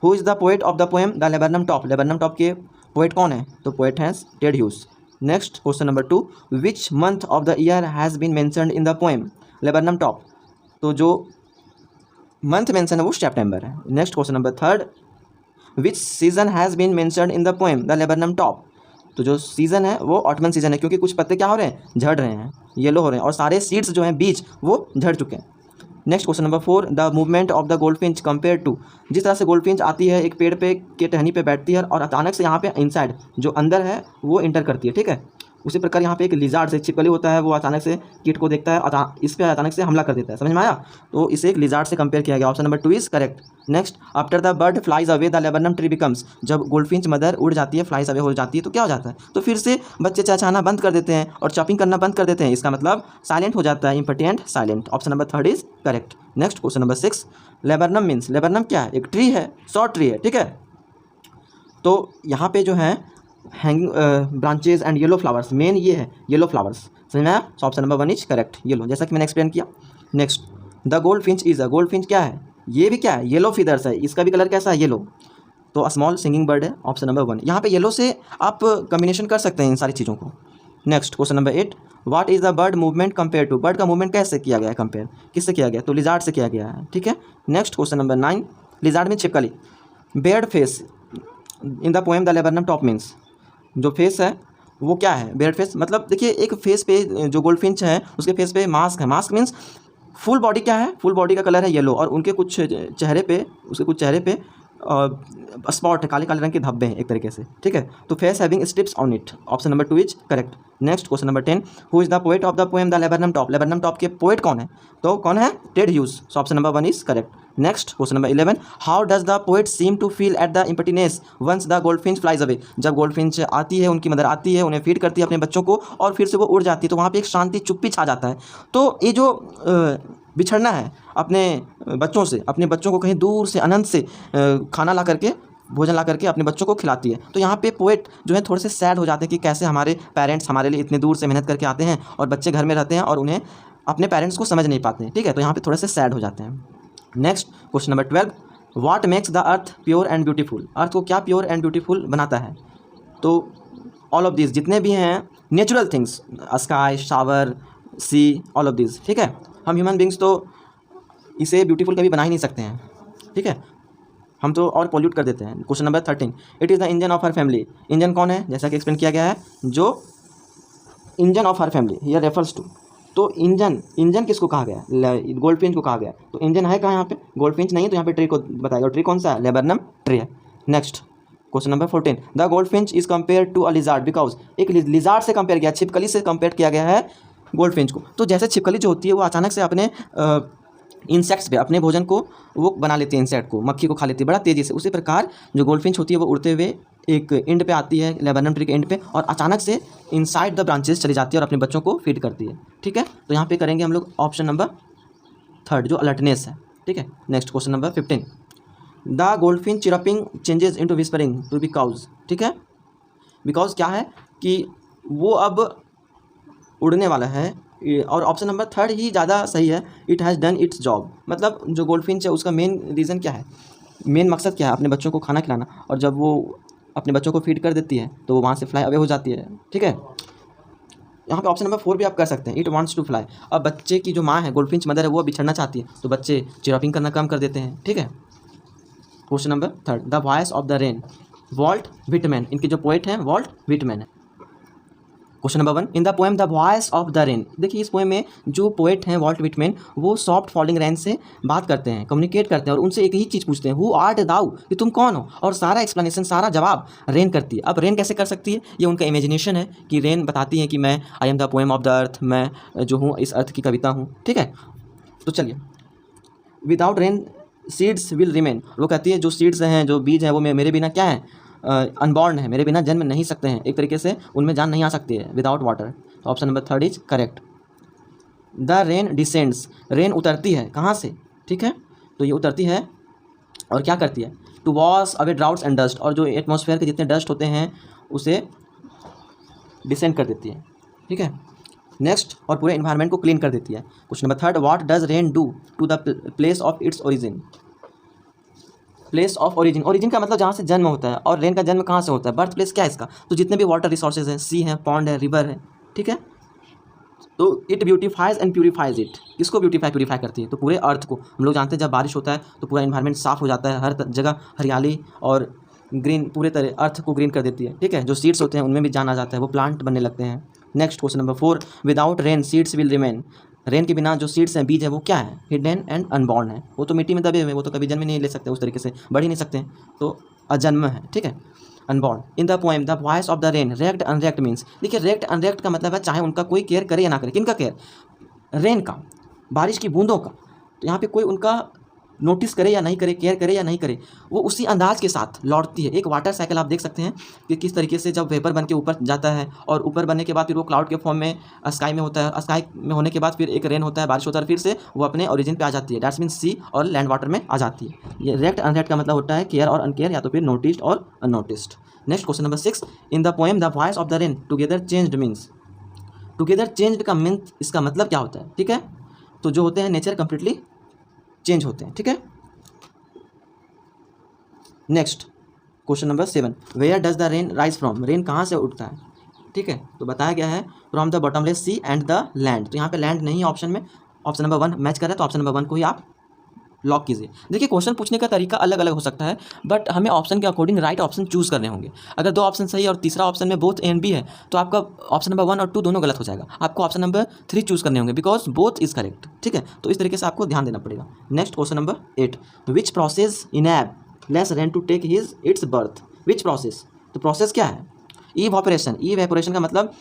who is the poet of the poem the laburnum top. Laburnum top के पोएट कौन है? तो पोएट है Ted Hughes. Next question number 2, which month of the year has been mentioned in the poem laburnum top. तो जो month mention है वो September है। Next question number 3, which season has been mentioned in the poem the laburnum top. तो जो season है वो ottoman season है, क्योंकि कुछ पत्ते क्या हो रहे हैं? झड़ रहे हैं, येलो हो रहे हैं, और सारे सीड्स जो हैं बीज वो झड़ चुके हैं। Next question number 4, the movement of the goldfinch compare to. जिस तरह से गोल्डफिंच आती है एक पेड़ पे के टहनी पे बैठती है और अचानक से यहाँ पे इनसाइड जो अंदर है वो इंटर करती है, ठीक है। उसी प्रकार यहाँ पे एक लिजार्ड से छिपकली होता है, वो अचानक से कीट को देखता है, इस पर अचानक से हमला कर देता है। समझ में आया? तो इसे एक लिजार्ड से कंपेयर किया गया। Option number 2 is correct. Next, after the bird flies away the laburnum tree becomes. जब गोल्डफिंच मदर उड़ जाती है, फ्लाइज अवे हो जाती है, तो क्या हो जाता है? तो फिर से बच्चे चहचहाना बंद कर देते हैं और चॉपिंग करना बंद कर देते हैं। इसका मतलब साइलेंट हो जाता है, important silent. Option number 3 is correct. Next question number 6, laburnum means, laburnum क्या है? एक ट्री है, शॉर्ट ट्री है, ठीक है। तो यहाँ पे जो है hanging branches and yellow flowers, main ये है येलो फ्लावर्स। समझ में आया? सो option number 1 is correct, yellow, जैसा कि मैंने एक्सप्लेन किया। Next, the gold Finch is a, gold Finch क्या है? ये भी क्या है? येलो फीदर्स है, इसका भी कलर कैसा है? येलो। तो स्मॉल सिंगिंग बर्ड है, ऑप्शन नंबर 1। यहाँ पे येलो से आप कम्बिनेशन कर सकते हैं इन सारी चीज़ों को। Next question number 8, what is the bird movement compare to. Bird का मूवमेंट कैसे किया गया है? कंपेयर किससे किया गया? तो लिजार्ड से किया गया है, ठीक है। नेक्स्ट क्वेश्चन नंबर 9, लिजार्ड में छिपकली। Baird face in the poem the laburnum top means, जो फेस है वो क्या है? बेयर्ड फेस मतलब देखिए एक फेस पे जो गोल्डफिंच है उसके फेस पे मास्क है। मास्क मीन्स फुल बॉडी क्या है? फुल बॉडी का कलर है येलो, और उनके कुछ चेहरे पे, उसके कुछ चेहरे पे स्पॉट है, काले काले रंग के धब्बे हैं एक तरीके से, ठीक है। तो face having stripes on it. Option number 2 is correct. Next question number 10, who is the poet of the poem the laburnum top. Laburnum top के पोएट कौन है? तो कौन है? Ted Hughes. So option number 1 is correct. Next question number 11, how does the poet seem to feel at the emptiness once the goldfinch flies away. जब goldfinch आती है, उनकी मदर आती है, उन्हें फीड करती है अपने बच्चों को, और फिर से वो उड़ जाती है, तो वहाँ पे एक शांति, चुप्पी छा जाता है। तो ये जो बिछड़ना है अपने बच्चों से, अपने बच्चों को कहीं दूर से अनंत से खाना ला करके, भोजन ला करके अपने बच्चों को खिलाती है। तो यहाँ पे पोएट जो है थोड़े से सैड हो जाते हैं कि कैसे हमारे पेरेंट्स हमारे लिए इतने दूर से मेहनत करके आते हैं और बच्चे घर में रहते हैं और उन्हें अपने पेरेंट्स को समझ नहीं पाते हैं, ठीक है। तो यहाँ पे थोड़े से सैड हो जाते हैं। Next question number 12, what makes the earth pure and beautiful. Earth को क्या प्योर एंड ब्यूटीफुल बनाता है? तो ऑल ऑफ दिस, जितने भी हैं natural things, sky, shower, sea, all of this, ठीक है। हम ह्यूमन बींग्स तो इसे ब्यूटीफुल कभी बना ही नहीं सकते हैं, ठीक है, हम तो और पॉल्यूट कर देते हैं। Question number 13, it is the engine of her family. Engine कौन है? जैसा कि एक्सप्लेन किया गया है, जो engine of her family here refers to. तो इंजन किसको कहा गया? गोल्डफिंच को कहा गया। तो इंजन है कहाँ यहाँ पे? गोल्डफिंच नहीं है, तो यहाँ पे ट्री को बताएगा। ट्री कौन सा है? लेबरनम ट्री है। Next question number 14, the goldfinch is compare to a lizard because. एक लिजार्ड से कंपेयर किया, छिपकली से कंपेयर किया गया है गोल्डफिंच को। तो जैसे छिपकली जो होती है वो अचानक से अपने इंसेक्ट्स पे, अपने भोजन को वो बना लेती है, इंसेक्ट को, मक्खी को खा लेती है बड़ा तेज़ी से। उसी प्रकार जो गोल्डफिंच होती है वो उड़ते हुए एक एंड पे आती है, लेबरनम ट्री के एंड पे, और अचानक से इनसाइड द ब्रांचेस चली जाती है और अपने बच्चों को फीड करती है, ठीक है। तो यहाँ पे करेंगे हम लोग ऑप्शन नंबर 3 जो अलर्टनेस है, ठीक है। Next question number 15, the goldfinch chirping changes into whispering to because, ठीक है। बिकॉज क्या है कि वो अब उड़ने वाला है, और ऑप्शन नंबर 3 ही ज़्यादा सही है, it has done it's job. मतलब जो गोल्डफिंच है उसका मेन रीज़न क्या है, मेन मकसद क्या है? अपने बच्चों को खाना खिलाना। और जब वो अपने बच्चों को फीड कर देती है तो वो वहाँ से फ्लाई अवे हो जाती है, ठीक है। यहाँ पे ऑप्शन नंबर 4 भी आप कर सकते हैं, इट वांट्स टू फ्लाई। अब बच्चे की जो माँ है, गोल्डफिंच मदर है, वो बिछड़ना चाहती है तो बच्चे चिरपिंग करना कम कर देते हैं, ठीक है। Question number 3, the voice of the rain, Walt Whitman, इनके जो पोएट हैं वॉल्ट विटमैन है। Question number 1, in the poem the voice of the rain, देखिए इस पोएम में जो पोएट हैं वॉल्ट विटमैन, वो सॉफ्ट फॉलिंग रेन से बात करते हैं, कम्युनिकेट करते हैं और उनसे एक ही चीज़ पूछते हैं, हु आर्ट दाउ, कि तुम कौन हो, और सारा एक्सप्लेनेशन, सारा जवाब रेन करती है। अब रेन कैसे कर सकती है, ये उनका इमेजिनेशन है कि रेन बताती है कि मैं I am the poem of the earth, मैं जो हूँ इस अर्थ की कविता हूँ, ठीक है। तो चलिए, without rain seeds will remain, वो कहती है जो सीड्स हैं, जो बीज हैं, वो मेरे बिना क्या है, अनबॉर्न है, मेरे बिना जन्म नहीं सकते हैं, एक तरीके से उनमें जान नहीं आ सकती है विदाउट वाटर। तो option number 3 is correct. The rain descends, rain उतरती है कहाँ से, ठीक है, तो ये उतरती है और क्या करती है, to wash away droughts and dust, और जो एटमॉस्फेयर के जितने डस्ट होते हैं उसे डिसेंड कर देती है, ठीक है। नेक्स्ट, और पूरे इन्वायरमेंट को क्लीन कर देती है। Question number 3, what does rain do to the place of its origin, place of origin, origin का मतलब जहाँ से जन्म होता है, और रेन का जन्म कहाँ से होता है, बर्थ प्लेस क्या है इसका, तो जितने भी वाटर रिसोर्सेज हैं, सी है, पॉन्ड है, रिवर है, ठीक है। तो इट ब्यूटीफाइज एंड प्यूरीफाइज इट, किसको प्यूरीफाई करती है, तो पूरे अर्थ को। हम लोग जानते हैं जब बारिश होता है तो पूरा इन्वायरमेंट साफ़ हो जाता है, हर जगह हरियाली और ग्रीन, पूरे तरह अर्थ को ग्रीन कर देती है, ठीक है। जो सीड्स होते हैं उनमें भी जान आ जाता है, वो प्लांट बनने लगते हैं। Next question number 4, without rain seeds will remain, rain के बिना जो सीड्स हैं, बीज है, वो क्या है, हिडन एंड अनबॉर्न है, वो तो मिट्टी में दबे हुए, वो तो कभी जन्म नहीं ले सकते, उस तरीके से बढ़ ही नहीं सकते, तो अजन्म है, ठीक है, unborn. In the poem the voice of the rain, recked unrecked means, देखिए रेक्ट अनरेक्ट का मतलब है चाहे उनका कोई केयर करे या ना करे, किनका केयर, रेन का, बारिश की बूंदों का। तो यहाँ पे कोई उनका नोटिस करे या नहीं करे, केयर करे या नहीं करे, वो उसी अंदाज के साथ लौटती है। एक वाटर साइकिल आप देख सकते हैं कि किस तरीके से जब वेपर बन के ऊपर जाता है और ऊपर बनने के बाद फिर वो क्लाउड के फॉर्म में स्काई में होता है, स्काई में होने के बाद फिर एक रेन होता है, बारिश होता है, फिर से वो अपने ओरिजिन पे आ जाती है, दैट्स मीन सी और लैंड वाटर में आ जाती है। ये रेक्ट अनरेक्ट का मतलब होता है केयर और अनकेयर, या तो फिर नोटिस्ड और unnoticed. Next question number 6, in the poem the voice of the rain together changed means, together changed का मीन, इसका मतलब क्या होता है, ठीक है, तो जो होते हैं नेचर कंप्लीटली चेंज होते हैं, ठीक है। Next question number 7, where does the rain rise from, rain कहाँ से उठता है, ठीक है, तो बताया गया है from the bottomless sea and the land, तो यहाँ पे लैंड नहीं है ऑप्शन में, ऑप्शन नंबर 1 मैच कर रहा है, तो ऑप्शन नंबर 1 को ही आप लॉक कीजिए। देखिए क्वेश्चन पूछने का तरीका अलग अलग हो सकता है, बट हमें ऑप्शन के अकॉर्डिंग राइट ऑप्शन चूज़ करने होंगे। अगर 2 ऑप्शन सही और तीसरा ऑप्शन में बोथ ए एंड बी है तो आपका ऑप्शन नंबर 1 और 2 दोनों गलत हो जाएगा, आपको ऑप्शन नंबर 3 चूज़ करने होंगे, बिकॉज बोथ इज करेक्ट, ठीक है। तो इस तरीके से आपको ध्यान देना पड़ेगा। Next question number 8, which process enables rain to take his its birth, which process, तो प्रोसेस क्या है, इवेपोरेशन, इवेपोरेशन का मतलब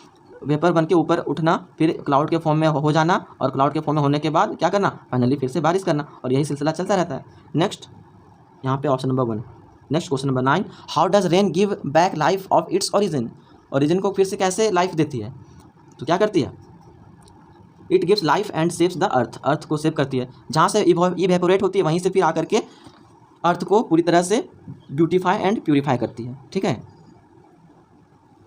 वेपर बन के ऊपर उठना, फिर क्लाउड के फॉर्म में हो जाना, और क्लाउड के फॉर्म में होने के बाद क्या करना, फाइनली फिर से बारिश करना, और यही सिलसिला चलता रहता है। नेक्स्ट यहाँ पे option number 1। Next question number 9, how does rain give back life of its origin, origin को फिर से कैसे लाइफ देती है, तो क्या करती है, it gives life and saves the earth, earth को सेव करती है, जहाँ से इवेपोरेट होती है वहीं से फिर आकर के अर्थ को पूरी तरह से ब्यूटीफाई एंड प्यूरीफाई करती है, ठीक है।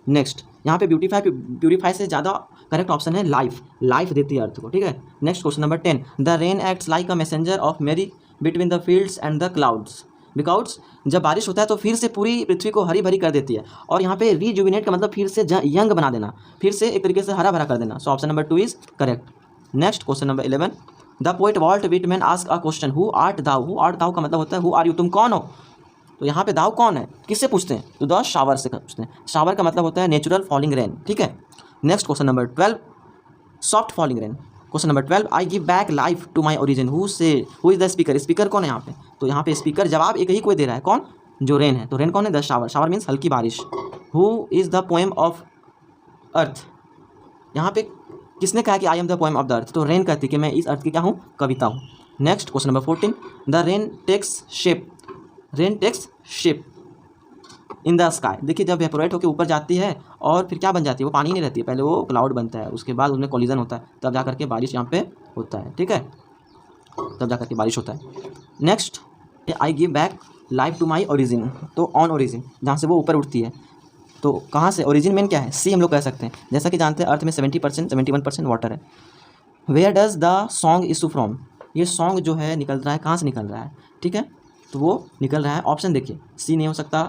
नेक्स्ट यहाँ पे प्यूरीफाई से ज़्यादा करेक्ट ऑप्शन है लाइफ, लाइफ देती है अर्थ को, ठीक है। Next question number 10, the rain acts like a messenger of merry between the fields and the clouds, because जब बारिश होता है तो फिर से पूरी पृथ्वी को हरी भरी कर देती है, और यहाँ पे रीजुविनेट का मतलब फिर से यंग बना देना, फिर से एक तरीके से हरा भरा कर देना, so option number 2 is correct. Next question number 11, the poet Walt Whitman ask a question, who art thou, who art thou का मतलब होता है हु आर यू, तुम कौन हो, तो यहाँ पे दाउ कौन है, किससे पूछते हैं, तो द शावर से पूछते हैं, शावर का मतलब होता है नेचुरल फॉलिंग रेन, ठीक है। Next question number 12, soft falling rain. Question number 12, I give back life to my origin, who is the speaker, speaker कौन है यहाँ पे, तो यहाँ पे स्पीकर जवाब एक ही कोई दे रहा है, कौन, जो रेन है, तो रेन कौन है, द शावर, शावर मीन्स हल्की बारिश। Who is the poem of अर्थ, यहाँ पे किसने कहा कि I am the poem of the earth, तो रेन कहती है कि मैं इस अर्थ की क्या हूँ, कविता हूँ। Next question number 14, the rain takes shape, rain takes shape in the sky, देखिए जब वेपोरेट होकर ऊपर जाती है और फिर क्या बन जाती है, वो पानी नहीं रहती है, पहले वो क्लाउड बनता है, उसके बाद उसमें कोलिजन होता है, तब जा करके बारिश यहाँ पे होता है, ठीक है, तब जा करके बारिश होता है। Next, I give back life to my origin, तो ऑन ओरिजिन जहाँ से वो ऊपर उठती है, तो कहाँ से, ओरिजिन मेन क्या है, सी हम लोग कह सकते हैं, जैसा कि जानते हैं अर्थ में 70% 71% वाटर है। Where does the song issue from, ये सॉन्ग जो है निकल रहा है कहाँ से निकल रहा है, ठीक है, तो वो निकल रहा है, ऑप्शन देखिए, सी नहीं हो सकता,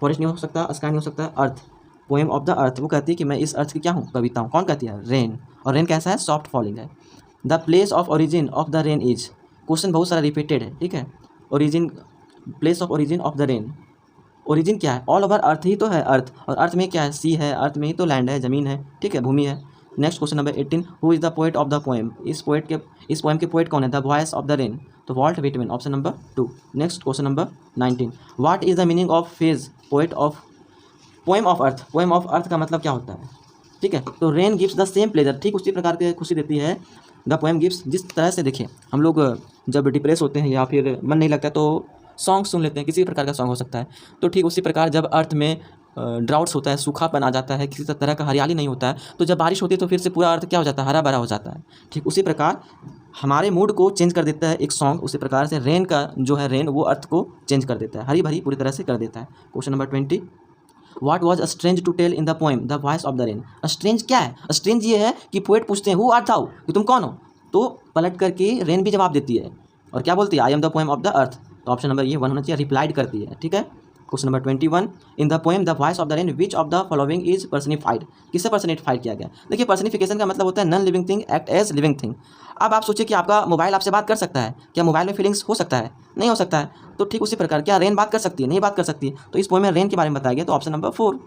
फॉरेस्ट नहीं हो सकता, स्काई नहीं हो सकता, अर्थ, पोएम ऑफ द अर्थ, वो कहती है कि मैं इस अर्थ की क्या हूँ, कविता हूँ। कौन कहती है? रेन। और रेन कैसा है? सॉफ्ट फॉलिंग है। The place of origin of the rain is, question बहुत सारा रिपीटेड है, ठीक है। Origin, place of origin of the rain, origin क्या है? ऑल ओवर अर्थ ही तो है, अर्थ, और अर्थ में क्या है? सी है, अर्थ में ही तो लैंड है, ज़मीन है, ठीक है, भूमि है। Next question number 18, who is the poet of the poem, इस पोएम के पोएट कौन है? The voice of the rain, तो Walt Whitman, option number 2। Next question number 19, what is the meaning of phase poet of poem of earth, poem of earth का मतलब क्या होता है, ठीक है। तो rain gives the same pleasure, ठीक उसी प्रकार की खुशी देती है। द पोएम गिव्स, जिस तरह से देखिए हम लोग जब डिप्रेस होते हैं या फिर मन नहीं लगता है तो सॉन्ग सुन लेते हैं, किसी प्रकार का सॉन्ग हो सकता है, तो ठीक उसी प्रकार जब अर्थ में ड्राउट्स होता है, सूखापन आ जाता है, किसी तरह का हरियाली नहीं होता है, तो जब बारिश होती है तो फिर से पूरा अर्थ क्या हो जाता है? हरा भरा हो जाता है। ठीक उसी प्रकार हमारे मूड को चेंज कर देता है एक सॉन्ग, उसी प्रकार से रेन का जो है, रेन वो अर्थ को चेंज कर देता है, हरी भरी पूरी तरह से कर देता है। Question number 20, what was strange to tell in the poem the voice of the rain. Strange क्या है? स्ट्रेंज ये है कि पोएट पूछते हैं हु आर्ट थाउ, कि तुम कौन हो, तो पलट करके रेन भी जवाब देती है और क्या बोलती है? I am the poem of the earth. तो ऑप्शन नंबर ये 1 होना चाहिए, रिप्लाइड करती है, ठीक है। Question number 21, in the poem the voice of the rain which of the following is personified, किससे पर्सनिफाइड किया गया? देखिए पर्सनिफिकेशन का मतलब होता है non living thing act as living thing. अब आप सोचिए कि आपका मोबाइल आपसे बात कर सकता है, क्या मोबाइल में फीलिंग्स हो सकता है? नहीं हो सकता है। तो ठीक उसी प्रकार क्या रेन बात कर सकती है? नहीं बात कर सकती। तो इस पोएम में रेन के बारे में बताया गया, तो option number 4।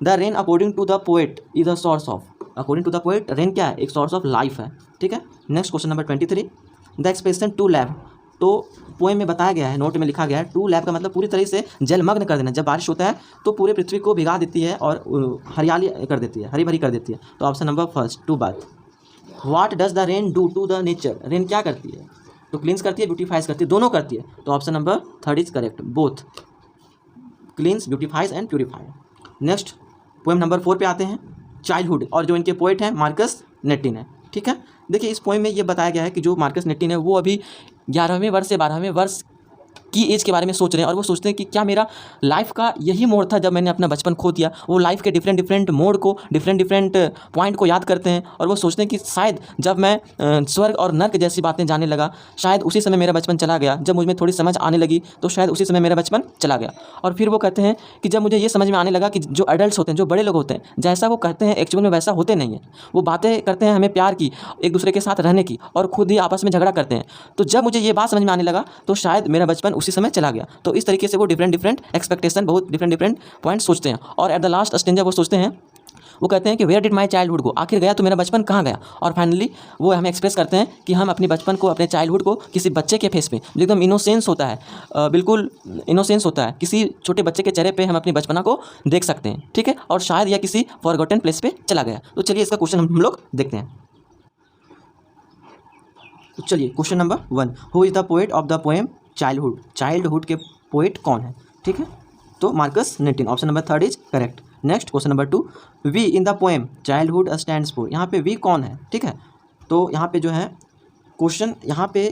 The rain according to the poet is a source of, according to the poet rain क्या है? एक सोर्स ऑफ लाइफ है, ठीक है। Next question number 23, the expression to love, तो पोएम में बताया गया है, नोट में लिखा गया है, टू लैव का मतलब पूरी तरह से जलमग्न कर देना। जब बारिश होता है तो पूरे पृथ्वी को भिगा देती है और हरियाली कर देती है, हरी भरी कर देती है। तो ऑप्शन नंबर 1 टू बात। What does the rain do to the nature, rain क्या करती है? तो क्लींस करती है, ब्यूटीफाइज करती है, दोनों करती है। तो option number 3 is correct, both cleanses, beautifies and purify. Next poem number 4 पे आते हैं, चाइल्डहुड, और जो इनके पोएट हैं मार्कस नेटिन है, ठीक है। देखिए इस पोएम में ये बताया गया है कि जो मार्कस नेटिन है वो अभी 11वें वर्ष से 12वें वर्ष की एज के बारे में सोच रहे हैं, और वो सोचते हैं कि क्या मेरा लाइफ का यही मोड़ था जब मैंने अपना बचपन खो दिया। वो लाइफ के डिफरेंट मोड़ को, डिफरेंट पॉइंट को याद करते हैं, और वो सोचते हैं कि शायद जब मैं स्वर्ग और नर्क जैसी बातें जानने लगा, शायद उसी समय मेरा बचपन चला गया। जब मुझ में थोड़ी समझ आने लगी तो शायद उसी समय मेरा बचपन चला गया। और फिर वो कहते हैं कि जब मुझे ये समझ में आने लगा कि जो एडल्ट्स होते हैं, जो बड़े लोग होते हैं, जैसा वो कहते हैं एक्चुअल में वैसा होते नहीं है। वो बातें करते हैं हमें प्यार की, एक दूसरे के साथ रहने की, और खुद ही आपस में झगड़ा करते हैं। तो जब मुझे ये बात समझ में आने लगा तो शायद मेरा बचपन उसी समय चला गया। तो इस तरीके से वो डिफरेंट एक्सपेक्टेशन, बहुत डिफरेंट पॉइंट सोचते हैं। और एट द लास्ट स्टेंजर वो सोचते हैं, वो कहते हैं कि where did my childhood go, आखिर गया तो मेरा बचपन कहाँ गया। और फाइनली वो हमें एक्सप्रेस करते हैं कि हम अपने बचपन को, अपने चाइल्डहुड को किसी बच्चे के फेस पे, जो एकदम इनोसेंस होता है, बिल्कुल इनोसेंस होता है, किसी छोटे बच्चे के चेहरे पे हम अपनी बचपना को देख सकते हैं, ठीक है। और शायद यह किसी फॉरगॉटन प्लेस पे चला गया। तो चलिए इसका क्वेश्चन हम लोग देखते हैं। तो चलिए question number 1, who is the poet of the poem childhood, childhood के पोएट कौन है, ठीक है। तो Markus Natten, option number 3 is correct. Next question number 2, we in the poem childhood stands for, यहाँ पे वी कौन है, ठीक है। तो यहाँ पे जो है क्वेश्चन, यहाँ पे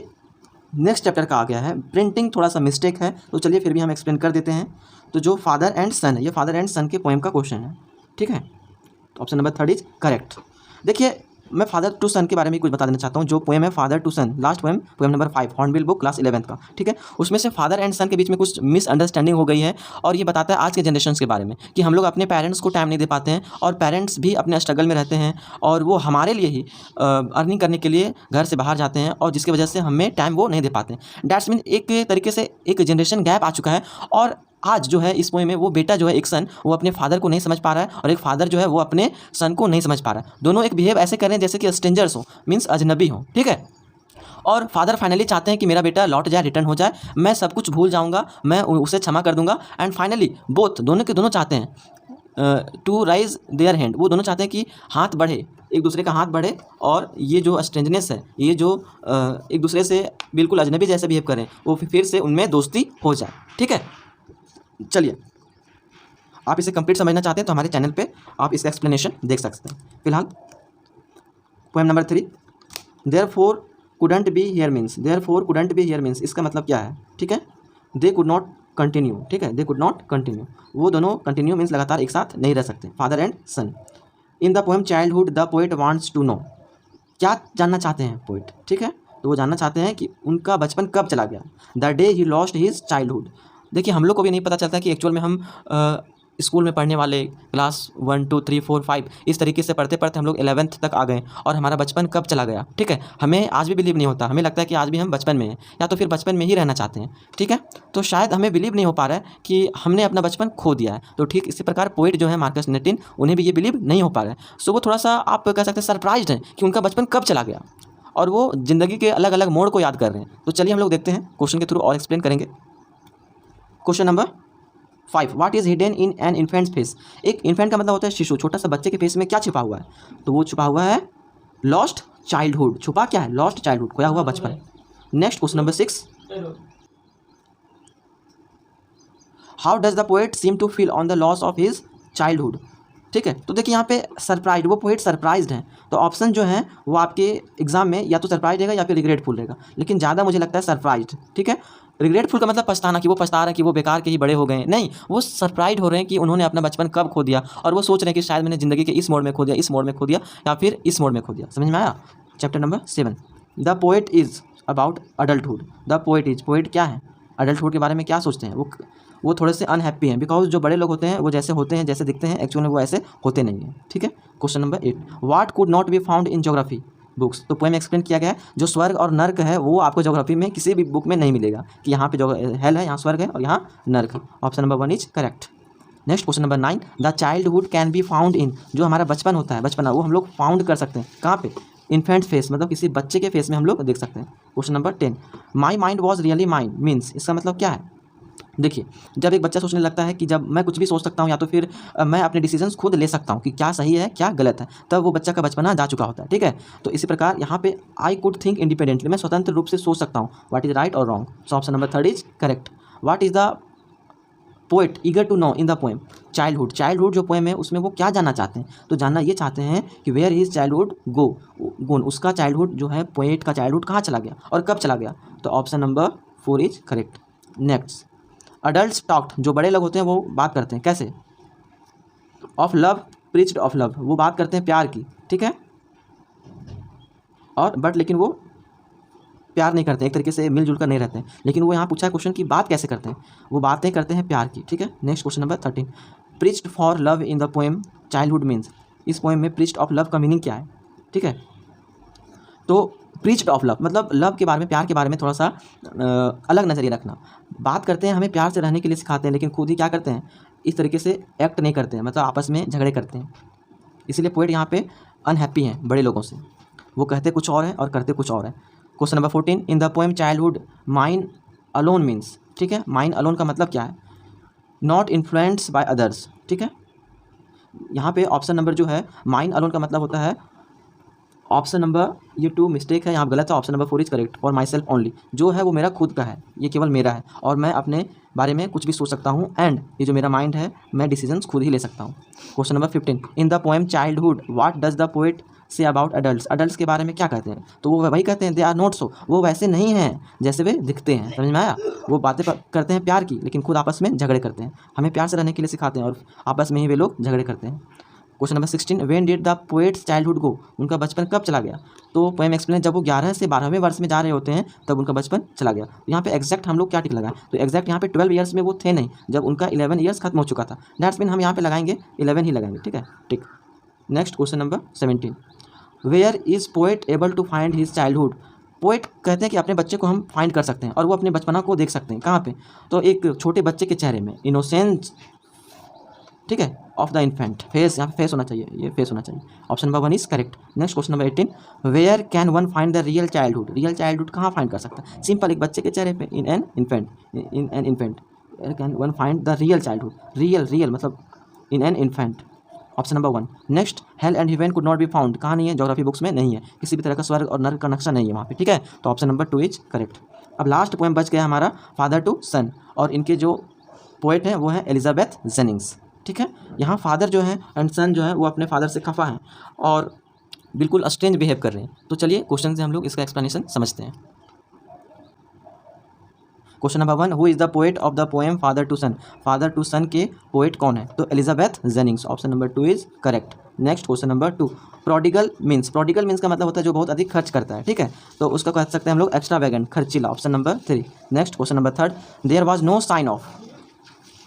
नेक्स्ट चैप्टर का आ गया है, प्रिंटिंग थोड़ा सा मिस्टेक है, तो चलिए फिर भी हम एक्सप्लेन कर देते हैं। तो जो फादर एंड सन है, ये फादर एंड सन के पोएम का क्वेश्चन है, ठीक है। तो ऑप्शन नंबर 3 इज करेक्ट। देखिए मैं फादर टू सन के बारे में कुछ बता देना चाहता हूँ। जो पोएम है father to son, last poem, poem number 5, Hornbill book class 11th का, ठीक है। उसमें से फादर एंड सन के बीच में कुछ मिसअंडरस्टैंडिंग हो गई है, और ये बताता है आज के जनरेशन के बारे में कि हम लोग अपने पेरेंट्स को टाइम नहीं दे पाते हैं, और पेरेंट्स भी अपने स्ट्रगल में रहते हैं, और वो हमारे लिए ही अर्निंग करने के लिए घर से बाहर जाते हैं, और जिसकी वजह से हमें टाइम वो नहीं दे पाते हैं। डैट्स मीन एक तरीके से एक जनरेशन गैप आ चुका है। और आज जो है इस पोएम में वो बेटा जो है, एक सन, वो अपने फादर को नहीं समझ पा रहा है, और एक फादर जो है वो अपने सन को नहीं समझ पा रहा है। दोनों एक बिहेव ऐसे कर रहे हैं जैसे कि स्ट्रेंजर्स हो, मीन्स अजनबी हो, ठीक है। और फादर फाइनली चाहते हैं कि मेरा बेटा लौट जाए, रिटर्न हो जाए, मैं सब कुछ भूल जाऊंगा, मैं उसे क्षमा कर दूंगा। एंड फाइनली बोथ, दोनों के दोनों चाहते हैं टू राइज देयर हैंड, वो दोनों चाहते हैं कि हाथ बढ़े, एक दूसरे का हाथ बढ़े, और ये जो स्ट्रेंजनेस है, ये जो एक दूसरे से बिल्कुल अजनबी जैसे बिहेव करें, वो फिर से उनमें दोस्ती हो जाए, ठीक है। चलिए आप इसे कंप्लीट समझना चाहते हैं तो हमारे चैनल पे आप इसका एक्सप्लेनेशन देख सकते हैं। फिलहाल poem number 3, therefore couldn't be here means, therefore couldn't be here means, इसका मतलब क्या है, ठीक है। दे कुड नॉट कंटिन्यू, ठीक है, दे कुड नॉट कंटिन्यू, वो दोनों कंटिन्यू मीन्स लगातार एक साथ नहीं रह सकते, father and son. In the poem childhood the poet wants to know, क्या जानना चाहते हैं पोएट, ठीक है। तो वो जानना चाहते हैं कि उनका बचपन कब चला गया, the day he lost his childhood, देखिए हम लोग को भी नहीं पता चलता कि एक्चुअल में हम स्कूल में पढ़ने वाले क्लास 1 2 3 4 5 इस तरीके से पढ़ते पढ़ते हम लोग 11th तक आ गए और हमारा बचपन कब चला गया। ठीक है, हमें आज भी बिलीव नहीं होता, हमें लगता है कि आज भी हम बचपन में हैं या तो फिर बचपन में ही रहना चाहते हैं। ठीक है, तो शायद हमें बिलीव नहीं हो पा रहा है कि हमने अपना बचपन खो दिया है। तो ठीक इसी प्रकार पोइट जो है मार्कस नेटिन, उन्हें भी ये बिलीव नहीं हो पा रहा है। सो वो थोड़ा सा आप कह सकते हैं सरप्राइज्ड हैं कि उनका बचपन कब चला गया और वो ज़िंदगी के अलग अलग मोड़ को याद कर रहे हैं। तो चलिए हम लोग देखते हैं क्वेश्चन के थ्रू और एक्सप्लेन करेंगे। Question number 5, what is hidden in an infants face. एक इन्फेंट का मतलब होता है शिशु, छोटा सा बच्चे के फेस में क्या छिपा हुआ है, तो वो छुपा हुआ है लॉस्ट चाइल्डहुड। छुपा क्या है? लॉस्ट चाइल्डहुड, खोया हुआ बचपन। Next question number 6, how does the poet seem to feel on the loss of his childhood. ठीक है, तो देखिए यहाँ पे सरप्राइज, वो पोएट सरप्राइज्ड हैं, तो ऑप्शन जो है वो आपके एग्जाम में या तो सरप्राइज रहेगा या फिर रिग्रेटफुल रहेगा, लेकिन ज़्यादा मुझे लगता है सरप्राइज्ड। ठीक है, रिग्रेटफुल का मतलब पछताना, कि वो पछता रहे हैं कि वो बेकार के ही बड़े हो गए, नहीं, वो सरप्राइज हो रहे हैं कि उन्होंने अपना बचपन कब खो दिया और वो सोच रहे हैं कि शायद मैंने ज़िंदगी के इस मोड़ में खो दिया, इस मोड़ में खो दिया या फिर इस मोड़ में खो दिया। समझ में आया? Chapter number 7, the poet is about adulthood. The poet is, poet क्या है? अडल्टहुड के बारे में क्या सोचते हैं? वो थोड़े से अनहैप्पी हैं, बिकॉज जो बड़े लोग होते हैं वो जैसे होते हैं, जैसे दिखते हैं, एक्चुअल में वो ऐसे होते नहीं हैं। ठीक है, question number 8, what could not be found in geography books. तो पोएम एक्सप्लेन किया गया है, जो स्वर्ग और नर्क है वो आपको ज्योग्राफी में किसी भी बुक में नहीं मिलेगा, कि यहाँ पे जो हेल है, यहाँ स्वर्ग है और यहाँ नर्क है। Option number 1 is correct. Next question number 9, the childhood can be found in. जो हमारा बचपन होता है, बचपना, वो हम लोग फाउंड कर सकते हैं कहाँ पे? इन्फेंट फेस, मतलब किसी बच्चे के फेस में हम लोग देख सकते हैं। Question number 10, my mind was really mind means, इसका मतलब क्या है? देखिए, जब एक बच्चा सोचने लगता है कि जब मैं कुछ भी सोच सकता हूँ या तो फिर मैं अपने डिसीजंस खुद ले सकता हूँ कि क्या सही है क्या गलत है, तब वो बच्चा का बचपना जा चुका होता है। ठीक है, तो इसी प्रकार यहाँ पे आई कुड थिंक इंडिपेंडेंटली, मैं स्वतंत्र रूप से सोच सकता हूँ, व्हाट इज राइट और wrong. So option number 3 is correct. What is the poet eager to know in the poem childhood. Childhood जो पोएम है उसमें वो क्या जानना चाहते हैं? तो जानना ये चाहते हैं कि वेयर हिज चाइल्डहुड गोन, उसका चाइल्डहुड जो है, पोएट का चाइल्डहुड कहाँ चला गया और कब चला गया। तो option number 4 is correct. Next, adult talked, जो बड़े लोग होते हैं वो बात करते हैं कैसे? Of love, preached of love, वो बात करते हैं प्यार की। ठीक है, और बट लेकिन वो प्यार नहीं करते, एक तरीके से मिलजुल कर नहीं रहते हैं, लेकिन वो यहाँ पूछा है क्वेश्चन की बात कैसे करते हैं? वो बातें करते हैं प्यार की। ठीक है, next question number 13, preached for love in the poem childhood means. इस पोएम में प्रीच्ड ऑफ लव का मीनिंग क्या है? ठीक है, तो प्रीच्ड ऑफ लव मतलब लव के बारे में, प्यार के बारे में थोड़ा सा अलग नज़रिया रखना। बात करते हैं, हमें प्यार से रहने के लिए सिखाते हैं, लेकिन खुद ही क्या करते हैं? इस तरीके से एक्ट नहीं करते हैं, मतलब आपस में झगड़े करते हैं। इसीलिए पोएट यहाँ पे अनहैप्पी हैं बड़े लोगों से, वो कहते कुछ और है और करते कुछ और है। Question number 14, in the poem childhood mine alone means. ठीक है, माइन अलोन का मतलब क्या है? Not influenced by others. ठीक है, यहाँ पे ऑप्शन नंबर जो है माइन अलोन का मतलब होता है, ऑप्शन नंबर ये 2 मिस्टेक है, यहाँ गलत है। Option number 4 is correct. For my self only, जो है वो मेरा खुद का है, ये केवल मेरा है और मैं अपने बारे में कुछ भी सोच सकता हूँ, एंड ये जो मेरा माइंड है मैं डिसीजंस खुद ही ले सकता हूँ। Question number 15, in the poem childhood what does the poet say about adults. Adults के बारे में क्या कहते हैं? तो वो वही कहते हैं, दे आर नॉट सो, वो वैसे नहीं हैं जैसे वे दिखते हैं। समझ में आया? वो बातें करते हैं प्यार की, लेकिन खुद आपस में झगड़े करते हैं। हमें प्यार से रहने के लिए सिखाते हैं और आपस में ही वे लोग झगड़े करते हैं। Question number 16, when did the poets childhood गो। उनका बचपन कब चला गया? तो पोएम एक्सप्लेन, जब वो 11 से 12वें वर्ष में जा रहे होते हैं तब उनका बचपन चला गया। यहाँ पे एग्जैक्ट हम लोग क्या टिक लगाएं? तो एग्जैक्ट यहाँ पे 12 ईयर्स में वो थे नहीं, जब उनका 11 ईयर्स खत्म हो चुका था। दैट्स मीन हम यहाँ पे लगाएंगे 11 ही लगाएंगे। ठीक है, tick. Next question number 17, where is poet able to find his childhood. Poet कहते हैं कि अपने बच्चे को हम फाइंड कर सकते हैं और वो अपने बचपना को देख सकते हैं। कहाँ पे? तो एक छोटे बच्चे के चेहरे में, इनोसेंस, ठीक है, ऑफ द इन्फेंट फेस, यहाँ पे फेस होना चाहिए, ये फेस होना चाहिए। Option number 1 is correct. Next question number 18, where can one find the real childhood. Real childhood कहाँ फाइंड कर सकता है? सिंपल, एक बच्चे के चेहरे पे, in an infant can one find the real childhood. Real मतलब in an infant. Option number 1। Next, hell and heaven could not be found, कहाँ नहीं है? ज्योग्राफी बुक्स में नहीं है, किसी भी तरह का स्वर्ग और नर्क का नक्शा नहीं है वहाँ पे। ठीक है, तो ऑप्शन नंबर 2 इज करेक्ट। अब लास्ट पोएम बच गया हमारा फादर टू सन, और इनके जो पोएट हैं वो है एलिजाबेथ जेनिंग्स। ठीक है, यहाँ फादर जो है एंड सन जो है वो अपने फादर से खफा हैं और बिल्कुल स्ट्रेंज बिहेव कर रहे हैं। तो चलिए क्वेश्चन से हम लोग इसका एक्सप्लेनेशन समझते हैं। Question number 1, who is the poet of the poem father to son? Father to son के पोएट कौन है? तो Elizabeth Jennings. Option number 2 is correct. Next question number 2, prodigal means का मतलब होता है जो बहुत अधिक खर्च करता है, ठीक है, तो उसका कह सकते हैं हम लोग एक्स्ट्रावेगेंट, खर्चीला। Option number 3। Next question number 3, there was no sign of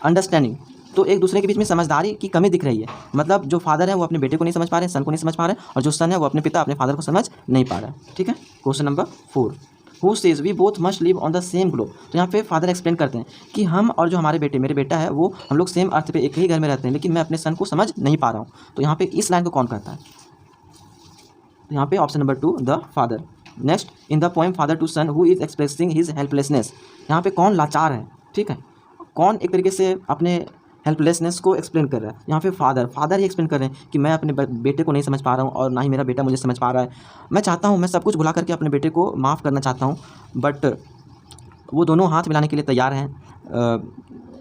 understanding. तो एक दूसरे के बीच में समझदारी की कमी दिख रही है, मतलब जो फादर है वो अपने बेटे को नहीं समझ पा रहे, सन को नहीं समझ पा रहे, और जो सन है वो अपने पिता अपने फादर को समझ नहीं पा रहा है, ठीक है। Question number 4, who says we both must live on the same globe. तो यहाँ पे फादर एक्सप्लेन करते हैं कि हम और जो हमारे बेटे, मेरे बेटा है, वो हम लोग सेम अर्थ पे एक ही घर में रहते हैं, लेकिन मैं अपने सन को समझ नहीं पा रहा हूँ। तो यहाँ पे इस लाइन को कौन करता है? तो यहाँ पे option number 2 the father. Next, in the poem father to son who is expressing his helplessness. यहाँ पे कौन लाचार है, ठीक है, कौन एक तरीके से अपने हेल्पलेसनेस को एक्सप्लेन कर रहा है? यहाँ पे फादर ही एक्सप्लेन कर रहे हैं कि मैं अपने बेटे को नहीं समझ पा रहा हूँ और ना ही मेरा बेटा मुझे समझ पा रहा है। मैं चाहता हूँ, मैं सब कुछ भुला करके अपने बेटे को माफ़ करना चाहता हूँ, बट वो दोनों हाथ मिलाने के लिए तैयार हैं,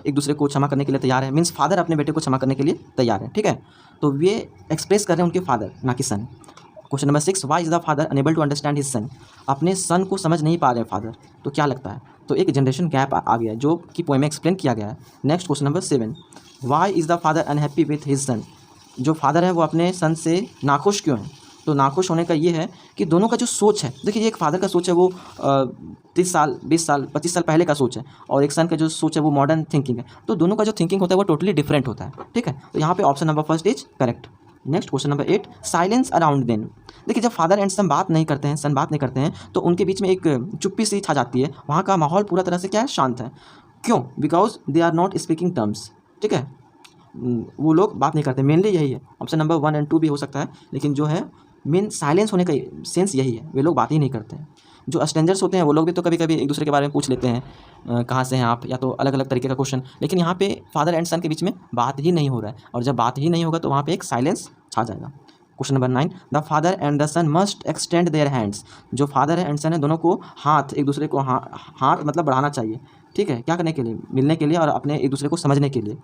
एक दूसरे को क्षमा करने के लिए तैयार है। मीन्स फादर अपने बेटे को क्षमा करने के लिए तैयार है, ठीक है। तो वे एक्सप्रेस कर रहे हैं उनके फादर, ना कि son. Question number 6, why is the father unable to understand his son. अपने सन को समझ नहीं पा रहे हैं फादर, तो क्या लगता है? तो एक जनरेशन गैप आ गया है जो कि पोएम में एक्सप्लेन किया गया है। Next question number 7, why is the father unhappy with his son. जो फादर है वो अपने सन से नाखुश क्यों है? तो नाखुश होने का ये है कि दोनों का जो सोच है, देखिए एक फादर का सोच है वो 30 साल 20 साल 25 साल पहले का सोच है, और एक सन का जो सोच है वो मॉडर्न थिंकिंग है। तो दोनों का जो थिंकिंग होता है वो टोटली डिफरेंट होता है, ठीक है। तो यहाँ पे option number 1 is correct. Next question number 8, silence around then. देखिए जब फादर एंड सन बात नहीं करते हैं, तो उनके बीच में एक चुप्पी सी छा जाती है, वहाँ का माहौल पूरा तरह से क्या है, शांत है। क्यों? Because they are not speaking terms, ठीक है, वो लोग बात नहीं करते, मेनली यही है। ऑप्शन नंबर 1 और 2 भी हो सकता है, लेकिन जो है मेन साइलेंस होने का सेंस यही है, वे लोग बात ही नहीं करते हैं। जो स्ट्रेंजर्स होते हैं वो लोग भी तो कभी कभी एक दूसरे के बारे में पूछ लेते हैं, कहाँ से हैं आप, या तो अलग अलग तरीके का क्वेश्चन, लेकिन यहाँ पे फादर एंड सन के बीच में बात ही नहीं हो रहा है, और जब बात ही नहीं होगा तो वहाँ पे एक साइलेंस छा जाएगा। Question number 9, the father and the son must extend their hands. जो फादर है एंड सन है, दोनों को हाथ, एक दूसरे को हाथ मतलब बढ़ाना चाहिए, ठीक है, क्या करने के लिए? मिलने के लिए और अपने एक दूसरे को समझने के लिए।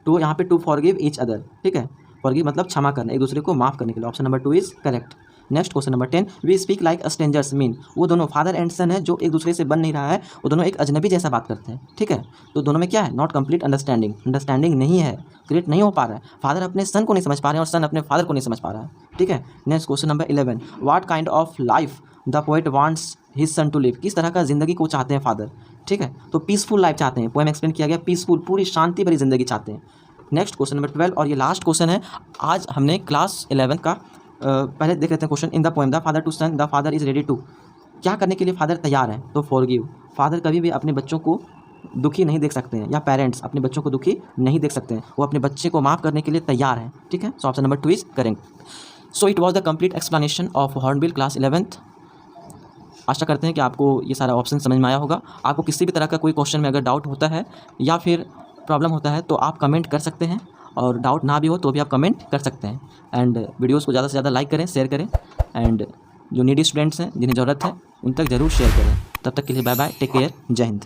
तो यहाँ पे टू फॉरगिव ईच अदर, ठीक है, फॉरगिव मतलब क्षमा करना, एक दूसरे को माफ़ करने के लिए। Option number 2 is correct. Next question number 10, we speak like strangers mean. वो दोनों फादर एंड सन है जो एक दूसरे से बन नहीं रहा है, वो दोनों एक अजनबी जैसा बात करते हैं, ठीक है। तो दोनों में क्या है? नॉट कंप्लीट अंडरस्टैंडिंग नहीं है, क्रिएट नहीं हो पा रहा है। फादर अपने सन को नहीं समझ पा रहे हैं और सन अपने फादर को नहीं समझ पा रहा है, ठीक है। Next question number 11, what kind of life the poet wants his son to live. किस तरह का जिंदगी को चाहते हैं फादर, ठीक है। तो पीसफुल लाइफ चाहते हैं, पोएम एक्सप्लेन किया गया, पीसफुल, पूरी शांति भरी जिंदगी चाहते हैं। नेक्स्ट क्वेश्चन नंबर 12 और ये लास्ट क्वेश्चन है आज हमने क्लास 11 का। पहले देख लेते हैं question. In the poem the father to son the father is ready to. क्या करने के लिए फादर तैयार है? तो फॉरगिव। फादर कभी भी अपने बच्चों को दुखी नहीं देख सकते हैं, या पेरेंट्स अपने बच्चों को दुखी नहीं देख सकते हैं, वो अपने बच्चे को माफ़ करने के लिए तैयार हैं, ठीक है। So option number 2 is correct. So it was the complete explanation of hornbill class 11th। आशा करते हैं कि आपको ये सारा ऑप्शन समझ में आया होगा। आपको किसी भी तरह का कोई क्वेश्चन में अगर डाउट होता है या फिर प्रॉब्लम होता है तो आप कमेंट कर सकते हैं, और डाउट ना भी हो तो भी आप कमेंट कर सकते हैं। एंड वीडियोस को ज़्यादा से ज़्यादा लाइक करें, शेयर करें, एंड जो नीडी स्टूडेंट्स हैं जिन्हें ज़रूरत है उन तक ज़रूर शेयर करें। तब तक के लिए बाय बाय, टेक केयर, जय हिंद।